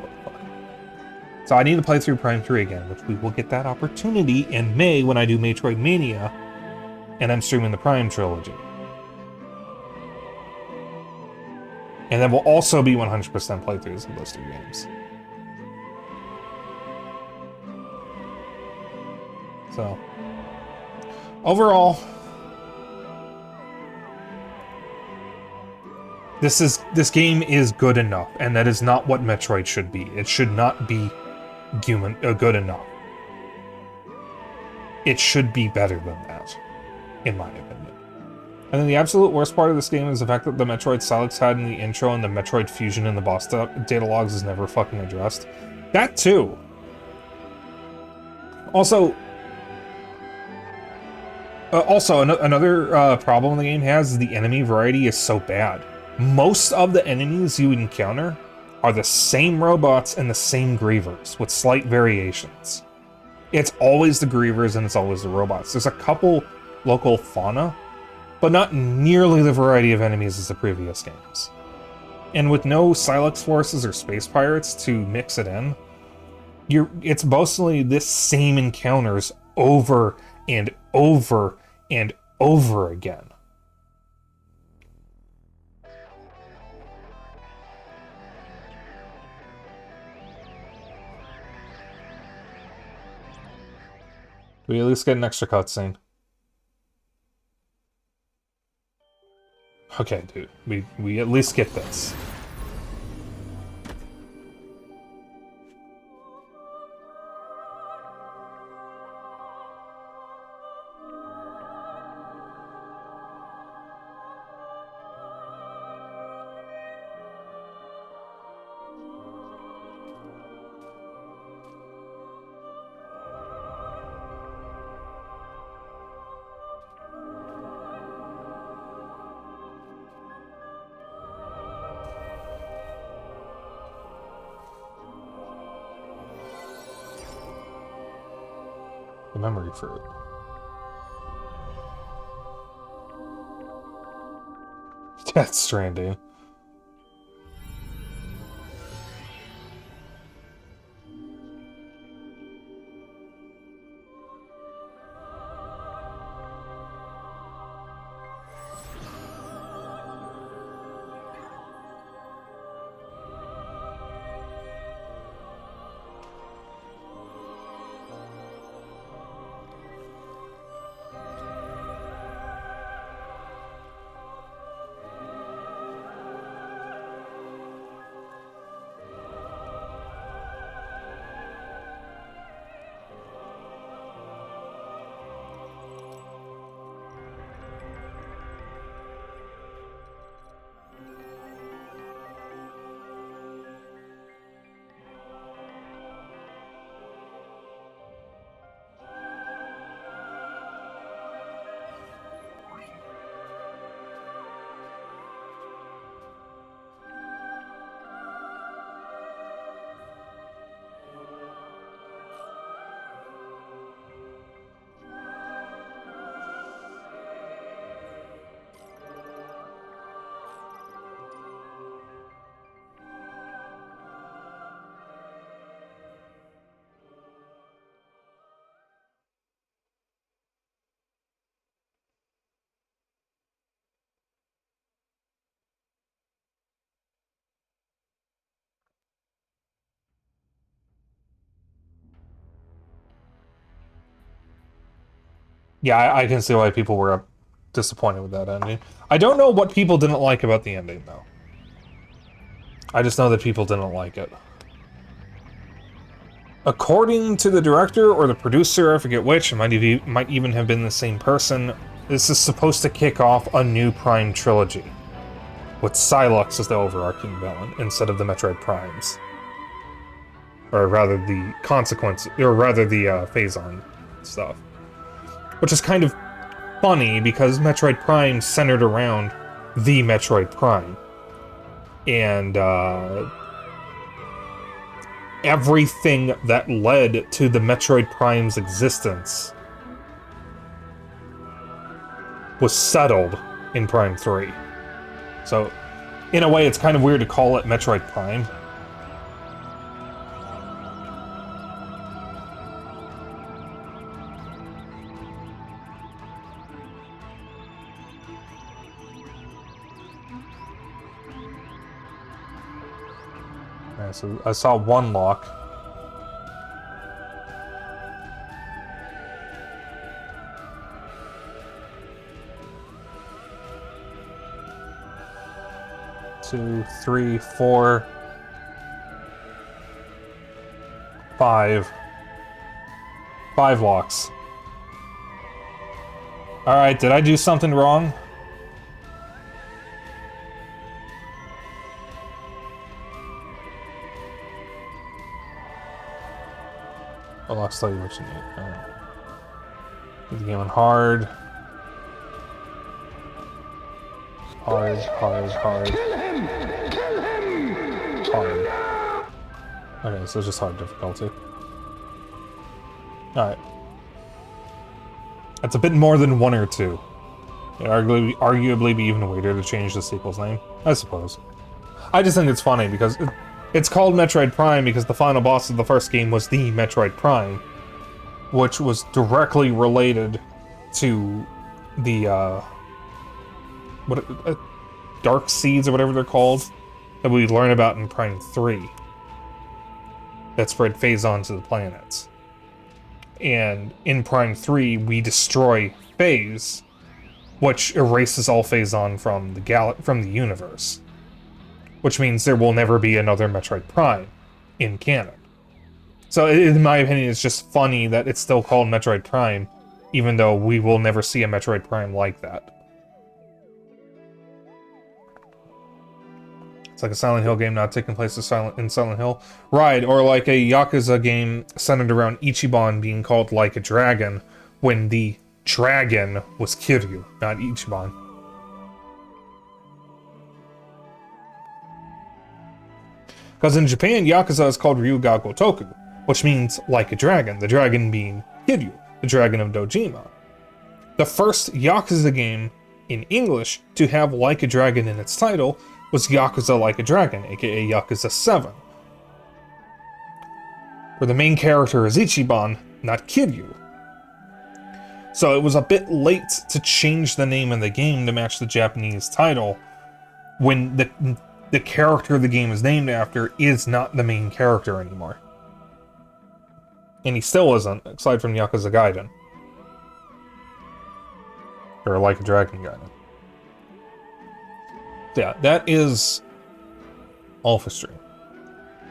So I need to play through Prime 3 again, which we will get that opportunity in May when I do Metroid Mania, and I'm streaming the Prime trilogy. And then we'll also be 100% playthroughs of those two games. So, overall, this game is good enough, and that is not what Metroid should be. It should not be good enough. It should be better than that, in my opinion. And then the absolute worst part of this game is the fact that the Metroid Sylux had in the intro and the Metroid fusion in the boss data logs is never fucking addressed. That too. Also, Also, another problem the game has is the enemy variety is so bad. Most of the enemies you encounter are the same robots and the same grievers, with slight variations. It's always the grievers and it's always the robots. There's a couple local fauna, but not nearly the variety of enemies as the previous games. And with no Sylux forces or space pirates to mix it in, it's mostly this same encounters over and over and over again. Do we at least get an extra cutscene? Okay, dude. We at least get this. The memory fruit. Death Stranding. Yeah, I can see why people were disappointed with that ending. I don't know what people didn't like about the ending, though. I just know that people didn't like it. According to the director or the producer, I forget which, it might even have been the same person, this is supposed to kick off a new Prime trilogy, with Sylux as the overarching villain, instead of the Metroid Primes. Or rather the consequence, or rather the Phazon stuff. Which is kind of funny, because Metroid Prime centered around the Metroid Prime. And, everything that led to the Metroid Prime's existence was settled in Prime 3. So, in a way, it's kind of weird to call it Metroid Prime. So I saw one lock. Two, three, four, five. 5 locks. Alright, did I do something wrong? Oh, I'll tell you what you need. Alright. Get the game on hard. Hard, hard, hard. Hard. Okay, so it's just hard difficulty. Alright. That's a bit more than 1 or 2. It'd arguably be even weirder to change the sequel's name, I suppose. I just think it's funny because it's called Metroid Prime because the final boss of the first game was the Metroid Prime, which was directly related to the, Dark Seeds or whatever they're called, that we learn about in Prime 3. That spread Phazon to the planets. And in Prime 3, we destroy Phase, which erases all Phazon from the universe. Which means there will never be another Metroid Prime in canon. So in my opinion, it's just funny that it's still called Metroid Prime, even though we will never see a Metroid Prime like that. It's like a Silent Hill game not taking place in Silent Hill. Right, or like a Yakuza game centered around Ichiban being called Like a Dragon, when the dragon was Kiryu, not Ichiban. Because in Japan, Yakuza is called Ryuga Gotoku, which means like a dragon, the dragon being Kiryu, the dragon of Dojima. The first Yakuza game in English to have Like a Dragon in its title was Yakuza Like a Dragon, aka Yakuza 7. Where the main character is Ichiban, not Kiryu. So it was a bit late to change the name of the game to match the Japanese title, when the character the game is named after is not the main character anymore. And he still isn't, aside from Yakuza Gaiden. Or Like a Dragon Gaiden. Yeah, that is all for stream.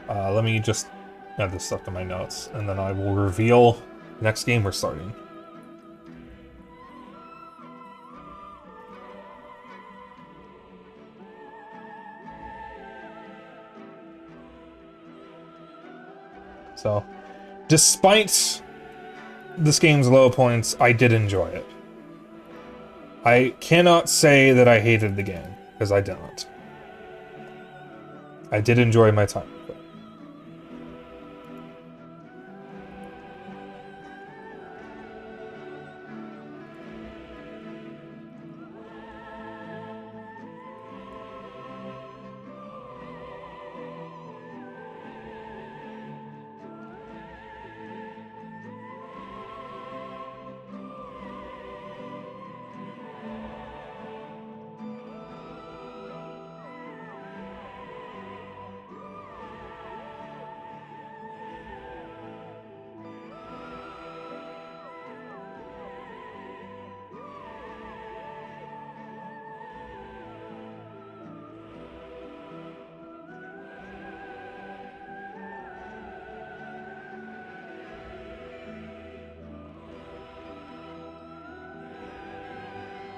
Let me just add this stuff to my notes, and then I will reveal the next game we're starting. So, despite this game's low points, I did enjoy it. I cannot say that I hated the game, because I didn't. I did enjoy my time with it.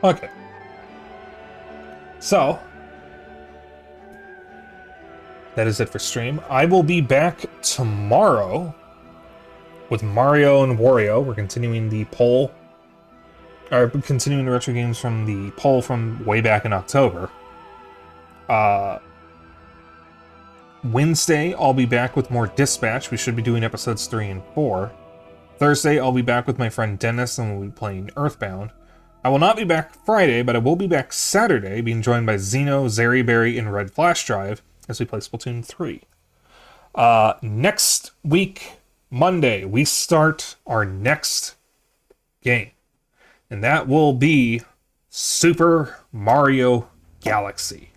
Okay. So, that is it for stream. I will be back tomorrow with Mario and Wario. We're continuing the poll, or continuing the retro games from the poll from way back in October. Wednesday, I'll be back with more Dispatch. We should be doing episodes 3 and 4. Thursday, I'll be back with my friend Dennis, and we'll be playing Earthbound. I will not be back Friday, but I will be back Saturday, being joined by Xeno, Zeriberry, and Red Flash Drive as we play Splatoon 3. Next week, Monday, we start our next game. And that will be Super Mario Galaxy.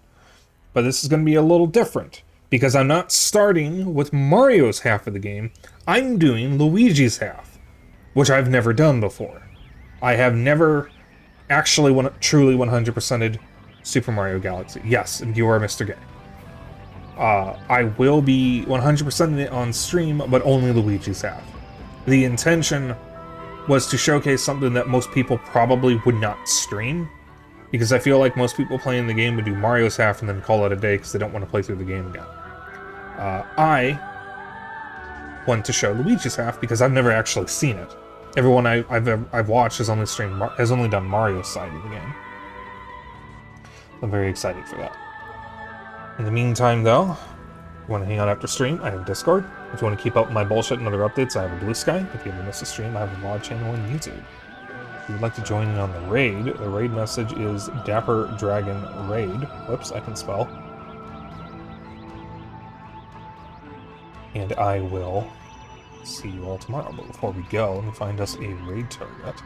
But this is going to be a little different, because I'm not starting with Mario's half of the game. I'm doing Luigi's half, which I've never done before. I have never actually truly 100%ed Super Mario Galaxy. Yes, and you are Mr. Gay. I will be 100%ing it on stream, but only Luigi's half. The intention was to showcase something that most people probably would not stream, because I feel like most people playing the game would do Mario's half and then call it a day because they don't want to play through the game again. I want to show Luigi's half because I've never actually seen it. Everyone I've watched has only done Mario's side of the game. I'm very excited for that. In the meantime, though, if you want to hang out after stream, I have Discord. If you want to keep up with my bullshit and other updates, I have a Blue Sky. If you ever miss a stream, I have a vlog channel on YouTube. If you would like to join in on the raid message is Dapper Dragon Raid. Whoops, I can spell. And I will see you all tomorrow. But before we go, let me find us a raid target.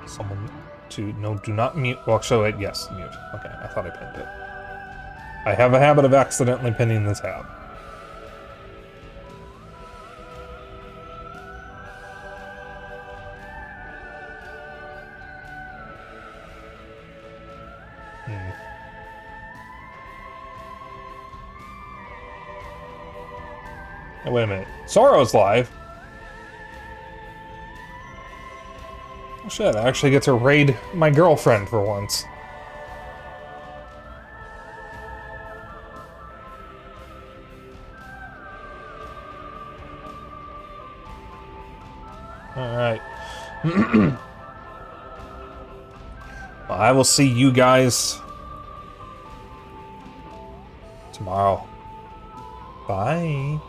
Someone to... No, do not mute. Well, show it. Yes, mute. Okay, I thought I pinned it. I have a habit of accidentally pinning the tab. Hey, wait a minute. Sorrow's live? Oh shit, I actually get to raid my girlfriend for once. Alright. Well, I will see you guys tomorrow. Bye.